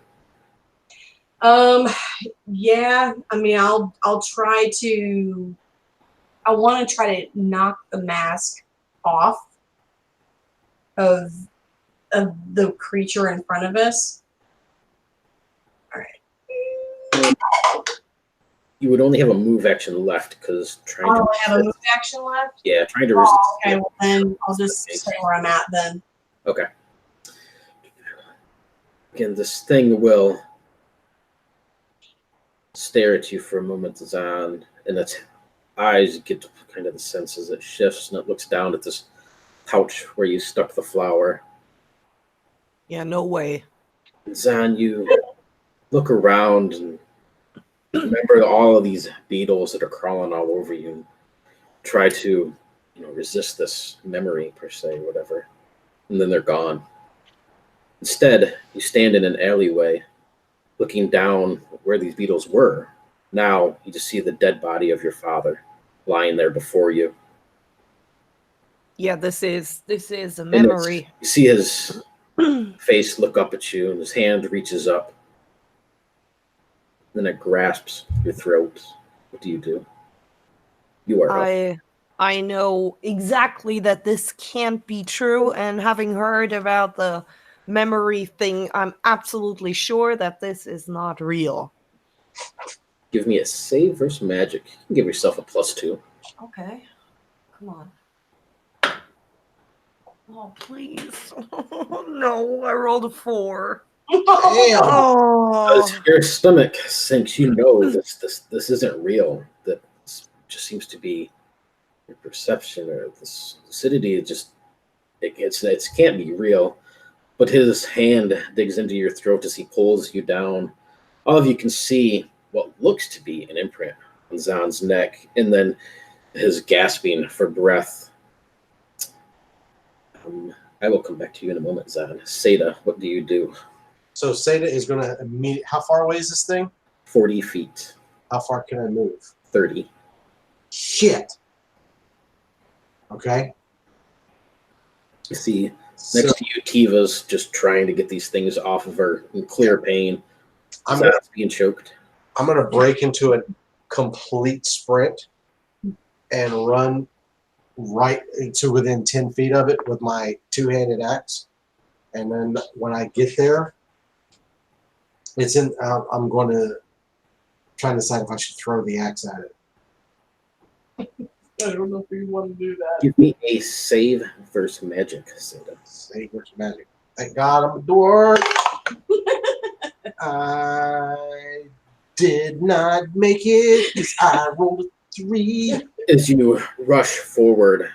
Yeah. I mean, I'll try to. I want to try to knock the mask off of the creature in front of us. All right. You would only have a move action left because trying to. I have a move action left. Yeah, trying to resist. Oh, okay, well then I'll just stay where I'm at then. Okay. Again, this thing will stare at you for a moment, Zan, and its eyes get kind of the sense as it shifts, and it looks down at this pouch where you stuck the flower. Yeah, no way. Zan, you look around and remember all of these beetles that are crawling all over you, and try to, resist this memory per se, whatever, and then they're gone. Instead, you stand in an alleyway, looking down where these beetles were. Now you just see the dead body of your father lying there before you. Yeah, this is a And memory. you see his face look up at you, and his hand reaches up. Then it grasps your throat. What do you do? You are up. I know exactly that this can't be true, and having heard about the memory thing, I'm absolutely sure that this is not real. Give me a save versus magic. You can give yourself a +2. Okay. Come on. Oh, please. No, I rolled a 4. Damn. Oh. As your stomach sinks, you know this isn't real. That just seems to be your perception, or this lucidity. It can't be real. But his hand digs into your throat as he pulls you down. All of you can see what looks to be an imprint on Zan's neck, and then his gasping for breath. I will come back to you in a moment, Zan. Seda, what do you do? So Seda is going to immediately. How far away is this thing? 40 feet. How far can I move? 30. Shit. Okay. You see So next to you, Tiva's just trying to get these things off of her in clear pain. I'm Zan's being choked. gonna break into a complete sprint and run right to within 10 feet of it with my two-handed axe. And then when I get there, it's in. I'm going to try and decide if I should throw the axe at it. I don't know if you want to do that. Give me a save versus magic, Seda. Save versus magic. Thank God I'm a dwarf. I did not make it because I rolled a 3. As you rush forward,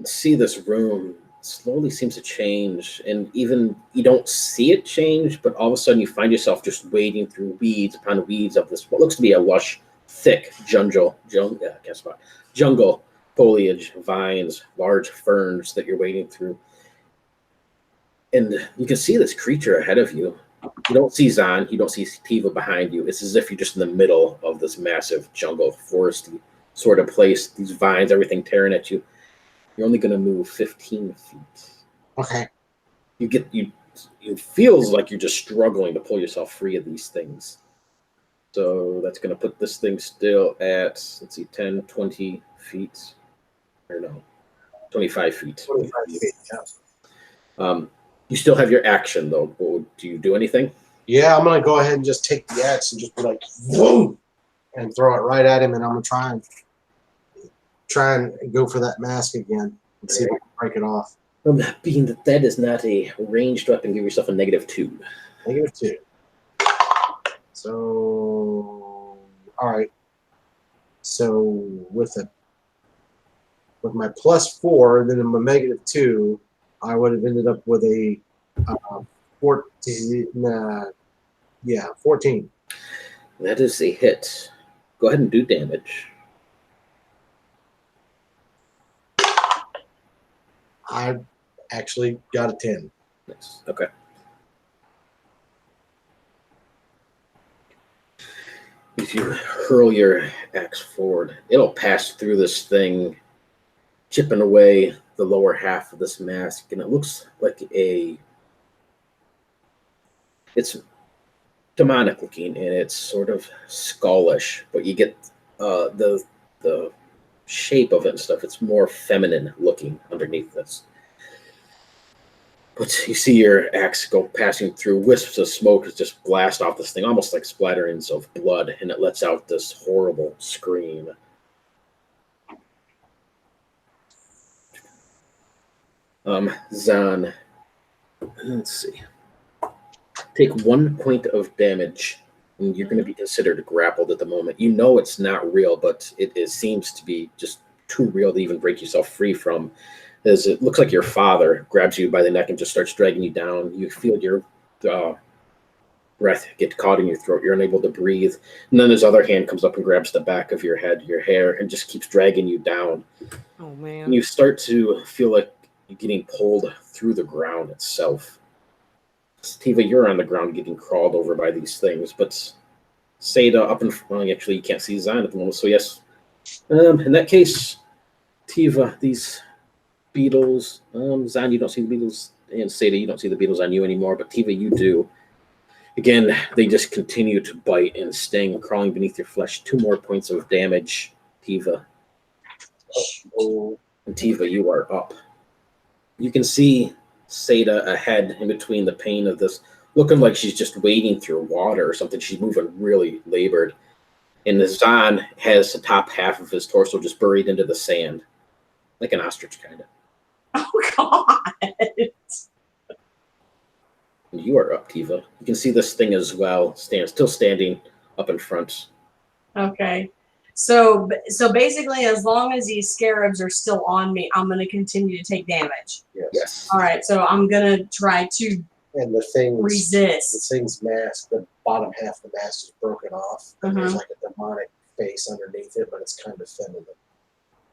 see this room slowly seems to change, and even you don't see it change, but all of a sudden you find yourself just wading through weeds upon weeds of this what looks to be a lush, thick jungle foliage, vines, large ferns that you're wading through. And you can see this creature ahead of you. You don't see Zan, you don't see Tiva behind you. It's as if you're just in the middle of this massive jungle, foresty sort of place. These vines, everything tearing at you. You're only going to move 15 feet. Okay. It feels like you're just struggling to pull yourself free of these things. So that's going to put this thing still at, let's see, 10, 20 feet. Or no, 25 feet. 25 feet, yeah. You still have your action, though. Do you do anything? Yeah, I'm going to go ahead and just take the axe and just be like, boom, and throw it right at him, and I'm going to try and go for that mask again and see if I can break it off. Being that is not a ranged weapon, give yourself a -2. -2. So, all right. So with my +4, then my -2, I would have ended up with a 14. 14. That is a hit. Go ahead and do damage. I actually got a 10. Nice. Okay. If you hurl your axe forward, it'll pass through this thing, chipping away the lower half of this mask, and it looks like it's demonic looking, and it's sort of skullish, but you get the shape of it and stuff. It's more feminine looking underneath this. But you see your axe go passing through. Wisps of smoke just blast off this thing, almost like splatterings of blood, and it lets out this horrible scream. Zan, let's see. Take 1 point of damage, and you're going to be considered grappled at the moment. You know it's not real, but it seems to be just too real to even break yourself free from. As it looks like your father grabs you by the neck and just starts dragging you down. You feel your breath get caught in your throat. You're unable to breathe. And then his other hand comes up and grabs the back of your head, your hair, and just keeps dragging you down. Oh man. And you start to feel like you're getting pulled through the ground itself. Tiva, you're on the ground getting crawled over by these things, but Seda up in front, actually you can't see Zan at the moment, so yes. In that case, Tiva, these beetles, Zan, you don't see the beetles, and Seda, you don't see the beetles on you anymore, but Tiva, you do. Again, they just continue to bite and sting, crawling beneath your flesh. 2 more points of damage, Tiva. Oh, and Tiva, you are up. You can see Seda ahead in between the pain of this, looking like she's just wading through water or something. She's moving really labored. And the Zan has the top half of his torso just buried into the sand, like an ostrich, kind of. Oh, God. And you are up, Tiva. You can see this thing as well, still standing up in front. Okay. So basically, as long as these scarabs are still on me, I'm going to continue to take damage. Yes. All right. So I'm going to try to And the thing's resist. mask, the bottom half of the mask is broken off. And there's Mhm. like a demonic face underneath it, but it's kind of feminine.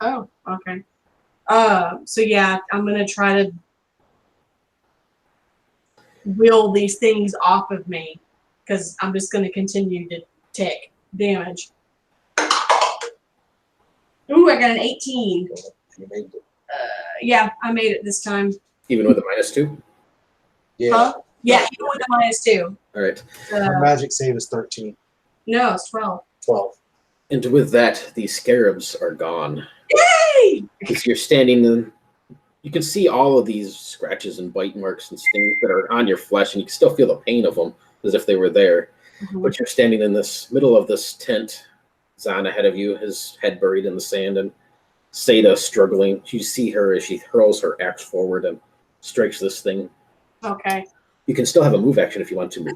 Oh, okay. So yeah, I'm going to try to will these things off of me because I'm just going to continue to take damage. Ooh, I got an 18. You made it. Yeah, I made it this time. Even with a -2? Yeah. Huh? Yeah, even with the -2. All right. Her magic save is 13. No, it's 12. 12. And with that, these scarabs are gone. Yay! As you're standing in, you can see all of these scratches and bite marks and stings that are on your flesh, and you can still feel the pain of them as if they were there. Mhm. But you're standing in this middle of this tent. Zan ahead of you, his head buried in the sand, and Seda struggling. You see her as she hurls her axe forward and strikes this thing. Okay. You can still have a move action if you want to move.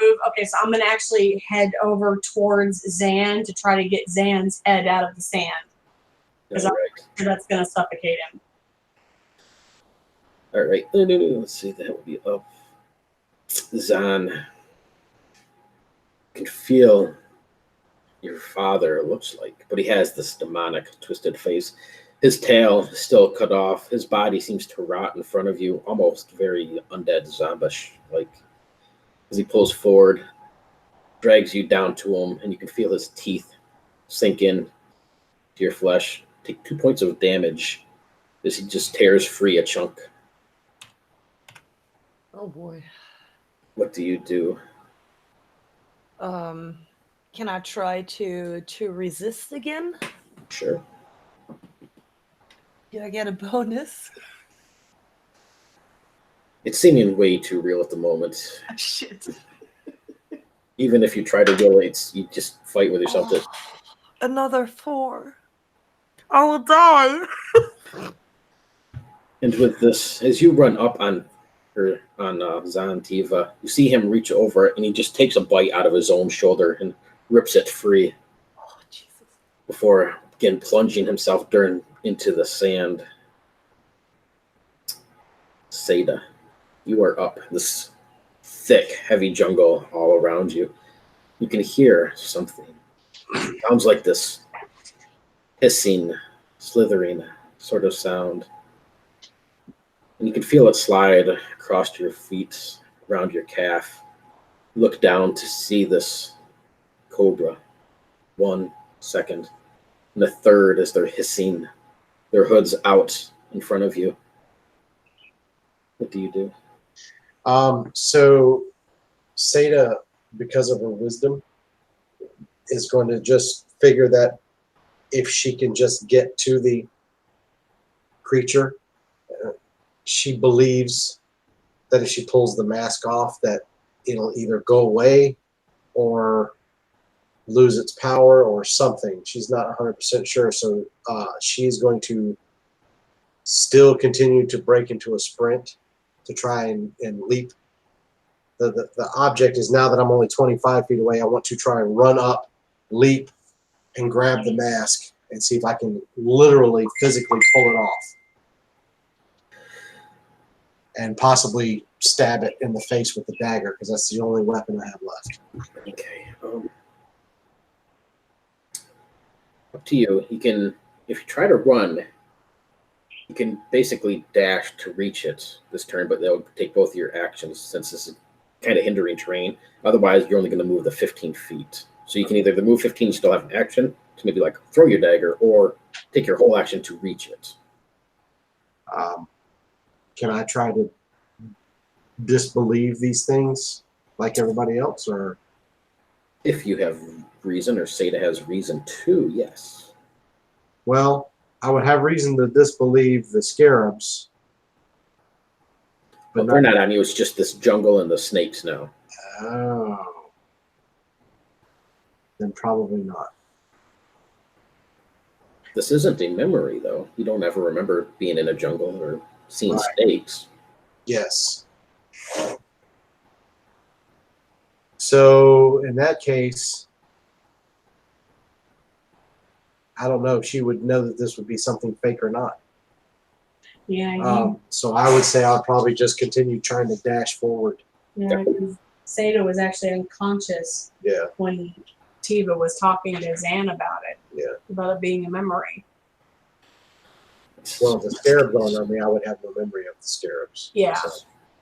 Move. Okay, so I'm going to actually head over towards Zan to try to get Zan's head out of the sand. Because All right. that's going to suffocate him. All right. Let's see. That would be up. Zan. You can feel your father looks like, but he has this demonic, twisted face. His tail is still cut off. His body seems to rot in front of you, almost very undead zombish. Like as he pulls forward, drags you down to him, and you can feel his teeth sink in to your flesh. Take 2 points of damage as he just tears free a chunk. Oh boy. What do you do? Can I try to resist again? Sure. Do I get a bonus? It's seeming way too real at the moment. Shit. Even if you try to will it, you just fight with yourself. To Another 4. I will die. And with this, as you run up on Zan Tiva, you see him reach over and he just takes a bite out of his own shoulder and rips it free Oh, Jesus. before again plunging himself into the sand. Seda, you are up. This thick, heavy jungle all around you. You can hear something. Sounds like this hissing, slithering sort of sound. And you can feel it slide across your feet, around your calf. Look down to see this cobra. 1 second. And the third as they're hissing, their hoods out in front of you. What do you do? So Seda, because of her wisdom, is going to just figure that if she can just get to the creature, she believes that if she pulls the mask off, that it'll either go away or lose its power or something. She's not 100% sure, so she's going to still continue to break into a sprint to try and leap. The object is, now that I'm only 25 feet away, I want to try and run up, leap, and grab the mask and see if I can literally physically pull it off and possibly stab it in the face with the dagger, because that's the only weapon I have left. Okay. Up to you. You can, if you try to run, you can basically dash to reach it this turn, but they'll take both of your actions since this is kind of hindering terrain. Otherwise, you're only going to move the 15 feet. So you can either move 15, still have an action to maybe like throw your dagger, or take your whole action to reach it. Can I try to disbelieve these things like everybody else, or? If you have reason, or Seda has reason to, yes. Well, I would have reason to disbelieve the scarabs. But they're not on you, it's just this jungle and the snakes now. Oh. Then probably not. This isn't a memory, though. You don't ever remember being in a jungle or seeing snakes. Yes. So in that case, I don't know if she would know that this would be something fake or not. Yeah. So I would say I'll probably just continue trying to dash forward. Yeah, because Seda was actually unconscious Yeah. when Tiva was talking to Zan about it. Yeah. About it being a memory. Well, if the scarabs on me, I would have no memory of the scarabs. Yeah. So,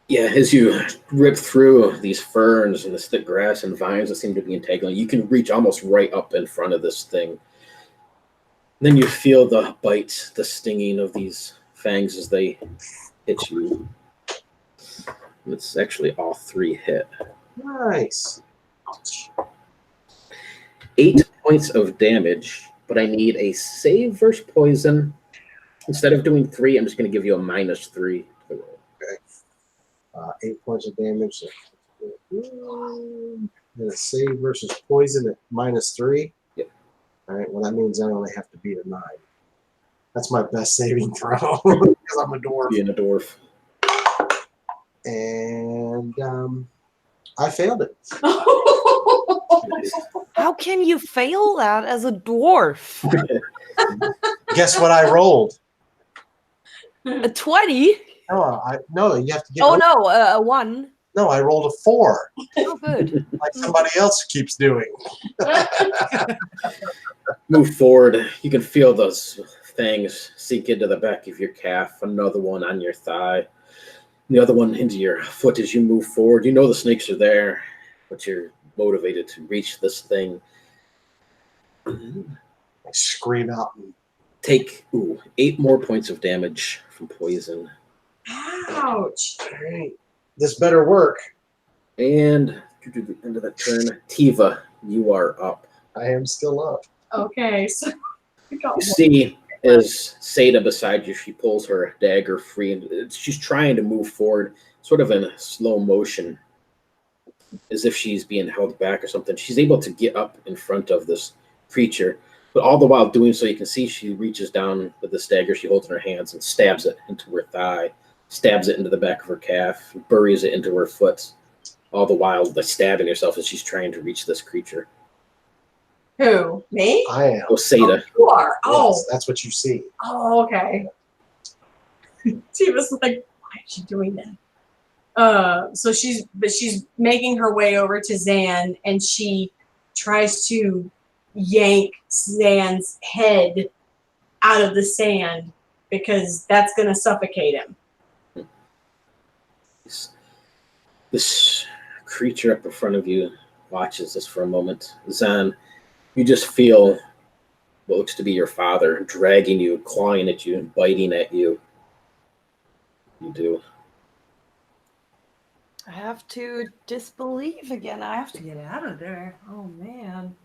Yeah, as you rip through these ferns and this thick grass and vines that seem to be entangling, you can reach almost right up in front of this thing. Then you feel the bite, the stinging of these fangs as they hit you. And it's actually all 3 hit. nice. 8 points of damage, but I need a save versus poison. Instead of doing 3, I'm just going to give you a -3. 8 points of damage. And a save versus poison at -3. Yep. All right. Well, that means I only have to beat a 9. That's my best saving throw because I'm a dwarf. Being a dwarf. And I failed it. How can you fail that as a dwarf? Guess what I rolled? A 20? No, you have to get. Oh no, a 1. No, I rolled a 4, Oh, good. like somebody else keeps doing. Move forward. You can feel those fangs sink into the back of your calf. Another one on your thigh. The other one into your foot as you move forward. You know the snakes are there, but you're motivated to reach this thing. I scream out and Take 8 more points of damage from poison. Ouch. all right, this better work. And to the end of that turn, Tiva, you are up. I am still up. Okay, so we got You see, as Seda beside you, she pulls her dagger free, and she's trying to move forward, sort of in slow motion, as if she's being held back or something. She's able to get up in front of this creature, but all the while doing so, you can see she reaches down with this dagger she holds in her hands and stabs it into her thigh, stabs it into the back of her calf, buries it into her foot, all the while stabbing herself as she's trying to reach this creature. Who? Me? I am. Oh, Seda. You are. Oh. Yes, that's what you see. Oh, okay. She was like, why is she doing that? So she's making her way over to Zan, and she tries to yank Zan's head out of the sand because that's going to suffocate him. This creature up in front of you watches this for a moment. Zan, you just feel what looks to be your father dragging you, clawing at you, and biting at you. You do. I have to disbelieve again. I have to get out of there. Oh man.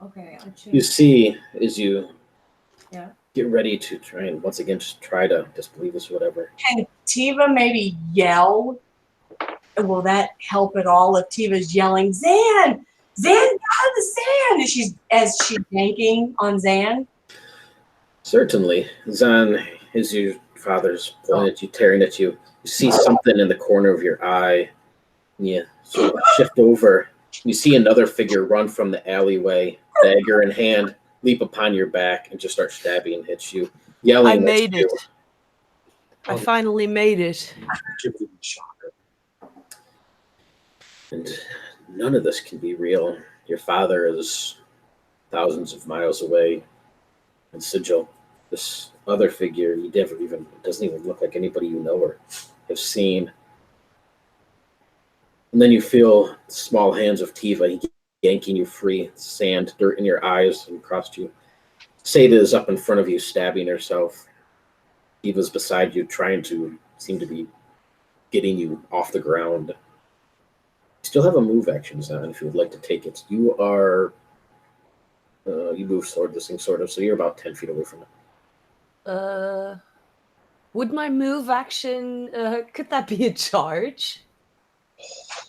Okay, I changed. You see, as you Yeah. get ready to try and once again just try to disbelieve this or whatever. Can Tiva maybe yell will that help at all if Tiva's yelling, Zan, get out of the sand, as she's yanking on Zan? Certainly. Zan, as your father's pointing at you, tearing at you, you see something in the corner of your eye. You sort of shift over. You see another figure run from the alleyway, dagger in hand, leap upon your back, and just start stabbing and hit you, yelling. I made at it. you. I finally made it. Give me a shocker. And none of this can be real. Your father is thousands of miles away. And Sigil, this other figure, you never even, doesn't even look like anybody you know or have seen. And then you feel the small hands of Tiva yanking you free, sand, dirt in your eyes and across you. Seda is up in front of you, stabbing herself. Tiva's beside you, trying to seem to be getting you off the ground. You still have a move action, Zan, if you would like to take it. You are, you move toward this thing, sort of, so you're about 10 feet away from it. Would my move action, could that be a charge?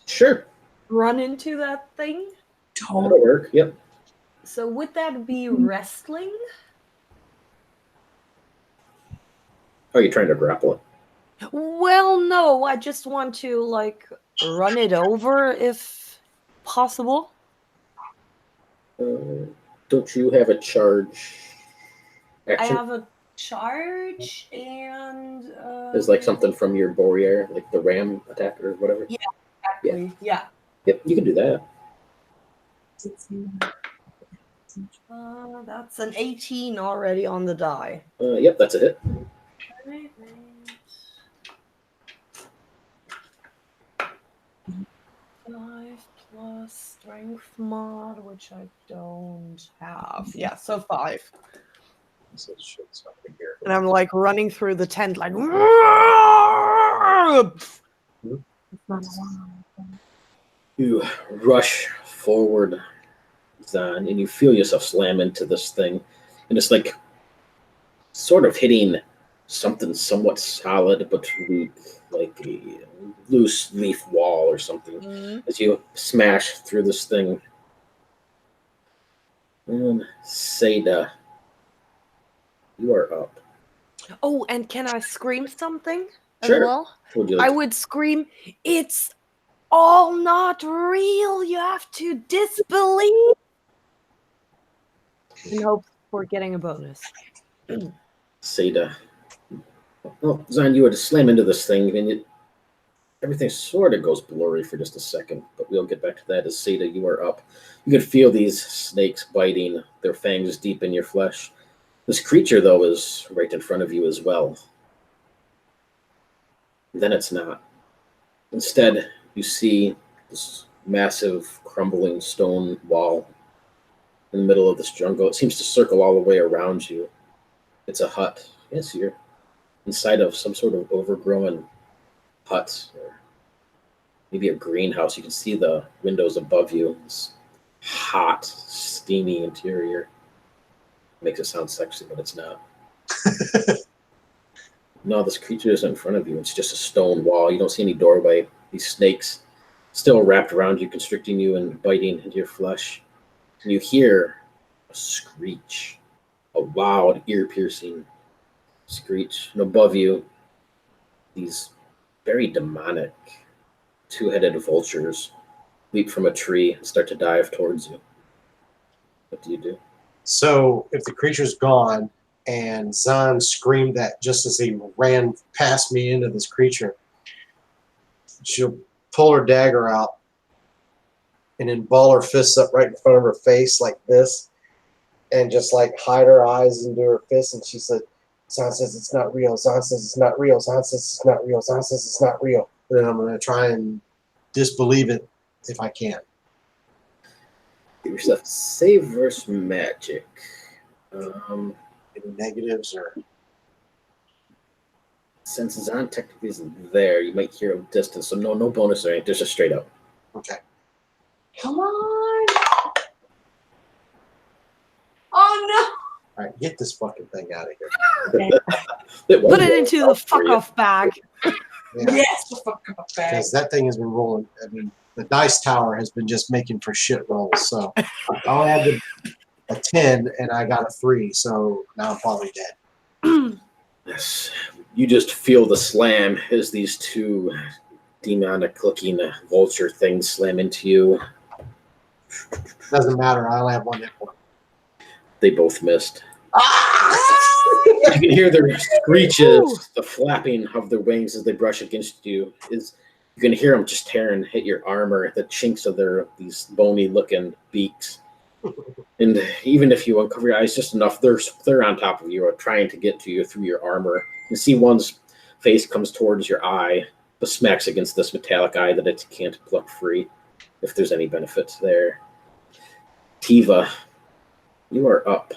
Sure. Run into that thing? That'll work, yep. So would that be wrestling? Are you trying to grapple it? Well, no, I just want to, like, run it over if possible. Don't you have a charge action? I have a charge and... Is like something from your Borear, like the ram attack or whatever? Yeah, exactly. Yeah. Yep, you can do that. That's an 18 already on the die. Yep, that's a hit. 5 plus strength mod, which I don't have. Yeah, so 5. And I'm like running through the tent like you rush forward, Zan, and you feel yourself slam into this thing. And it's like sort of hitting something somewhat solid but weak, like a loose leaf wall or something, as you smash through this thing. And Seda, you are up. Oh, and can I scream something as Sure. well? Would you like I to- would scream, "It's all not real. You have to disbelieve." In hopes for getting a bonus. Seda. Well, Zan, you would slam into this thing, and everything sort of goes blurry for just a second, but we'll get back to that. As Seda, you are up. You can feel these snakes biting, their fangs deep in your flesh. This creature, though, is right in front of you as well. Then it's not. Instead, you see this massive, crumbling stone wall in the middle of this jungle. It seems to circle all the way around you. It's a hut. Yes, you're inside of some sort of overgrown hut, or maybe a greenhouse. You can see the windows above you. This hot, steamy interior. Makes it sound sexy, but it's not. No, this creature is in front of you. It's just a stone wall. You don't see any doorway. These snakes still wrapped around you, constricting you and biting into your flesh. And you hear a screech, a loud, ear-piercing screech. And above you, these very demonic two-headed vultures leap from a tree and start to dive towards you. What do you do? So if the creature's gone and Zan screamed that just as he ran past me into this creature, she'll pull her dagger out and then ball her fists up right in front of her face like this and just like hide her eyes into her fists. And she said, Zan says it's not real. Zan says it's not real. Zan says it's not real. Zan says it's not real. And then I'm going to try and disbelieve it if I can. Give yourself save versus magic. Any negatives or... Since Zan technically isn't there, you might hear a distance, so no bonus or anything, just a straight up. Okay. Come on. Oh All right, get this fucking thing out of here. Put it into the fuck off bag. Yeah. Yes, the fuck up bag. Because that thing has been rolling. I mean, the dice tower has been just making for shit rolls. So I only had a 10 and I got a 3. So now I'm probably dead. Yes. You just feel the slam as these two demonic-looking vulture things slam into you. Doesn't matter. I only have 1 hit point. They both missed. Ah! You can hear their screeches, the flapping of their wings as they brush against you. You can hear them just tear and hit your armor, the chinks of these bony-looking beaks. And even if you uncover your eyes just enough, they're on top of you, or trying to get to you through your armor. You see one's face comes towards your eye, but smacks against this metallic eye that it can't pluck free, if there's any benefit there. Tiva, you are up.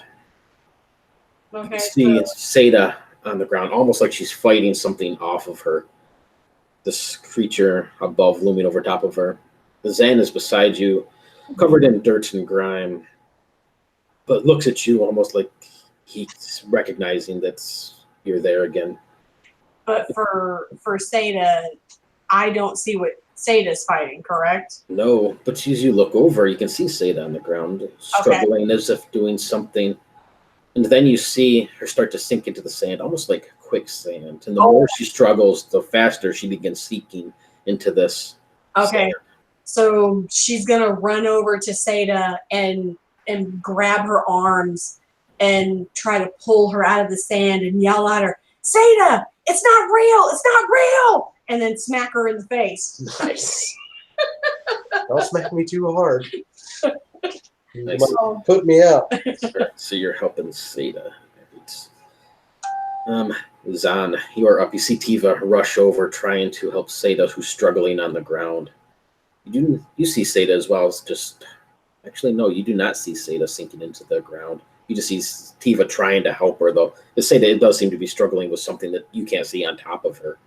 Okay, You see Seda on the ground, almost like she's fighting something off of her. This creature above, looming over top of her. The Zan is beside you, covered in dirt and grime, but looks at you almost like he's recognizing that you're there again. but for Seda, I don't see what Seda's fighting, correct? No, but as you look over, you can see Seda on the ground, struggling as if doing something. And then you see her start to sink into the sand, almost like quicksand. And the more she struggles, the faster she begins sinking into this. Okay, sand. so she's gonna run over to Seda and grab her arms and try to pull her out of the sand and yell at her, Seda, it's not real, it's not real, and then smack her in the face. Nice. Don't smack me too hard. Nice. You put me out. So you're helping Seda. Zan, you are up. You see Tiva rush over, trying to help Seda, who's struggling on the ground. You see Seda as well as just... Actually, no, you do not see Seda sinking into the ground. You just see Tiva trying to help her, though. Seda it does seem to be struggling with something that you can't see on top of her.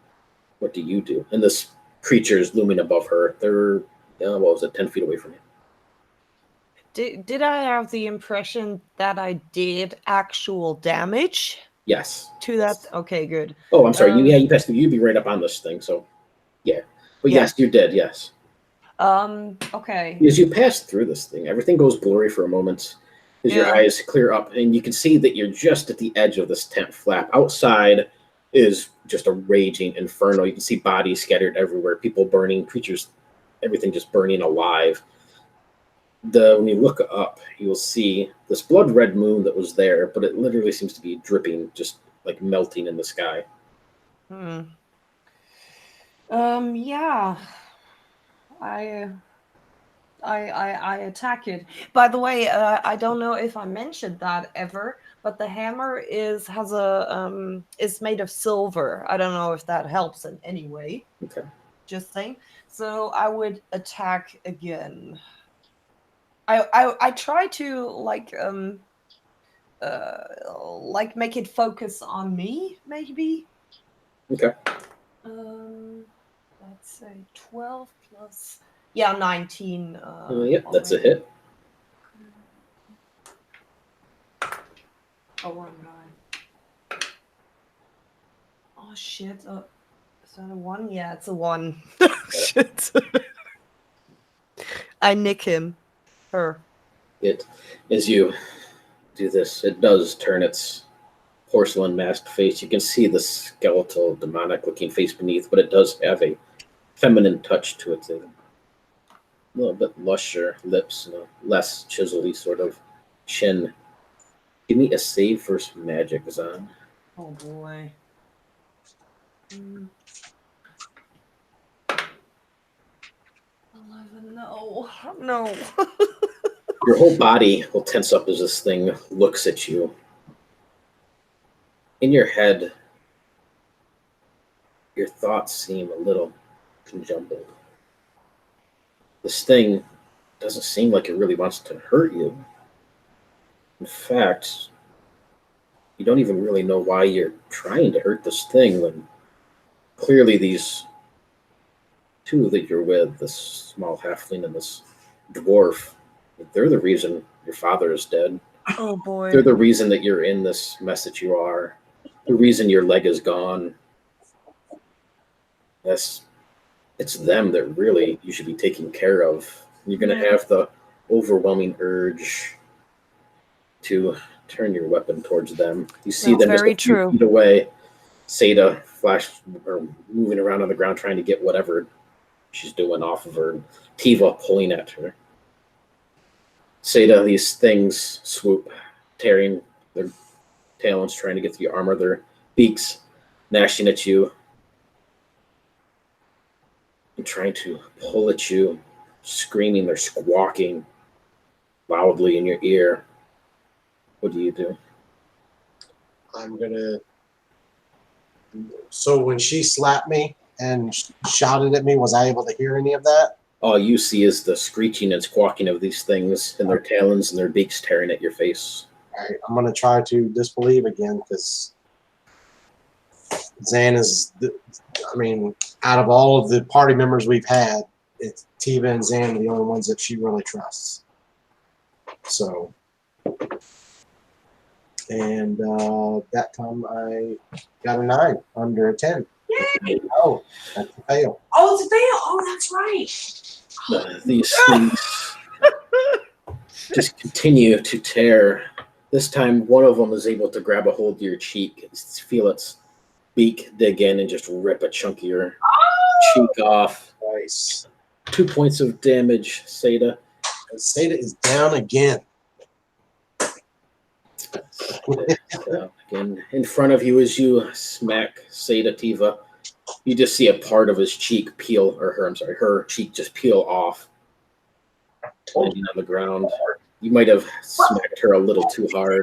What do you do? And this creature is looming above her. They're, what was it, 10 feet away from you. Did I have the impression that I did actual damage Yes. to that? Okay, good. Oh, I'm sorry. You passed through. You'd be right up on this thing, so yeah. But Yeah. yes, you did, yes. Okay. As you pass through this thing, everything goes blurry for a moment as your Yeah. eyes clear up, and you can see that you're just at the edge of this tent flap. Outside is just a raging inferno. You can see bodies scattered everywhere, people burning, creatures, everything just burning alive. When you look up, you will see this blood red moon that was there, but it literally seems to be dripping, just like melting in the sky. Yeah. I attack it. By the way, I don't know if I mentioned that ever, but the hammer is made of silver. I don't know if that helps in any way. Okay. Just saying. So I would attack again. I try to like make it focus on me, maybe. Okay. Let's say 12 plus 19. Yep, that's a hit. Oh my god. Oh shit. Is that a 1? Yeah, it's a 1. Shit. I nick him. Her. As you do this, it does turn its porcelain masked face. You can see the skeletal, demonic looking face beneath, but it does have a feminine touch to it. A little bit lusher lips and a less chiselly sort of chin. Give me a save for some magic, Zan. Oh boy. 11. No. Your whole body will tense up as this thing looks at you. In your head, your thoughts seem a little conjumbled. This thing doesn't seem like it really wants to hurt you. In fact, you don't even really know why you're trying to hurt this thing when clearly these two that you're with, this small halfling and this dwarf, they're the reason your father is dead. Oh boy. They're the reason that you're in this mess that you are. The reason your leg is gone. It's them that really you should be taking care of. You're going to have the overwhelming urge to turn your weapon towards them. You see That's them just very a few true. feet away. Seda flash or moving around on the ground trying to get whatever she's doing off of her. Tiva pulling at her. Seda, these things swoop, tearing their talons, trying to get through your armor, their beaks gnashing at you and trying to pull at you, screaming, they're squawking loudly in your ear. What do you do? I'm gonna. So when she slapped me and shouted at me, was I able to hear any of that? All you see is the screeching and squawking of these things and their talons and their beaks tearing at your face. All right, I'm gonna try to disbelieve again because Zan is. I mean, out of all of the party members we've had, it's Tiva and Zan are the only ones that she really trusts. So, and that time I got a 9 under a 10. Yay! Oh, that's a fail. Oh, it's a fail. Oh, that's right. These things just continue to tear. This time, one of them is able to grab a hold of your cheek, feel its beak dig in, and just rip a chunk of your cheek off. Nice. 2 points of damage, Seda. And Seda is down again. Again, in front of you as you smack Seda Tiva, you just see a part of his cheek peel, or her cheek just peel off, landing on the ground. You might have smacked her a little too hard.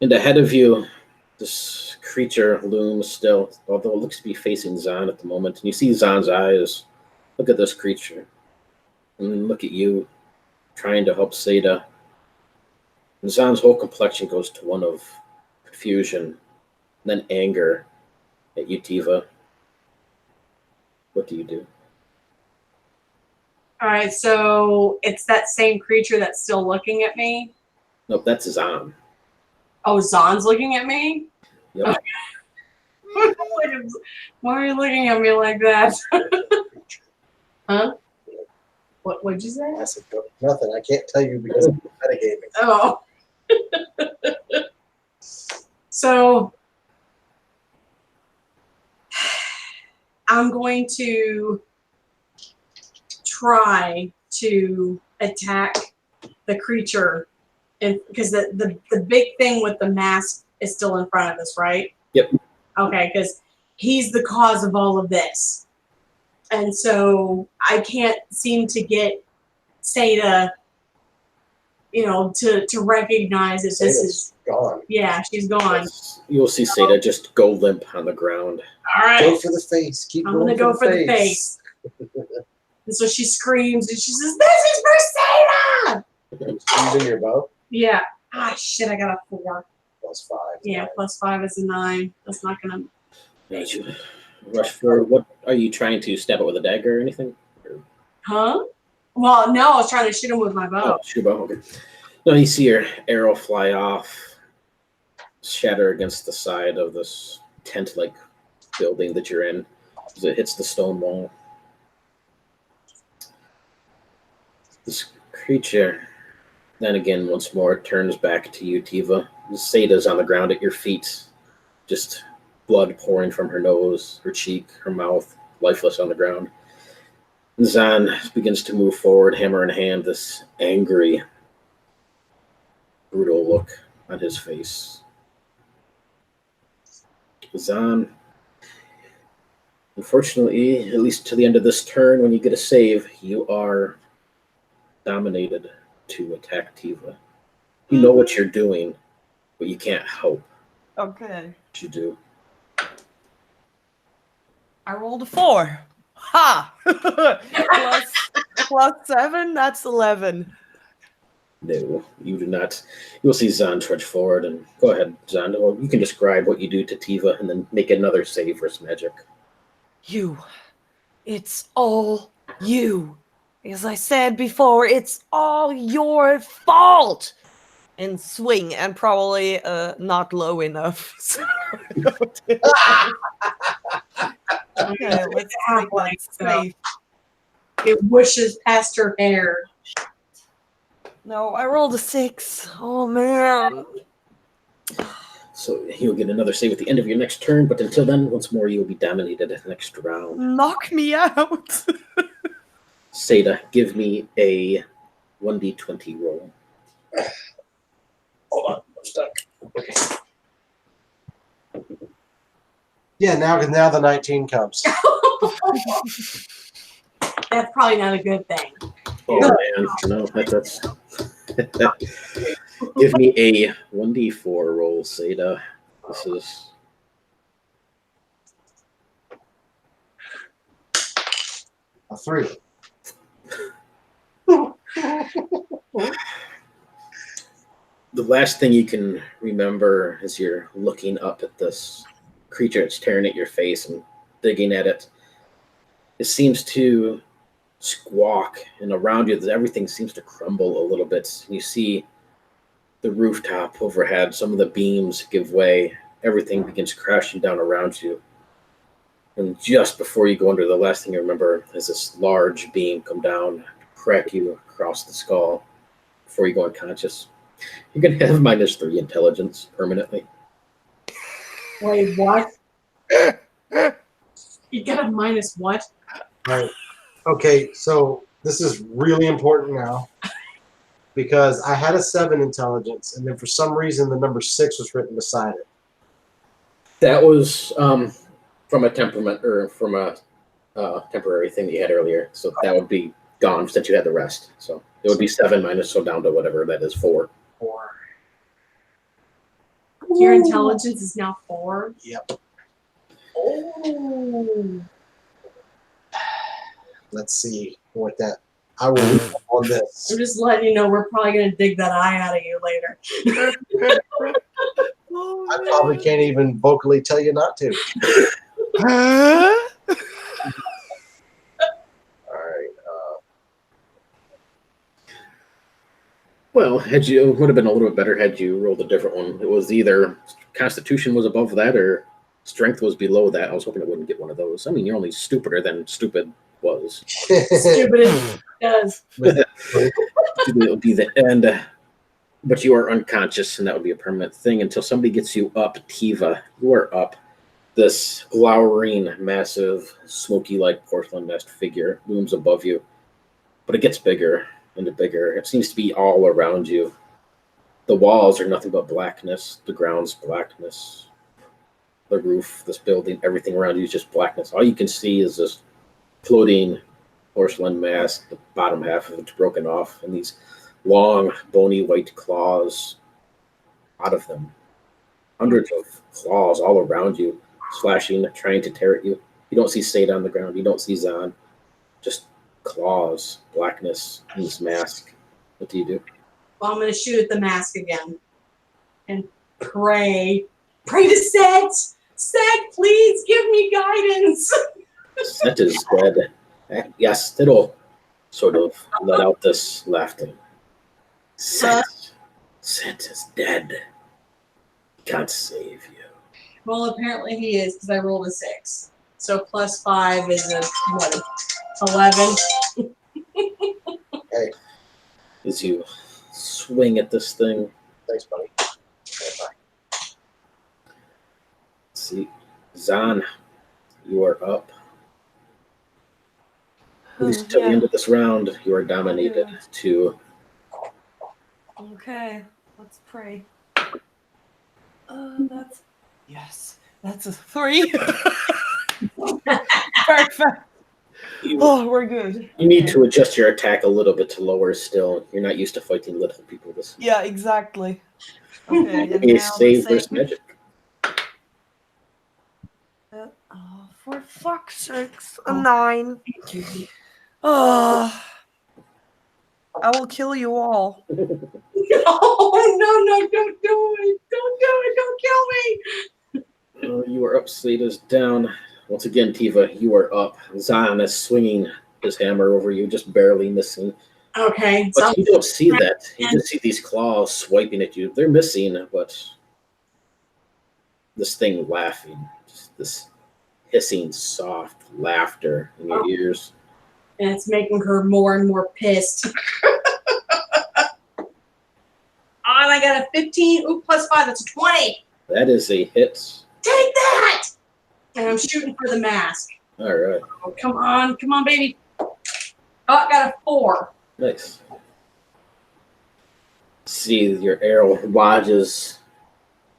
And ahead of you, this creature looms still, although it looks to be facing Zan at the moment. And you see Zan's eyes. Look at this creature. And look at you, trying to help Seda. And Zan's whole complexion goes to one of confusion, and then anger at you, Tiva. What do you do? All right, so it's that same creature that's still looking at me. Nope, that's Zan. Oh, Zon's looking at me? Yep. Why are you looking at me like that? Huh? What'd you say? I said, nothing. I can't tell you because of the metagaming. Oh. So I'm going to try to attack the creature, and because the big thing with the mask is still in front of us, right? Yep. Okay, because he's the cause of all of this. And so I can't seem to get Seda, to recognize that this is gone. Yeah, she's gone. You'll see Seda just go limp on the ground. All right. Go for the face. Keep I'm going gonna go for the face. And so she screams and she says, "This is for Seda!" Using your bow? Yeah. Ah, shit, I got a 4. +5. Yeah, +5 is a 9. That's not gonna. Right, you rush forward. What are you trying to stab it with a dagger or anything? Huh? Well, no, I was trying to shoot him with my bow. Oh, shoot a bow. Okay. No, you see your arrow fly off, shatter against the side of this tent-like building that you're in as it hits the stone wall. This creature, then again, once more, turns back to you, Tiva. Seda's on the ground at your feet, just blood pouring from her nose, her cheek, her mouth, lifeless on the ground. Zan begins to move forward, hammer in hand, this angry, brutal look on his face. Zan, unfortunately, at least to the end of this turn, when you get a save, you are dominated to attack Tiva. You know what you're doing, but you can't help Okay. what you do. I rolled a 4. Ha! plus 7, that's 11. No, you do not. You'll see Zan trudge forward, and go ahead, Zan. Well, you can describe what you do to Tiva and then make another save versus magic. You. It's all you. As I said before, it's all your fault. and swing, and probably not low enough. So, okay, let's make that safe. It whooshes past her hair. No, I rolled a 6. Oh man. So you'll get another save at the end of your next turn, but until then, once more, you'll be dominated at the next round. Knock me out. Seda, give me a 1d20 roll. Hold on, I'm stuck. Okay. Yeah, now the 19 comes. That's probably not a good thing. Oh man, no, that's give me a 1d4 roll, Seda. This is A 3. the last thing you can remember as you're looking up at this creature that's tearing at your face and digging at it. It seems to squawk, and around you, everything seems to crumble a little bit. You see the rooftop overhead, some of the beams give way, everything begins crashing down around you. And just before you go under, the last thing you remember is this large beam come down, crack you across the skull before you go unconscious. You're going to have -3 intelligence permanently. Wait, what? You got a minus what? Right. Okay, so this is really important now because I had a 7 intelligence, and then for some reason the number 6 was written beside it. That was from a temperament or from a temporary thing that you had earlier. So that would be gone since you had the rest. So it would be 7 minus, so down to whatever that is, 4. 4. Your intelligence is now 4? Yep. Oh. Let's see what that. I will read up on this. I'm just letting you know we're probably going to dig that eye out of you later. I probably can't even vocally tell you not to. Huh? All right. Well, it would have been a little bit better had you rolled a different one. It was either Constitution was above that or Strength was below that. I was hoping it wouldn't get one of those. I mean, you're only stupider than stupid was. Stupid as it does. It would be the end. But you are unconscious, and that would be a permanent thing until somebody gets you up. Tiva, you are up. This glowering, massive, smoky-like porcelain-masked figure looms above you. But it gets bigger and bigger. It seems to be all around you. The walls are nothing but blackness. The ground's blackness. The roof, this building, everything around you is just blackness. All you can see is this floating porcelain mask. The bottom half of it's broken off, and these long, bony white claws out of them. Hundreds of claws all around you, slashing, trying to tear at you. You don't see Sade on the ground. You don't see Zahn. Just claws, blackness, and this mask. What do you do? Well, I'm going to shoot at the mask again. And pray. Pray to Set! Set, please give me guidance! Set is dead. Yes, it'll sort of let out this laughter. Set is dead. Can't save you. Well, apparently he is, because I rolled a 6. So plus 5 is a, what, 11? Hey, As you swing at this thing, thanks, buddy. see, Zahn, you are up. At least till the end of this round, you are dominated to. Okay, let's pray. That's a 3. Perfect. Oh, we're good. You need to adjust your attack a little bit to lower still. You're not used to fighting little people. This Yeah, exactly. Okay, and is now save the versus same. magic. Oh, for fuck's sakes, a 9. Oh, I will kill you all. No, don't do it! Don't do it! Don't kill me! You are up, Slate is down. Once again, Tiva, you are up. Zahn is swinging his hammer over you, just barely missing. Okay. But So you don't see that. You just see these claws swiping at you. They're missing, but this thing laughing, just this hissing, soft laughter in your ears. and it's making her more and more pissed. Oh, and I got a 15. Ooh, plus 5. That's a 20. That is a hit. Take that! And I'm shooting for the mask. All right. Oh, come on, baby. Oh, I got a 4. Nice. See your arrow lodges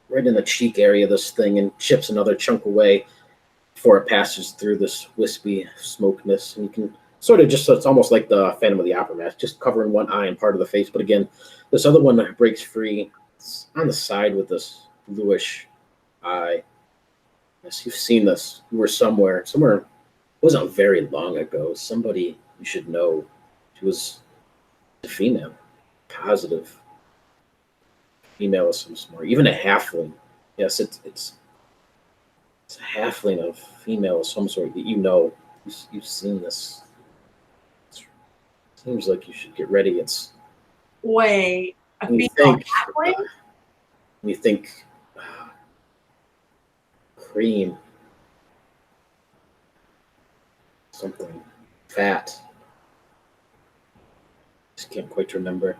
right in the cheek area of this thing and chips another chunk away before it passes through this wispy smoke mist. And you can sort of just, so it's almost like the Phantom of the Opera mask, just covering one eye and part of the face. But again, this other one breaks free. It's on the side with this bluish eye. Yes, you've seen this. You were somewhere, it wasn't very long ago. Somebody you should know. She was a female, positive female of some sort, even a halfling. Yes, it's a halfling of female of some sort that you know. You've seen this. Seems like you should get ready. It's Wait, a when you female think halfling? when you think cream, something fat. Just can't quite remember.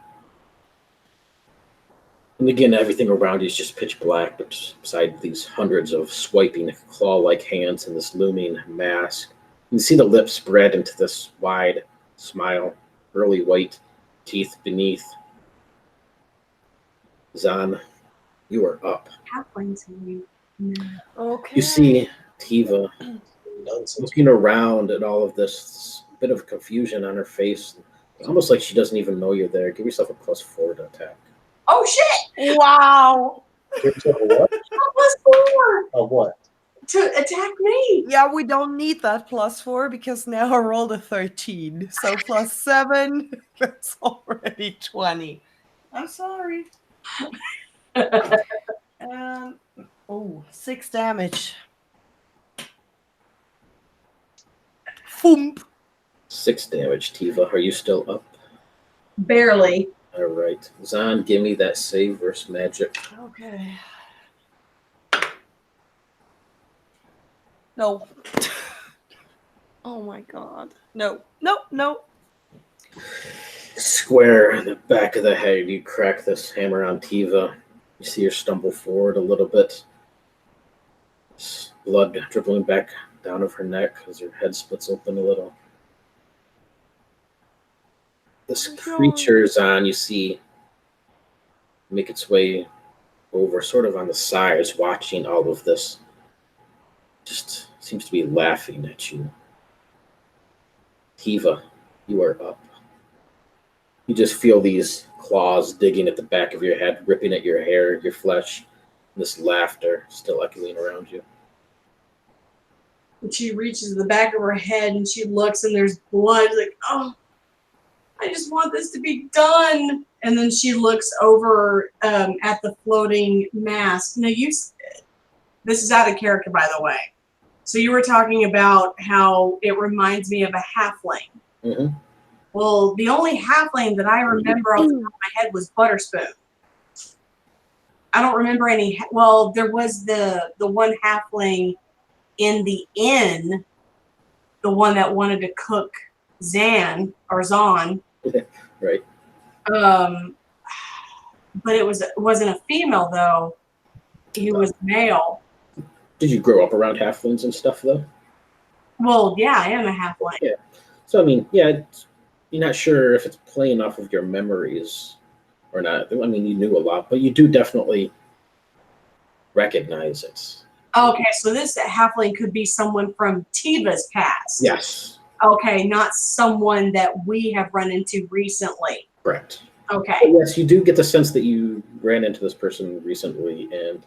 And again, everything around you is just pitch black, but beside these hundreds of swiping claw-like hands and this looming mask, you can see the lips spread into this wide smile, pearly white teeth beneath. Zan, you are up. Halflings. Okay. You see Tiva Nonsense. looking around at all of this bit of confusion on her face. It's almost like she doesn't even know you're there. Give yourself a +4 to attack. Oh, shit! Wow. Give yourself a what? +4 Of what? to attack me. Yeah, we don't need that +4 because now I rolled a 13. So +7, that's already 20. I'm sorry. And 6 damage. Foomp. 6 damage, Tiva. Are you still up? Barely. All right. Zan, give me that save versus magic. Okay. No. Oh my god. No. No, no. Square in the back of the head, you crack this hammer on Tiva. You see her stumble forward a little bit. Blood dribbling back down of her neck as her head splits open a little. This creature's on, you see, make its way over sort of on the sides, watching all of this. Just seems to be laughing at you. Tiva, you are up. You just feel these claws digging at the back of your head, ripping at your hair, your flesh, and this laughter still echoing around you. And she reaches the back of her head and she looks and there's blood. Like, oh, I just want this to be done. And then she looks over at the floating mask. Now, this is out of character, by the way. So you were talking about how it reminds me of a halfling. Mm-hmm. Well, the only halfling that I remember off the top of my head was Butterspoon. I don't remember any. Well, there was the one halfling in the inn, the one that wanted to cook Zan. Right. But it wasn't a female though. He was male. Did you grow up around halflings and stuff though? Well, yeah, I am a halfling. Yeah. So I mean, yeah, you're not sure if it's playing off of your memories or not. I mean, you knew a lot, but you do definitely recognize it. Okay, so this halfling could be someone from Tiva's past. Yes. Okay, not someone that we have run into recently. Correct. Okay. But yes, you do get the sense that you ran into this person recently, and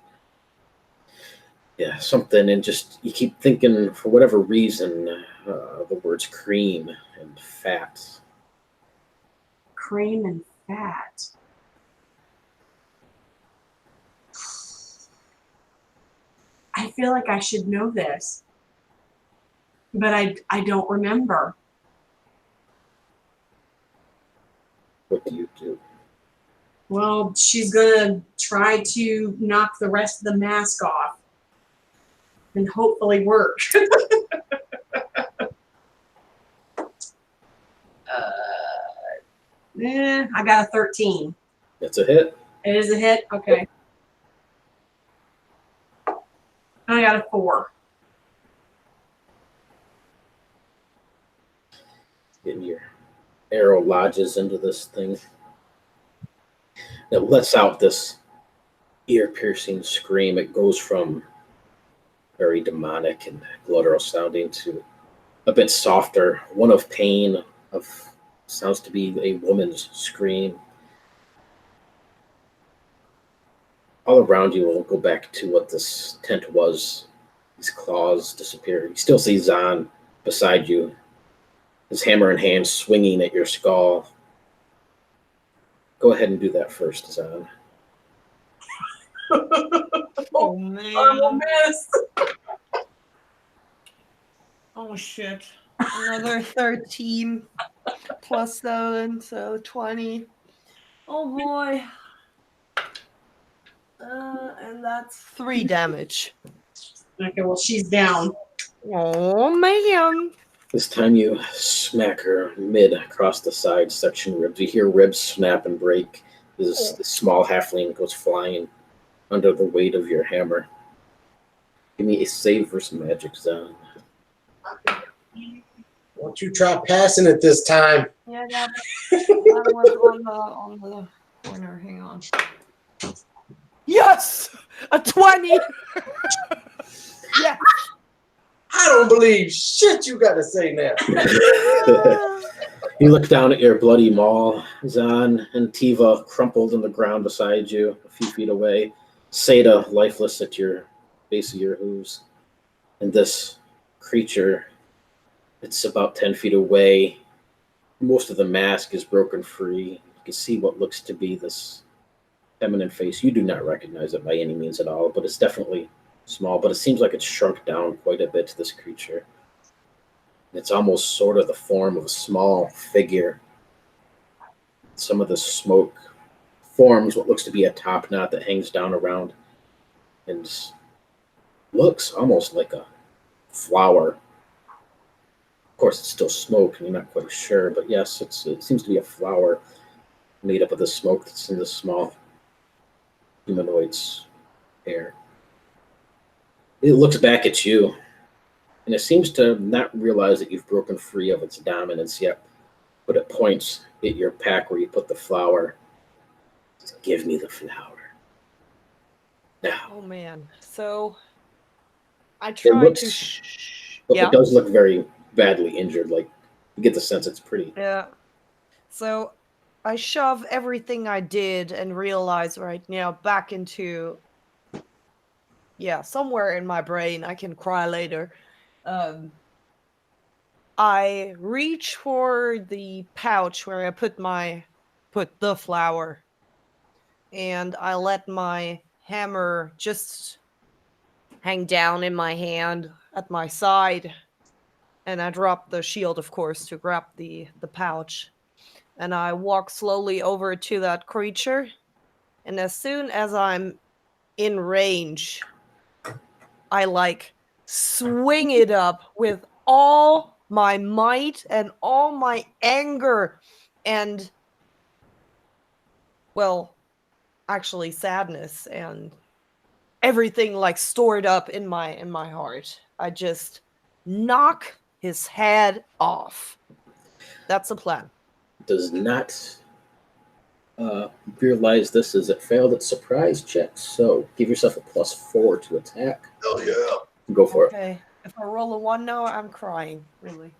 yeah, something, and just you keep thinking for whatever reason the words cream and fat. Cream and fat. I feel like I should know this, but I don't remember. Well, she's gonna try to knock the rest of the mask off and hopefully work. I got a 13. That's a hit. It is a hit? Okay. I got a 4. And your arrow lodges into this thing. It lets out this ear-piercing scream. It goes from very demonic and guttural sounding to a bit softer, one of pain, of sounds to be a woman's scream. All around you will go back to what this tent was. These claws disappear. You still see Zahn beside you, his hammer in hand swinging at your skull. Go ahead and do that first, Zahn. Oh man. Oh, miss. Oh shit. Another 13 plus 7, so 20. Oh boy. And that's 3 damage. Okay, well, she's down. Oh man. This time you smack her mid across the side section ribs. You hear ribs snap and break. This small halfling goes flying under the weight of your hammer. Give me a save versus magic, Zahn. Don't you try passing it this time. Yeah, that was on the corner. Hang on. Yes! A 20! Yeah. I don't believe shit you got to say now. You look down at your bloody maul, Zahn, and Tiva crumpled in the ground beside you, a few feet away. Seda lifeless at your base of your hooves. And this creature, it's about 10 feet away. Most of the mask is broken free. You can see what looks to be this feminine face. You do not recognize it by any means at all, but it's definitely small, but it seems like it's shrunk down quite a bit to this creature. It's almost sort of the form of a small figure. Some of the smoke forms what looks to be a top knot that hangs down around and looks almost like a flower. Of course, it's still smoke, and you're not quite sure, but yes, it seems to be a flower made up of the smoke that's in this small humanoid's hair. It looks back at you, and it seems to not realize that you've broken free of its dominance yet, but it points at your pack where you put the flower. It says, "Give me the flower." Now, Oh man. So I it tried looks, to. it does look very badly injured. Like, you get the sense it's pretty. Yeah. So I shove everything I did and realize right now back into somewhere in my brain. I can cry later. I reach for the pouch where I put the flower, and I let my hammer just hang down in my hand at my side, and I drop the shield, of course, to grab the pouch, and I walk slowly over to that creature, and as soon as I'm in range, I swing it up with all my might and all my anger and, well, actually sadness and everything stored up in my heart. I just knock his head off. That's the plan. Does not realize this as it failed its surprise check, so give yourself a +4 to attack. Oh, yeah. Go for it. Okay. If I roll a 1 now, I'm crying, really.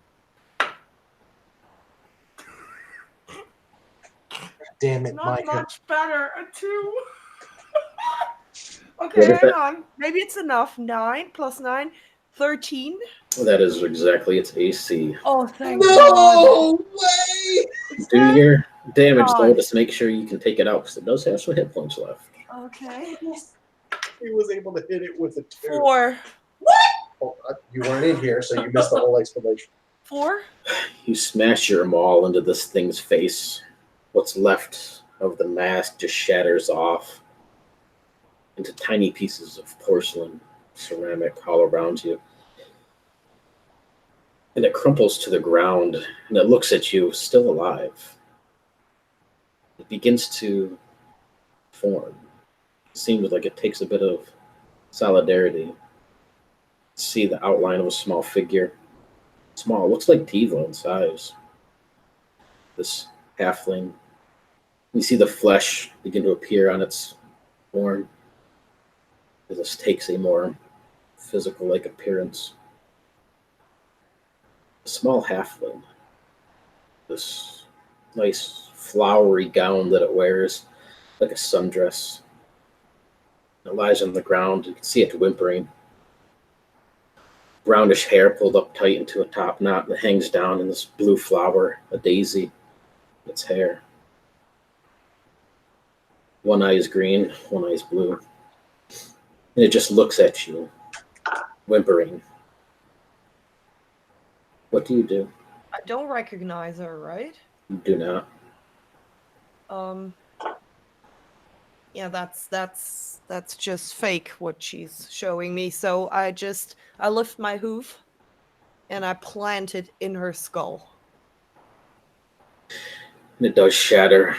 Damn it, Not Micah. much better. A 2. What Okay, is hang that? on. Maybe it's enough. 9 plus 9, 13. That is exactly its AC. Oh, thank God. No way! Do your damage, though, God. just to make sure you can take it out, because it does have some hit points left. Okay. He was able to hit it with a 2. 4. Oh, you weren't in here, so you missed the whole explanation. 4? You smash your maul into this thing's face. What's left of the mask just shatters off into tiny pieces of porcelain, ceramic all around you. And it crumples to the ground, and it looks at you, still alive. It begins to form. It seems like it takes a bit of solidarity. See the outline of a small figure. Small, looks like Tiva in size. This halfling. You see the flesh begin to appear on its form. This takes a more physical-like appearance. A small halfling. This nice flowery gown that it wears, like a sundress. It lies on the ground. You can see it whimpering. Brownish hair pulled up tight into a top knot that hangs down in this blue flower, a daisy, its hair. One eye is green, one eye is blue. And it just looks at you, whimpering. What do you do? I don't recognize her, right? You do not. Yeah, that's just fake what she's showing me. So I lift my hoof and I plant it in her skull. And it does shatter,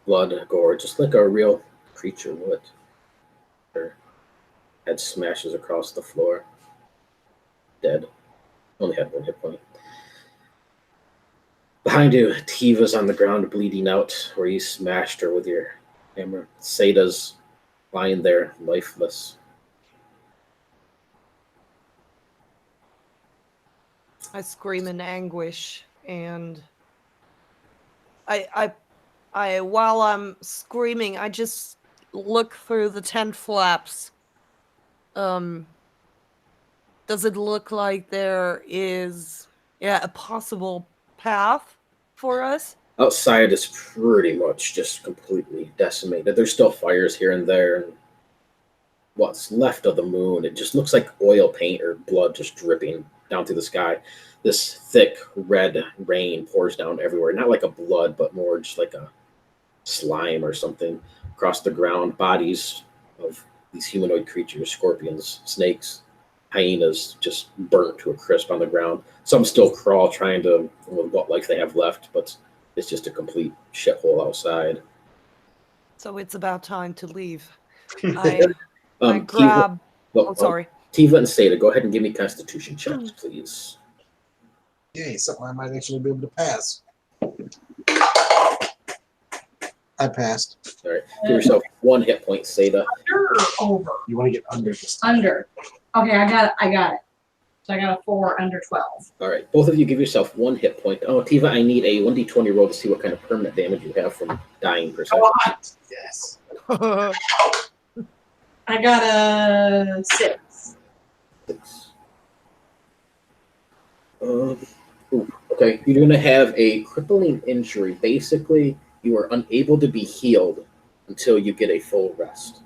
blood, gore, just like a real creature would. Her head smashes across the floor. Dead. Only had one hit point. Behind you, Tiva's on the ground bleeding out where you smashed her with your hammer. Sada's lying there, lifeless. I scream in anguish, and I while I'm screaming, I just look through the tent flaps. Does it look like there is a possible path for us? Outside is pretty much just completely decimated. There's still fires here and there, and what's left of the moon, it just looks like oil paint or blood just dripping down through the sky. This thick red rain pours down everywhere, not like a blood, but more just like a slime or something across the ground. Bodies of these humanoid creatures, scorpions, snakes, hyenas, just burnt to a crisp on the ground. Some still crawl, trying to, with what life they have left, but it's just a complete shithole outside. So it's about time to leave. I grab. Tiva, Oh, sorry. Tiva and Seda, go ahead and give me Constitution checks, please. Yay, something I might actually be able to pass. I passed. All right, give yourself 1 hit point, Seda. Under or over? You want to get under this time. Under. Okay, I got it. So I got a 4 under 12. All right, both of you give yourself 1 hit point. Oh, Tiva, I need a 1d20 roll to see what kind of permanent damage you have from dying per second. Yes. I got a 6. 6. Okay, you're going to have a crippling injury. Basically, you are unable to be healed until you get a full rest.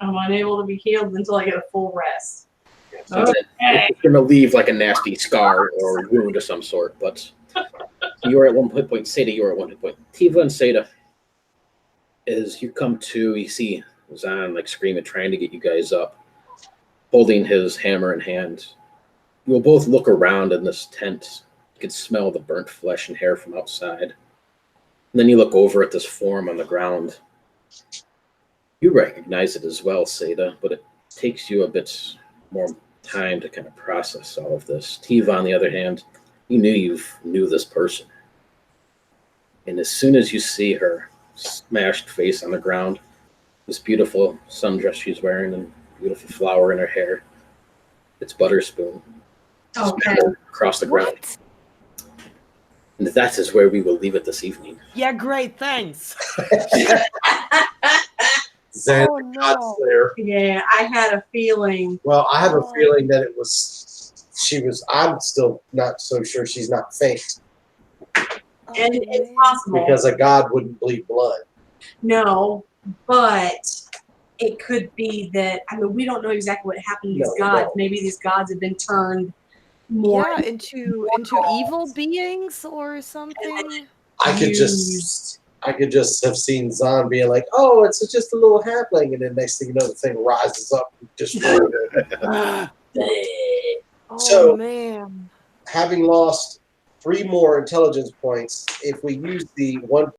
I'm unable to be healed until I get a full rest. So it's going to leave like a nasty scar or wound of some sort, but you're at 1 hit point. Seda, you're at 1 hit point. Tiva and Seda, as you come to, you see Zan like screaming, trying to get you guys up, holding his hammer in hand. You will both look around in this tent. You can smell the burnt flesh and hair from outside. And then you look over at this form on the ground. You recognize it as well, Seda, but it takes you a bit more time to kind of process all of this. Tiva, on the other hand, you knew this person. And as soon as you see her smashed face on the ground, this beautiful sundress she's wearing and beautiful flower in her hair, it's Butterspoon. Okay. Across the ground. What? And that is where we will leave it this evening. Yeah, great, thanks. Zan, Oh, God's no. there. Yeah, I had a feeling. Well, I have a feeling that it was. I'm still not so sure she's not faked And it's possible. because a god wouldn't bleed blood. No, but it could be that, I mean, we don't know exactly what happened to these No, gods. no. Maybe these gods have been turned more into evil beings or something. I could used. I could just have seen Zahn being like, "Oh, it's just a little halfling," and then next thing you know, the thing rises up and destroys it. Oh So- man. Having lost 3 more intelligence points, if we use the 1